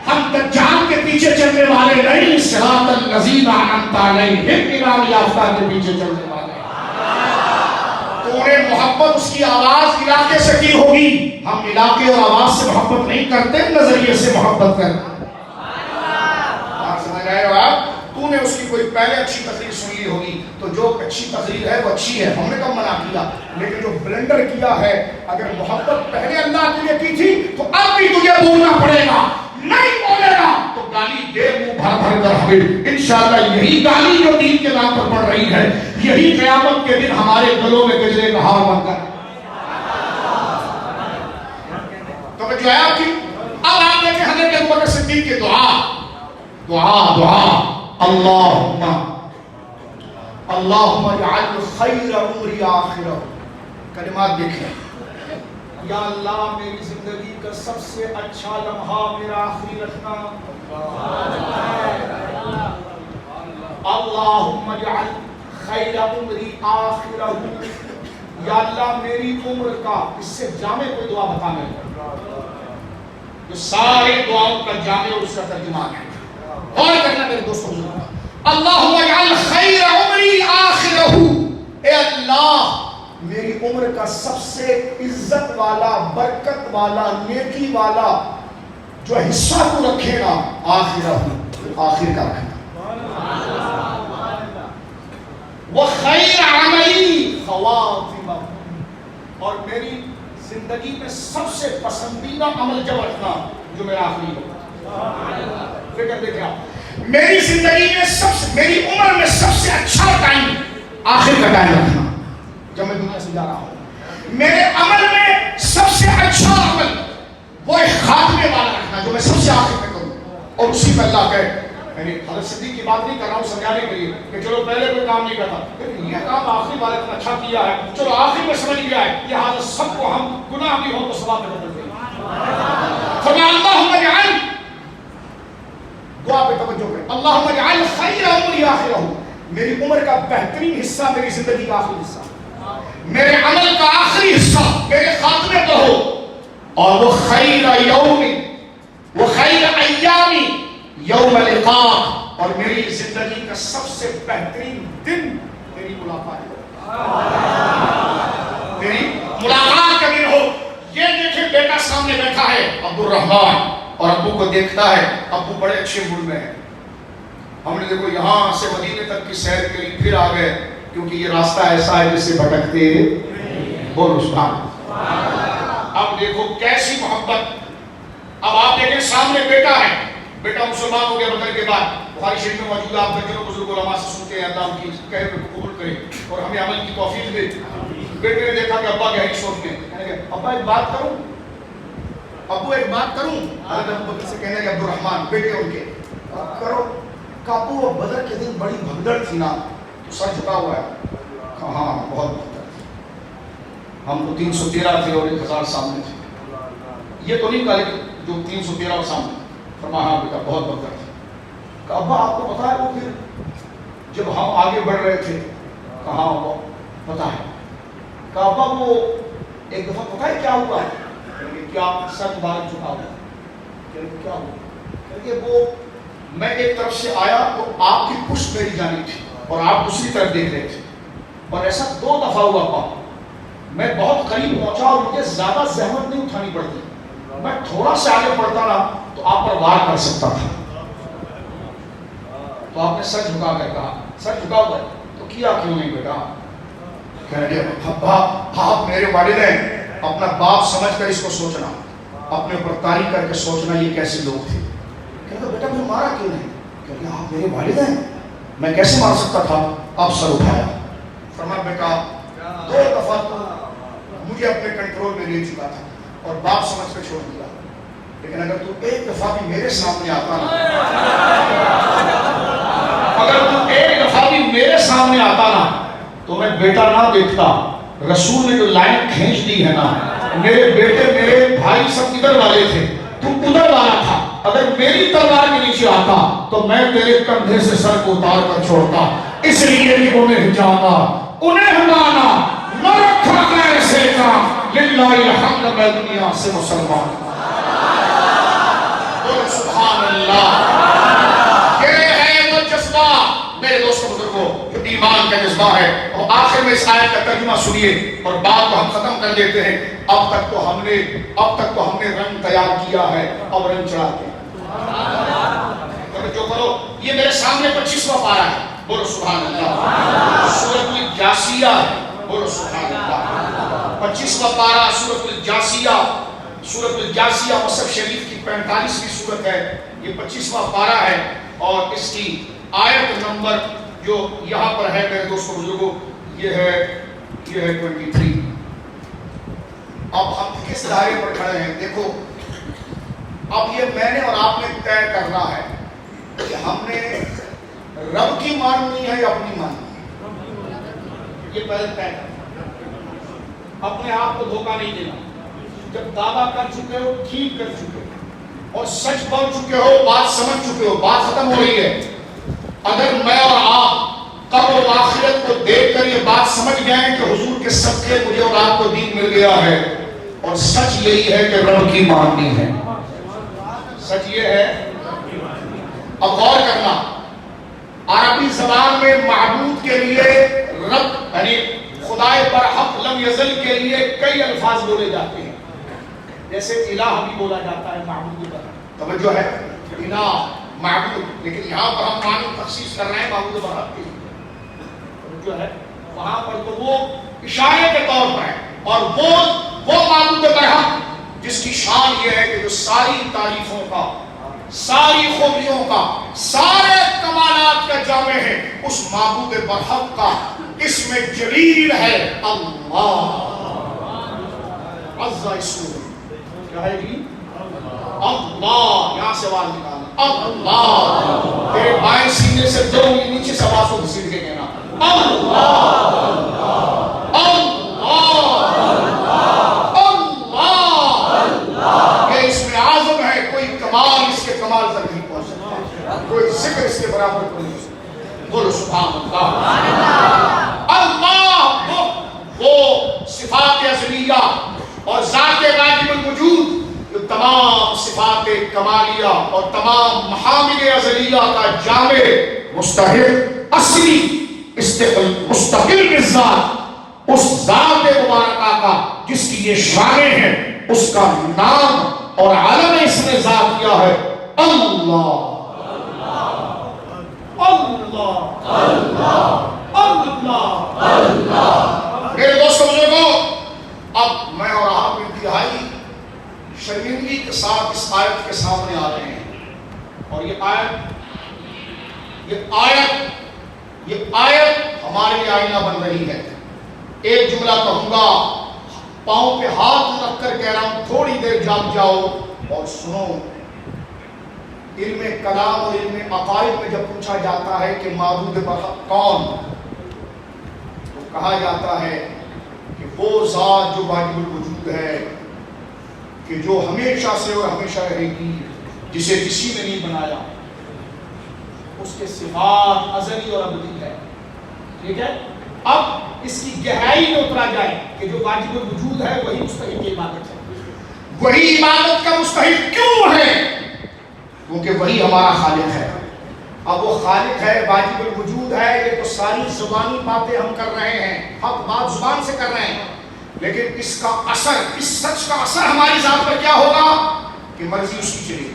ہم دجال کے پیچھے چلنے والے نہیں, صراط الذین انعمت علیہم انعام یافتہ کے پیچھے چلنے والے. تو انہیں محبت اس کی آواز علاقے سے کی ہوگی. ہم علاقے اور آواز سے محبت نہیں کرتے, نظریے سے محبت کرتے. سمجھ رہے ہو آپ؟ تو نے اس کی کوئی پہلے اچھی تقریر سن لی ہوگی, تو جو اچھی تقریر ہے وہ اچھی ہے, ہم نے کب منع کیا. لیکن جو بلنڈر کیا ہے, اگر محبت پہلے اللہ کے لیے کی تھی تو اب بھی تجھے بولنا پڑے گا. نہیں بولے گا تو گالی دے منہ بھر بھر کر ہمیں. انشاءاللہ یہی گالی جو دین کے نام پر پڑ رہی ہے, یہی قیامت کے دن ہمارے گلوں میں گجرے کا ہار بن کر. تو جو ہے آپ کی اب آپ دیکھیں حضرت ابوبکر صدیق کی دعا اللہم اجعل خیر عمری آخرہ. کلمات دیکھیں, یا اللہ میری زندگی کا سب سے اچھا لمحہ میرا آخری رکھنا. اللہم اجعل خیر عمری آخرہ. یا اللہ میری عمر کا, اس سے جامع کوئی دعا بتانے جو سارے دعاؤں کا جامع اور اس کا ترجمان ہے. اور کرنا میرے دوستوں, اللہم اجعل خیر عمری آخرہ. اے اللہ میری عمر کا سب سے عزت والا, برکت والا, نیکی والا جو حصہ تو رکھے گا آخرہ, آخر کا رکھنا. وخیر عملی خواتمہ. اور میری زندگی میں سب سے پسندیدہ عمل جب رکھنا جو میرا آخری ہو. فکر دیکھیں آپ, میری زندگی میں میری عمر میں سب سے اچھا ٹائم آخر کا ٹائم رکھنا جب میں دنیا سے جا رہا ہوں. میرے عمل میں سب سے اچھا عمل وہ ایک خاتمے والا رکھنا جو میں سب سے آخر میں کروں, اور اسی پہ اللہ کہے. یعنی حضرت صدیق کی بات نہیں کر رہا ہوں سمجھانے کے لیے کہ چلو پہلے کوئی کام نہیں کرتا, لیکن یہ کام آخری والے نے اچھا کیا ہے, چلو آخری میں سمجھ گیا ہے, لہٰذا سب کو ہم گناہ بھی ہوں تو ثواب میں بدل دیں. فرمایا اللہم اجعل, دعا پہ توجہ کریں, اللہم اجعل خیر عمری آخرہ. میری عمر کا بہترین حصہ میری زندگی کا آخری حصہ, میرے عمل کا آخری حصہ میرے خاتمے پر ہو. اور وہ خیر یوم, وہ خیر ایامی یوم لقاء. اور میری زندگی کا سب سے بہترین دن میری ملاقات ہو, میری ملاقات کا دن ہو. یہ دیکھیں بیٹا سامنے بیٹھا ہے عبد الرحمن, اور ابو کو دیکھتا ہے, ابو بڑے اچھے موڈ میں ہے. ہم نے دیکھو یہاں سے مدینے تک کی سیر کے لیے پھر آ گئے, کیونکہ یہ راستہ ایسا ہے جسے بھٹکتے بولو سبحان. اب دیکھو کیسی محبت. اب آپ دیکھیں سامنے بیٹا ہے, بیٹا مسلمان ہو گیا بدر کے بعد, بخاری شریف میں موجود ہے. آپ درجنوں بزرگ علماء سے سنتے ہیں, اللہ ان کی کہے کو قبول کرے اور ہمیں عمل کی توفیق دے. بیٹے نے دیکھا کہ ابا گہری سوچ میں, کہنے لگے ابا ایک بات کروں, ابو ایک بات کروں. حضرت ابوبکر سے کہنے لگے عبد الرحمن بیٹے ان کے, کرو. ابو بدر کے دن بڑی بھگدڑ تھی نا, تو سر جھکا ہوا ہے. کہاں بہت بھگدڑ تھی, ہم تو 313 تھے اور 1000 سامنے تھے. یہ تو نہیں کہا لیکن جو 313 اور سامنے. فرمایا ہاں بیٹا بہت بھگدڑ تھی. کہ ابا آپ کو پتا ہے وہ پھر جب ہم آگے بڑھ رہے تھے, کہاں وہ پتا ہے. کہ ابا وہ ایک دفعہ پتا ہے کیا ہوا ہے, کیا سر مبارک جھکا ہوا, کیا ہوا, کہ وہ میں ایک طرف سے آیا تو آپ کی پشت میری جانی تھی اور آپ دوسری طرف دیکھ رہے تھے, اور ایسا 2 دفعہ ہوا. ابا میں بہت قریب پہنچا اور مجھے زیادہ زحمت نہیں اٹھانی پڑتی, میں تھوڑا سا آگے بڑھتا رہا تو آپ پر وار کر سکتا تھا. تو آپ نے سر جھکا کر کہا, سر جھکا ہوا ہے تو کیا کیوں نہیں بیٹا. کہنے لگے ابا آپ میرے والد ہیں, اپنا باپ سمجھ کر اس کو سوچنا, اپنے اوپر تاریخ کر کے سوچنا یہ کیسے لوگ تھے. کہنے لگا بیٹا مجھے مارا کیوں نہیں. کہنے لگا آپ میرے والد ہیں؟ میں کیسے مان سکتا تھا؟ آپ سر اٹھایا، فرمایا بیٹا 2 دفعہ تو مجھے اپنے کنٹرول میں لے چکا تھا اور باپ سمجھ کر چھوڑ دیا، لیکن اگر تو 1 دفعہ بھی میرے سامنے آتا نا، اگر تو 1 دفعہ بھی میرے سامنے آتا نا تو میں بیٹا نہ دیکھتا۔ رسول نے جو لائن کھینچ دی ہے نا، میرے بیٹے میرے بھائی سب ادھر والے تھے، تو ادھر والا تھا، اگر میری تلوار کے نیچے آتا تو میں تیرے کندھے سے سر کو اتار کر چھوڑتا، اس لیے بھی انہیں جانا، انہیں مانا، نہ رکھا ایسے کا، للہ الحمد میں دنیا سے مسلمان۔ بولو سبحان اللہ۔ یہ ہے وہ جذبہ میرے دوستوں بزرگوں جو ایمان کا جذبہ ہے۔ اور آخر میں اس آیت کا ترجمہ سنیے اور بات کو ہم ختم کر دیتے ہیں۔ اب تک تو ہم نے رنگ تیار کیا ہے، اب رنگ چڑھاتے ہیں۔ جو کرو، یہ میرے سامنے 25واں پارہ ہے، بولو سبحان اللہ۔ سورۃ الجاسیہ ہے، بولو سبحان اللہ۔ 25واں پارہ سورۃ الجاسیہ، سورۃ الجاسیہ مصحف شریف کی 45ویں سورت ہے، یہ 25واں پارہ ہے اور اس کی آیت نمبر جو یہاں پر ہے میرے دوستوں بزرگوں، یہ ہے 23۔ اب ہم کس دائرے پر کھڑے ہیں؟ دیکھو، اب یہ میں نے اور آپ نے طے کرنا ہے کہ ہم نے رب کی ماننی ہے یا اپنی ماننی ہے، یہ پہلے طے کرنا۔ اپنے آپ کو دھوکہ نہیں دینا۔ جب دعویٰ کر چکے ہو، ٹھیک کر چکے ہو اور سچ بول چکے ہو، بات سمجھ چکے ہو، بات ختم ہو رہی ہے۔ اگر میں اور آپ قبر و آخرت کو دیکھ کر یہ بات سمجھ گئے ہیں کہ حضور کے صدقے مجھے اور آپ کو دین مل گیا ہے، اور سچ یہی ہے کہ رب کی ماننی ہے، سچ یہ ہے۔ اب غور کرنا، عربی زبان میں معبود کے لیے رب یعنی خدائے برحق لم یزل کے لیے کئی الفاظ بولے جاتے ہیں، جیسے الہ بھی بولا جاتا ہے معبود برحق، توجہ ہے، الہ معبود، لیکن یہاں پر ہم معنی تخصیص کر رہے ہیں معبود برحق کی، توجہ ہے، وہاں پر تو وہ اشارے کے طور پر ہے، اور وہ معبود برحق جس کی شان یہ ہے کہ جو ساری تعریفوں کا، ساری خوبیوں کا، سارے کمالات کا جامع ہے، اس معبود برحق کا اسم جلیل ہے اللہ عز اسمہ۔ کیا ہے جی؟ اللہ، یہاں سے آواز نکالنا، اللہ، تیرے بائیں سینے سے 2 انگلی نیچے سے آواز کو گھسیٹ کے کہنا، اللہ اللہ اللہ۔ یہ اسم اعظم ہے، کوئی کمال اس کے کمال تک نہیں پہنچ سکتا، کوئی ذکر اس کے برابر کو نہیں سکتا، بولو سبحان اللہ۔ اللہ وہ صفات ازلیہ اور ذات واجب الوجود، جو تمام صفات کمالیہ اور تمام محامد ازلیہ کا جامع، مستحق، اصلی، مستقل ذات، اس ذات مبارکہ کا جس کی یہ شانیں ہیں، اس کا نام اور علم اس نے ذات کیا ہے اللہ اللہ اللہ اللہ۔ میرے دوستوں بزرگوں، اب میں اور آپ انتہائی شرمندگی کے ساتھ اس آیت کے سامنے آ رہے ہیں، اور یہ آیت ہمارے لیے آئینہ بن رہی ہے۔ ایک جملہ کہوں گا، پاؤں پہ ہاتھ رکھ کر کہہ رہا ہوں، تھوڑی دیر جاگ جاؤ اور سنو۔ علم کلام اور علم عقائد میں جب پوچھا جاتا ہے کہ معبود برحق کون، تو کہا جاتا ہے کہ وہ ذات جو واجب الوجود ہے، کہ جو ہمیشہ سے اور ہمیشہ رہے گی، جسے کسی نے نہیں بنایا، اس کے صفات ازلی اور ابدی ہے۔ ٹھیک ہے، اب اس کی گہرائی میں اترا جائے کہ جو واجب الوجود ہے وہی مستحق عبادت ہے۔ وہی عبادت کا مستحق کیوں ہے؟ کیونکہ وہی ہمارا خالق ہے۔ اب وہ خالق ہے، واجب الوجود ہے، یہ تو ساری زبانی باتیں ہم کر رہے ہیں، حق بات زبان سے کر رہے ہیں، لیکن اس کا اثر، اس سچ کا اثر ہماری ذات پر کیا ہوگا کہ مرضی اس کی چلے گی،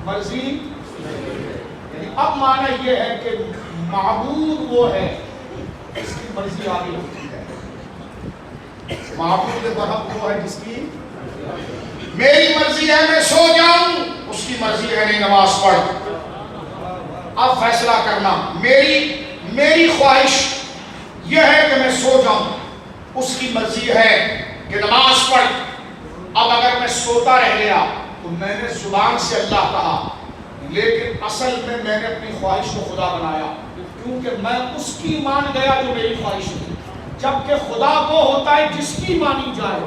مرضی۔ یعنی اب معنی یہ ہے کہ معبود وہ ہے جس کی مرضی آگے ہوتی ہے، معبود برحق وہ ہے جس کی میری مرضی ہے میں سو جاؤں، اس کی مرضی یا نہیں نماز پڑھ. اب فیصلہ کرنا. میری خواہش یہ ہے کہ میں سو جاؤں، اس کی مرضی ہے کہ نماز پڑھ. اب اگر میں سوتا رہ گیا تو میں نے زبان سے اللہ کہا، لیکن اصل میں نے اپنی خواہش کو خدا بنایا، کیونکہ میں اس کی مان گیا جو میری خواہش تھی، جبکہ خدا وہ ہوتا ہے جس کی مانی جائے.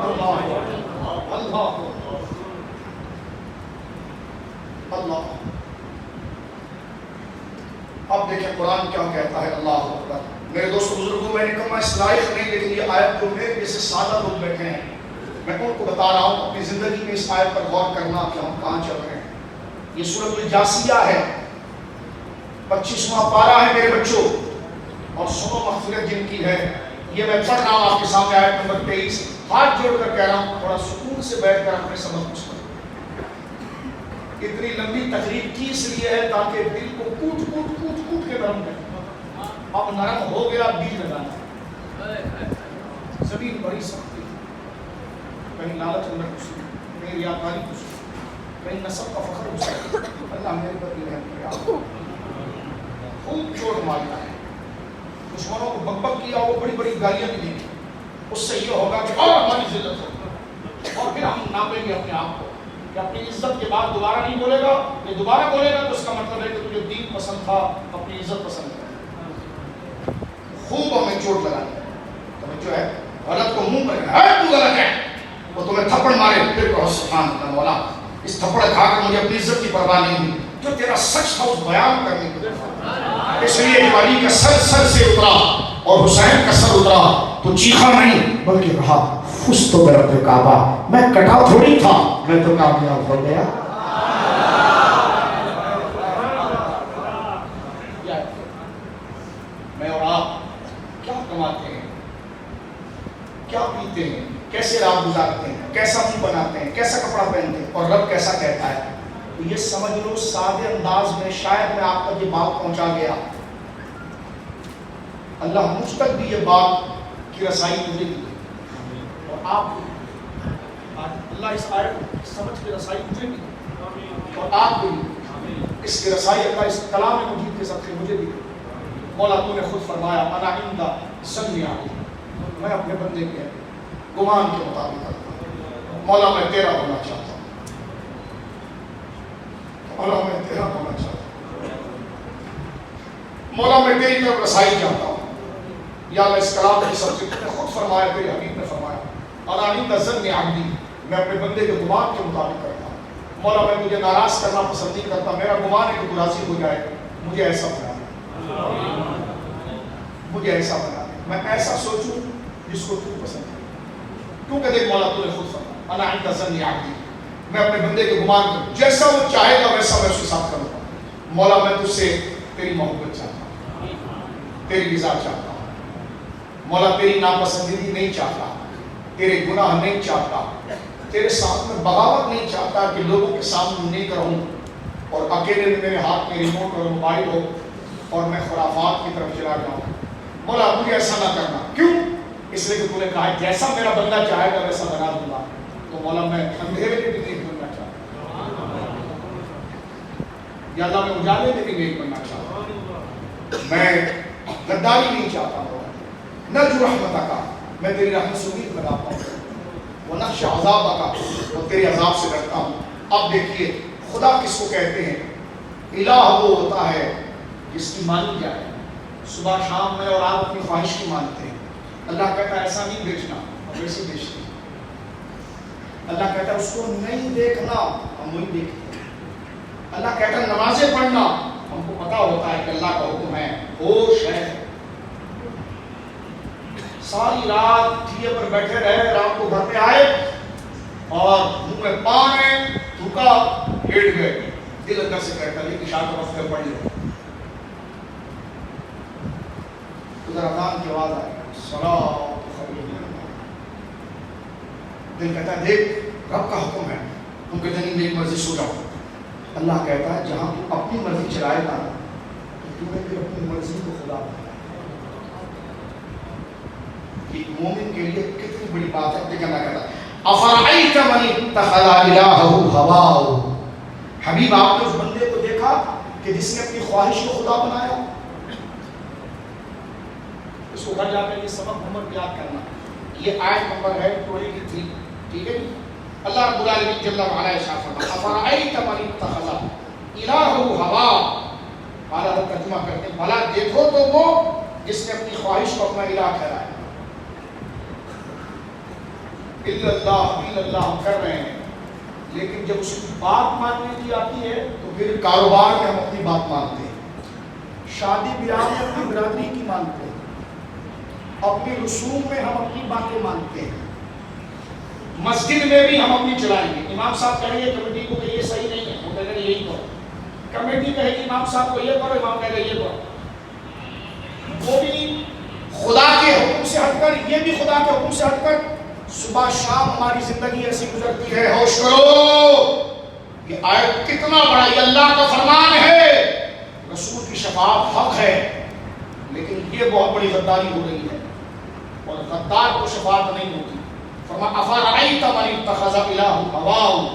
اللہ اللہ. اب دیکھیں قرآن کیا کہتا ہے. اللہ اکبر. میرے دوست بزرگوں، میں نے کہا میں اس لائق نہیں، لیکن یہ آیت جو میرے جیسے سادہ لوگ بیٹھے ہیں میں ان کو بتا رہا ہوں اپنی زندگی میں اس آیت پر غور کرنا کہ ہم کہاں چل رہے ہیں. یہ سورۃ الجاثیہ ہے، 25واں پارہ ہے میرے بچوں، اور سنو مغفرت جن کی ہے. یہ میں پڑھ رہا ہوں آپ کے سامنے آیت نمبر 23. ہاتھ جوڑ کر کہہ رہا ہوں تھوڑا سکون سے بیٹھ کر اپنے سبق کو سنو. اتنی لمبی تقریر کی اس لیے ہے تاکہ دل کو کوٹ کوٹ کوٹ کوٹ کے نرم کرے. اب نرم ہو گیا، بیج لگانا. زمین بڑی سختی، کہیں لالچ اندر گھسی، کہیں ریاکاری گھسی، کہیں نسب کا فخر گھسا. اللہ میرے پر بھی رحم کرے. خوب چوٹ مارتا ہے، دشمنوں کو بک بک کیا، وہ بڑی بڑی گالیاں بھی دی. اس سے یہ ہوگا کہ اور ہماری ذلت ہو، اور پھر ہم ناپیں گے اپنے آپ کو کہ اپنی عزت کے بعد دوبارہ نہیں بولے گا. یہ دوبارہ بولے گا تو اس کا مطلب ہے کہ تجھے دین پسند تھا، اپنی عزت پسند تھا. خوب ہمیں چوٹ لگانی توجہ ہے. غلط کو منہ پر ہے تو غلط ہے، وہ تمہیں تھپڑ مارے پھر کہو سبحان اللہ مولا، اس تھپڑ کھا کر مجھے اپنی عزت کی پرواہ نہیں ہوئی. جو تیرا سچ تھا اس بیان کرنے کے لیے، اس لیے علی کا سر سے اترا اور حسین کا سر اترا تو چیخا نہیں بلکہ کہا فزت برب کعبہ. میں کٹا تھوڑی تھا، میں تو کامیاب ہو گیا. میں اور آپ کیا کماتے ہیں، کیا پیتے ہیں، کیسے رات گزارتے ہیں، کیسا منہ بناتے ہیں، کیسا کپڑا پہنتے ہیں، اور رب کیسا کہتا ہے. تو یہ سمجھ لو سادے انداز میں شاید میں آپ تک یہ بات پہنچا گیا. اللہ مجھ تک بھی یہ بات کی رسائی مجھے دی اور آپ کو اللہ اس آیت سمجھ کے رسائی مجھے بھی اور آپ کو بھی اس کی رسائی اللہ اس کلام مجید کے صدقے مجھے بھی. مولا تو نے خود فرمایا انا عند ظن عبدی، میں اپنے بندے کے گمان کے مطابق کرتا ہوں. مولا میں تیرا ہونا چاہتا ہوں، مولا میں تیرا ہونا چاہتا ہوں، مولا میں تیری طرف رسائی چاہتا ہوں. یا اللہ اس کلام کی سب سے نے خود فرمایا، تیرے حبیب نے فرمایا انا عند ظن عبدی، میں اپنے بندے کے گمان کے مطابق کرتا ہوں. مولا میں تجھے ناراض کرنا پسند نہیں کرتا، میرا گمان ہے کہ تو راضی ہو جائے. مجھے ایسا بنا دے، مجھے ایسا بنا دے، میں ایسا سوچوں جس کو تو پسند ہے. کیونکہ دیکھ مولا تو نے خود فرمایا انا عند ظن عبدی، میں اپنے بندے کے گمان کروں، جیسا وہ چاہے گا ویسا میں اس کے ساتھ کروں گا. مولا میں تجھ سے تیری محبت چاہتا ہوں، تیری رضا چاہتا ہوں. مولا تیری ناپسندیدگی نہیں چاہتا، تیرے گناہ نہیں چاہتا، تیرے ساتھ میں بغاوت نہیں چاہتا کہ لوگوں کے سامنے نہیں کروں اور اکیلے میں میرے ہاتھ میں ریموٹ اور موبائل ہو اور میں خرافات کی طرف چلا جاؤں. مولا مجھے ایسا نہ کرنا. کیوں؟ اس لیے کہ تو نے کہا جیسا میرا بندہ چاہے گا ویسا بنا دوں گا. تو مولا میں اندھیرے میں بھی نہیں بننا چاہتا، یا اللہ میں اجالے میں بھی نہیں بننا چاہتا، میں غداری نہیں چاہتا. نرجو رحمتہ کا، میں تیری رحمت سے امید لگاتا ہوں. ونخشى عذابہ کا، اور تیرے عذاب سے ڈرتا ہوں. اب دیکھیے خدا کس کو کہتے ہیں؟ الہ وہ ہوتا ہے جس کی مانی جائے. صبح شام میں اور آپ اپنی خواہش کی مانتے ہیں. اللہ کہتا ہے ایسا نہیں بیچنا، اور ویسے بیچتے ہیں. اللہ کہتا ہے اس کو نہیں دیکھنا، ہم وہی دیکھتے ہیں. اللہ کہتا ہے نمازیں پڑھنا، ہم کو پتا ہوتا ہے کہ اللہ کا حکم ہے. ہوش ہے، ساری رات ٹھیے پر بیٹھے رہے، رات کو گھر پہ آئے اور منہ میں پان ہے، تھوکا، لیٹ گئے. دل اندر سے کہتا ہے عشاء کا وقت ہے پڑھ لو. ادھر اذان کی آواز آئی، صلاۃ خیر من النوم. دل کہتا ہے دیکھ رب کا حکم ہے. تم کہتے نہیں میری مرضی سو جاؤ. اللہ کہتا ہے جہاں تو اپنی مرضی چلائے گا تو تمہیں پھر اپنی مرضی کو خدا بنانا. ایک مومن کے لیے کتنی بڑی بات ہے. دیکھنا کہتا ہے افرأیت من اتخذ الہہ ہواہ، حبیب آپ نے اس بندے کو دیکھا کہ جس نے اپنی خواہش کو خدا بنایا؟ اس کو گھر جا کر یہ سبق محمد یاد کرنا. یہ آیت نمبر ہے 23. ٹھیک ہے جی. اللہ رب العالمین جل وعلا ارشاد فرماتا ہے افرأیت من اتخذ الہہ ہوا. اعلیٰ حضرت ترجمہ کرتے ہیں بھلا دیکھو تو وہ جس نے اپنی خواہش کو اپنا الہ ٹھہرایا. اللہ ہم کر رہے ہیں لیکن جب اس کی بات ماننے کی آتی ہے تو پھر کاروبار میں ہم اپنی بات مانتے ہیں, شادی بیاہ میں اپنی برادری کی مانتے ہیں, اپنی رسوم میں ہم اپنی باتیں مانتے ہیں, مسجد میں بھی ہم اپنی چلائیں گے. امام صاحب کہیں گے کمیٹی کو کہ یہ صحیح نہیں ہے, وہ کہے گا یہی کرو. کمیٹی کہے گی امام صاحب کو یہ کرو, امام کہے گا یہ کرو. وہ بھی خدا کے حکم سے ہٹ کر, یہ بھی خدا کے حکم سے ہٹ کر. صبح شام ہماری زندگی ایسی گزرتی ہے. ہوش کرو, یہ آیت کتنا بڑا, یہ اللہ کا فرمان ہے, رسول کی شفاعت حق ہے, لیکن یہ بہت بڑی غداری ہو رہی ہے اور غدار کو شفاعت نہیں ہوتی. فرمایا افرأیت من اتخذ الہہ ہواہ.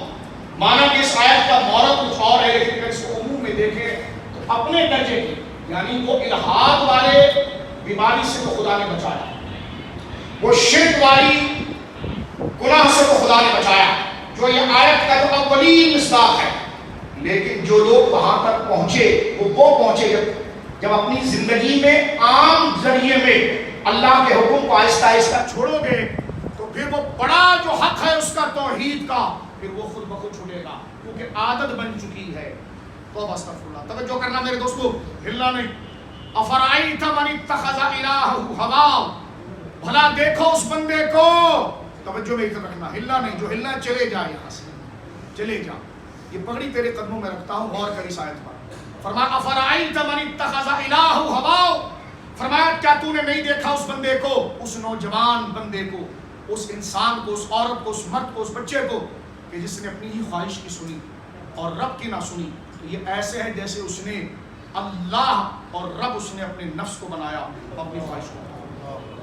مانا کہ اس آیت کا مورد کچھ اور ہے, لیکن اگر اس کو عموم میں دیکھیں تو اپنے درجے کی, یعنی وہ الہاد والے بیماری سے تو خدا نے بچایا, وہ شرک والی گناہ سے تو خدا نے بچایا, جو یہ آیت کا جو اولین مصداق ہے. لیکن جو لوگ وہاں تک پہنچے وہ پہنچے جب اپنی زندگی میں عام ذریعے میں اللہ کے حکم کو آہستہ آہستہ چھوڑو گے تو پھر وہ بڑا جو حق ہے اس کا توحید کا, پھر وہ خود بخود چھوڑے گا کیونکہ عادت بن چکی ہے. تو استغفر اللہ. توجہ کرنا میرے دوستو, ہلنا نہیں. افرأیت من اتخذ الہہ ہواہ. بھلا دیکھو اس بندے کو, توجہ میں ادھر رکھنا, ہلنا نہیں, جو ہلنا چلے جا, یہاں سے چلے جا. یہ پگڑی تیرے قدموں میں رکھتا ہوں, غور کر اس آیت پر. فرمایا افرأیت من اتخذ الہہ ہواہ. فرمایا کیا تو نے نہیں دیکھا اس بندے کو, اس نوجوان بندے کو, اس انسان کو, اس عورت کو, اس مرد کو, اس بچے کو, کہ جس نے اپنی ہی خواہش کی سنی اور رب کی نہ سنی. تو یہ ایسے ہے جیسے اس نے اللہ اور رب, اس نے اپنے نفس کو بنایا, اپنی خواہش کو.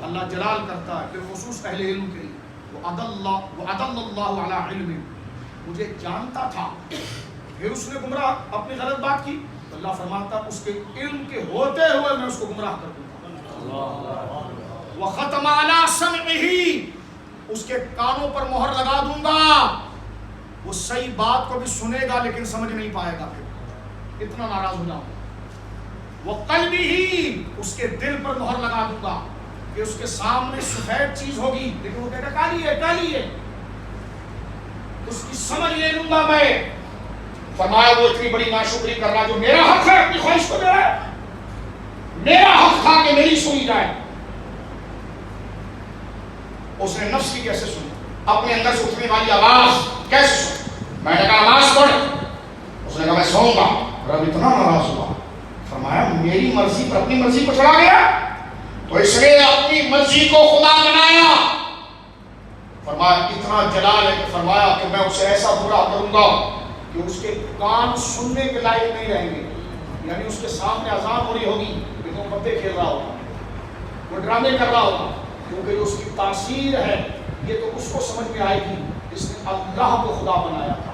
اللہ جلال کرتا ہے بالخصوص اہل علم کے لیے, وَعَدَلَّ اللَّهُ عَلَىٰ عِلْمٍ. مجھے جانتا تھا, پھر اس نے گمراہ اپنی غلط بات کی, تو اللہ فرماتا اس کے علم کے ہوتے ہوئے میں اس کو گمراہ کر دوں گا. وَخَتَمَ عَلَىٰ سَمْعِهِ. اس کے کانوں پر مہر لگا دوں گا, وہ صحیح بات کو بھی سنے گا لیکن سمجھ نہیں پائے گا, پھر اتنا ناراض ہو جاؤں. وَقَلْبِهِ. اس کے دل پر مہر لگا دوں گا کہ اس کے سامنے سفید چیز ہوگی لیکن وہ کہے گا کالی ہے, کالی ہے, اس کی سمجھ لے لوں گا میں. فرمایا وہ اتنی بڑی ناشکری کر رہا جو میرا حق ہے اپنی خواہش کو دے رہا ہے. میرا حق تھا کہ میری سنی جائے. اس نے نفس کی کیسے سنی, اپنے اندر سے اٹھنے والی آواز کیسے سنی. میں نے کہا نماز پڑھ, اس نے کہا میں سوؤں گا. رب اتنا ناراض ہوا, فرمایا میری مرضی پر اپنی مرضی کو چڑھا گیا, تو اس نے اپنی مرضی کو خدا بنایا. فرمایا اتنا جلال ہے کہ فرمایا کہ میں اسے ایسا برا کروں گا کہ اس کے کان سننے کے لائق نہیں رہیں گے. یعنی اس کے سامنے اذان ہو رہی ہوگی لیکن وہ پتے کھیل رہا ہوگا, وہ ڈرامے کر رہا ہوگا, کیونکہ جو اس کی تاثیر ہے یہ تو اس کو سمجھ میں آئے گی جس نے اللہ کو خدا بنایا تھا.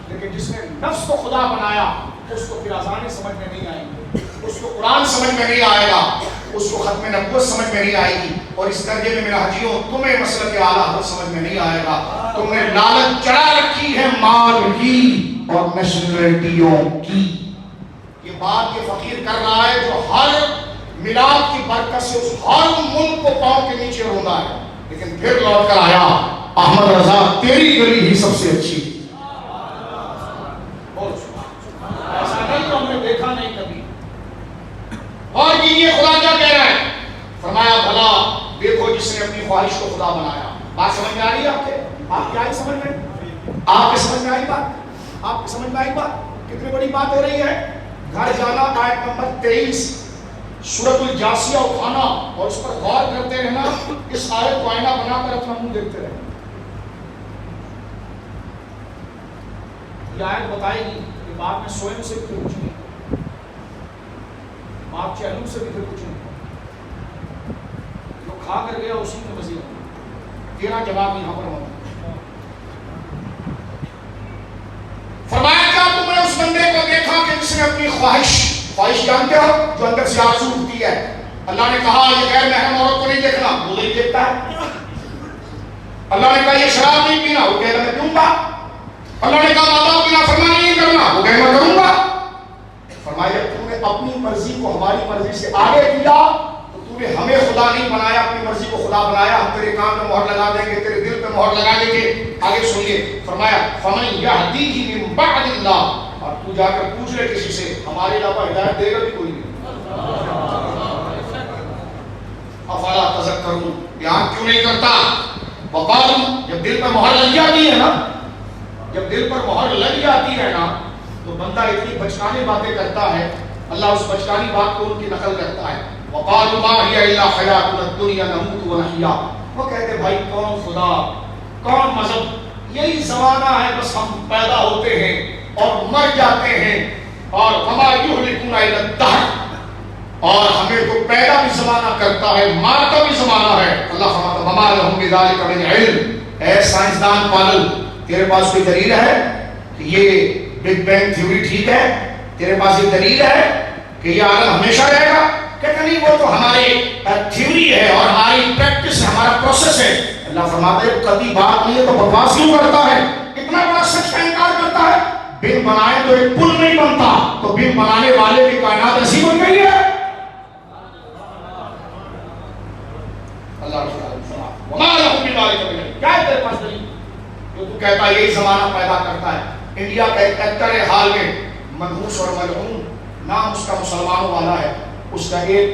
لیکن جس نے نفس کو خدا بنایا اس کو پھر اذانیں سمجھ میں نہیں آئیں گی, اس کو قرآن سمجھ میں نہیں آئے گا, اس کو ختم نبوت سمجھ میں نہیں آئے گی. اور اس درجے میں میرا حجیوں تمہیں مسلک اعلیٰ حضرت سمجھ میں نہیں آئے گا. تم نے لالچ چڑھا رکھی ہے مال کی اور نیشنلٹیوں کی. یہ بات یہ فقیر کر رہا ہے جو ہر میلاد کی برکت سے اس ہر ملک کو پاؤں کے نیچے رونا ہے, لیکن پھر لوٹ کر آیا احمد رضا تیری گلی ہی سب سے اچھی. ایسا نہیں تو ہم نے دیکھا نہیں کبھی. اور یہ خدا کیا کہہ رہا ہے, فرمایا بھلا دیکھو جس نے اپنی خواہش کو خدا بنایا. بات سمجھ میں آ رہی ہے آپ کے, آپ کی آئی سمجھ میں, آپ کے سمجھ میں آئی بات, آپ کی سمجھ میں آئی بات. کتنی بڑی بات ہو رہی ہے. گھر جانا آیت نمبر 23 سورۃ الجاسیہ اٹھانا اور اس پر غور کرتے رہنا, اس آیت کو آئینہ بنا کر اپنا منہ دیکھتے رہنا. یہ آیت بتائے گی کہ باپ نے سوئم سے بھی کچھ نہیں, باپ چہلم سے بھی کچھ نہیں, جو کھا کر گیا اسی میں مزید. تیرا جواب یہاں پر ہوتا. فرمایا کیا تم نے اس خواہش جانتے ہو جو اندر سے آرزو اٹھتی ہے. اللہ نے کہا یہ غیر محرم عورت کو نہیں دیکھنا، وہ نہیں دیکھتا ہے. اللہ نے کہا یہ شراب نہیں پینا، وہ کہتا میں پیوں گا. اللہ نے کہا ماں باپ کی نافرمانی نہیں کرنا، وہ کہے میں کروں گا. فرمایا تم نے اپنی مرضی کو ہماری مرضی سے آگے کیا تو تم نے ہمیں خدا نہیں بنایا، اپنی مرضی کو خدا بنایا. ہم تیرے کان پہ مہر لگا دیں گے، تیرے دل پہ مہر لگا دیں گے. آگے سنیے، فرمایا فمن یہدیہ من بعد اللہ، اور تو جا کر پوچھ لے کسی سے ہمارے علاوہ ہدایت دے گا بھی کوئی نہیں. افلا تذکرون، دھیان کیوں نہیں کرتا؟ وقالوا، جب دل پر مہر لگ جاتی ہے نا، جب دل پر مہر لگ جاتی ہے نا تو بندہ اتنی بچکانی باتیں کرتا ہے، اللہ اس بچکانی بات کو ان کی نقل کرتا ہے. وقالوا ما هي الا حیاتنا الدنیا نموت ونحیا، وہ کہتے بھائی کون خدا کون مذہب، یہی زمانہ ہے، بس ہم پیدا ہوتے ہیں اور مر جاتے ہیں، اور وما یہلکنا الا الدہر، اور ہمیں تو پیدا بھی زمانہ کرتا ہے مارتا بھی زمانہ ہے. اللہ فرماتا وما لهم بذلک من علم، اے سائنسدان پاگل تیرے پاس کوئی دلیل ہے کہ یہ بگ بینگ تھیوری ٹھیک ہے؟ تیرے پاس یہ دلیل ہے کہ یہ عالم ہمیشہ رہے گا؟ کہتے نہیں وہ تو ہماری تھیوری ہے اور ہماری پریکٹس ہے، ہمارا پروسیس ہے. اللہ فرماتا ہے کبھی بات نہیں ہے تو بکواس کیوں کرتا ہے؟ اتنا بڑا سچ کا انکار کرتا ہے. بن بنائے تو ایک پل نہیں بنتا، تو بن بنانے والے کی کائنات ایسی بن گئی ہے. اللہ وما لهم بذلک من علم، کیا ہے تیرے پاس دلیل جو تو کہتا ہے یہی زمانہ پیدا کرتا ہے؟ انڈیا کا ایک ایکٹر ہے حال میں منحوس اور ملعون، نام اس کا مسلمانوں والا ہے. اس کا ایک،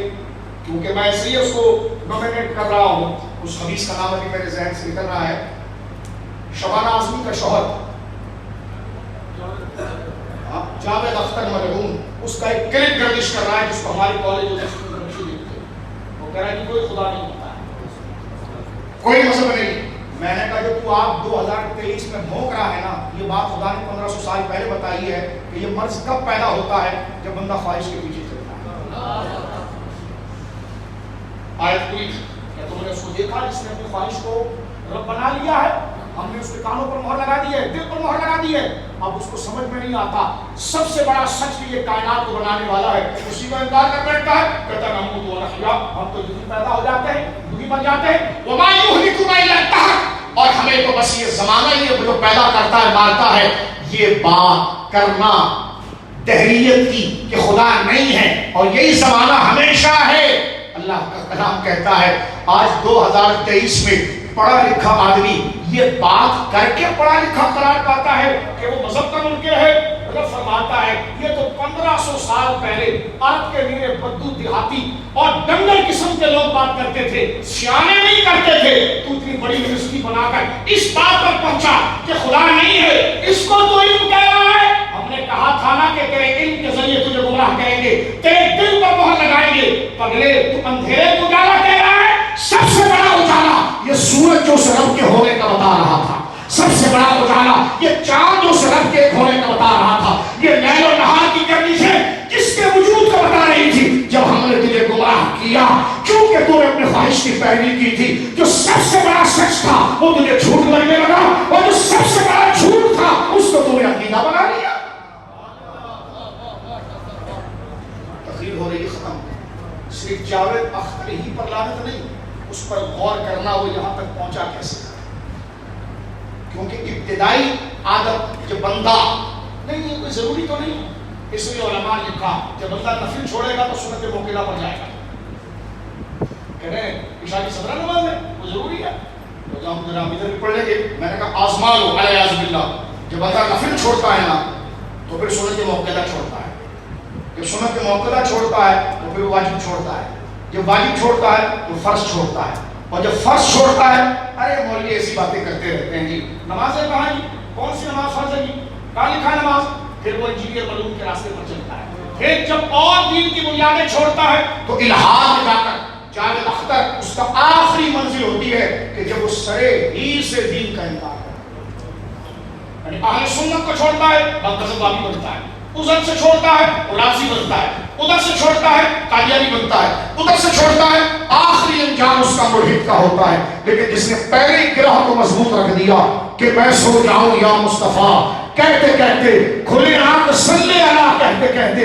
کیونکہ میں اس لیے اس کو نومینیٹ کر رہا ہوں، اس خبیث کا نام ابھی میرے ذہن سے نکل رہا ہے، شبانہ اعظمی کا شوہر جاوید اختر ملعون، اس کا ایک کلپ گردش کر رہا ہے جس کو ہماری کالج اور اسکول میں بچے دیکھتے ہیں. وہ کہہ رہا ہے کہ کوئی خدا نہیں ہوتا ہے، کوئی مذہب نہیں. میں نے کہا جو تو آپ 2023 میں بھونک رہا ہے نا، یہ بات خدا نے 1500 سال پہلے بتائی ہے کہ یہ مرض کب پیدا ہوتا ہے؟ جب بندہ خواہش کے پیچھے چلتا ہے. آیت کوئی کیا تم نے اس کو دیکھا جس نے اپنی خواہش کو رب بنا لیا ہے؟ ہم نے اس کے کانوں پر مہر لگا دی ہے، دل پر مہر لگا دی ہے، اب اس کو سمجھ میں نہیں آتا. سب سے بڑا سچ کہ یہ کائنات کو بنانے والا ہے، اسی کا انکار کر بیٹھتا ہے. کہتا ہے نموت ونحیا، ہم تو یوں ہی پیدا ہو جاتے ہیں، یوں ہی مر جاتے ہیں. وما یہلکنا الا الدہر، اور ہمیں تو بس یہ زمانہ یہ جو پیدا کرتا ہے مارتا ہے. یہ بات کرنا دہریت کی کہ خدا نہیں ہے اور یہی زمانہ ہمیشہ ہے. اللہ کا کلام کہتا ہے آج 2023 میں پڑھا لکھا آدمی یہ بات کر کے پڑھا لکھا قرار پاتا ہے کہ وہ مذہب کا منکر ہے. رب فرماتا ہے یہ تو 1500 سال پہلے عرب کے لیے بدو دیہاتی اور ڈنگر قسم کے لوگ بات کرتے تھے، سیانے نہیں کرتے تھے. تو اتنی بڑی یونیورسٹی بنا کر اس بات پر پہنچا کہ خدا نہیں ہے، اس کو تو علم کہہ رہا ہے. ہم نے کہا تھا نا کہ تیرے علم کے ذریعے تجھے گمراہ کریں گے، تیرے دل پر مہر لگائیں گے. پگلے تو اندھیرے کو اجالا کہہ رہا ہے. سب سے بڑا اجالا یہ سورج جو اس رب کے ہونے کا بتا رہا تھا، سب سے بڑا اجالا یہ چاند جو اس رب کے ہونے کا بتا رہا تھا، یہ لیل و نہار کی گردش ہے جس کے وجود کو بتا رہی تھی. جب ہم نے تجھے گمراہ کیا کیونکہ تو نے اپنے خواہش کی پیروی کی تھی، جو سب سے بڑا سچ تھا وہ تجھے جھوٹ لگنے لگا، اور جو سب سے بڑا جھوٹ تھا اس کو تم نے عقیدہ بنا لیا. تقریر ہو رہی ہے ختم. صرف جاوید اختر ہی پر لعنت نہیں، اس پر غور کرنا وہ یہاں تک پہنچا کیسے، کیونکہ ابتدائی عادت کہ بندہ نہیں یہ کوئی ضروری تو نہیں. اس لیے علماء نے کہا کہ بندہ نفل چھوڑے گا تو سنت موقعہ پر جائے گا. کہہ رہے ہیں عشاء کی 17 نماز ہے وہ ضروری ہے تو ہم ذرا ادھر بھی پڑھ لیں گے. میں نے کہا آزما لو علیہ باللہ، جب بندہ نفل چھوڑتا ہے نا تو پھر سنت موقعہ چھوڑتا ہے، جب سنت موقعہ چھوڑتا ہے تو پھر واجب چھوڑتا ہے، جب واجب چھوڑتا ہے تو فرض چھوڑتا ہے، اور جب فرض چھوڑتا ہے ارے مولوی ایسی باتیں کرتے رہتے ہیں جی نمازیں کہاں جی، کون سی نماز فرض ہے جی، کہاں لکھا ہے نماز. پھر وہ انجینئر معلوم کے راستے پر چلتا ہے. پھر جب اور دین کی بنیادیں چھوڑتا ہے تو الہاد میں جا کر جاوید اختر اس کا آخری منزل ہوتی ہے کہ جب وہ سرے ہی سے دین کا انکار کرتا ہے، یعنی اہل سنت کو چھوڑتا ہے غزوی بنتا ہے، ادھر سے چھوڑتا ہے رازی بنتا ہے، ادھر سے چھوڑتا ہے قادیانی بنتا ہے، ادھر سے چھوڑتا ہے آخری انجام اس کا ملحد کا ہوتا ہے. لیکن جس نے پہلی گرہ کو مضبوط رکھ دیا کہ میں سو جاؤں یا مصطفیٰ کہتے کہتے، کھلی آنکھ صلی اللہ کہتے کہتے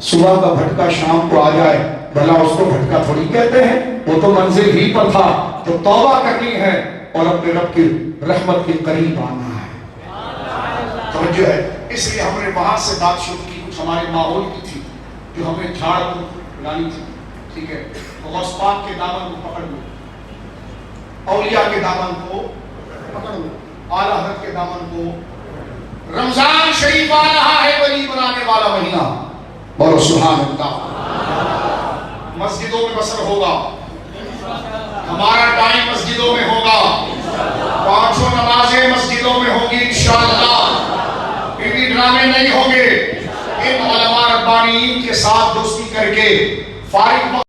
صبح کا بھٹکا شام کو آ جائے، بھلا اس کو بھٹکا تھوڑی کہتے ہیں، وہ تو منزل ہی پر تھا۔ تو توبہ کرنی ہے اور اپنے رب کی رحمت کے قریب آنا ہے۔ توجہ ہے، اس لیے ہم نے وہاں سے بات شروع کی، کچھ ہمارے ماحول کی تھی جو ہمیں جھاڑ کو لانی تھی، ٹھیک ہے؟ غوث پاک کے دامن کو پکڑ لو، اولیاء کے دامن کو پکڑ لو، اعلیٰ حضرت کے دامن کو۔ رمضان شریف آ رہا ہے، ولی بنانے والا مہینہ، بولو سبحان اللہ۔ مسجدوں میں بسر ہوگا، ہمارا ٹائم مسجدوں میں ہوگا، پانچوں نمازیں مسجدوں میں ہوگی انشاءاللہ، ٹی وی ڈرامے نہیں ہوں گے۔ ان علماء ربانیین کے ساتھ دوستی کر کے فارغ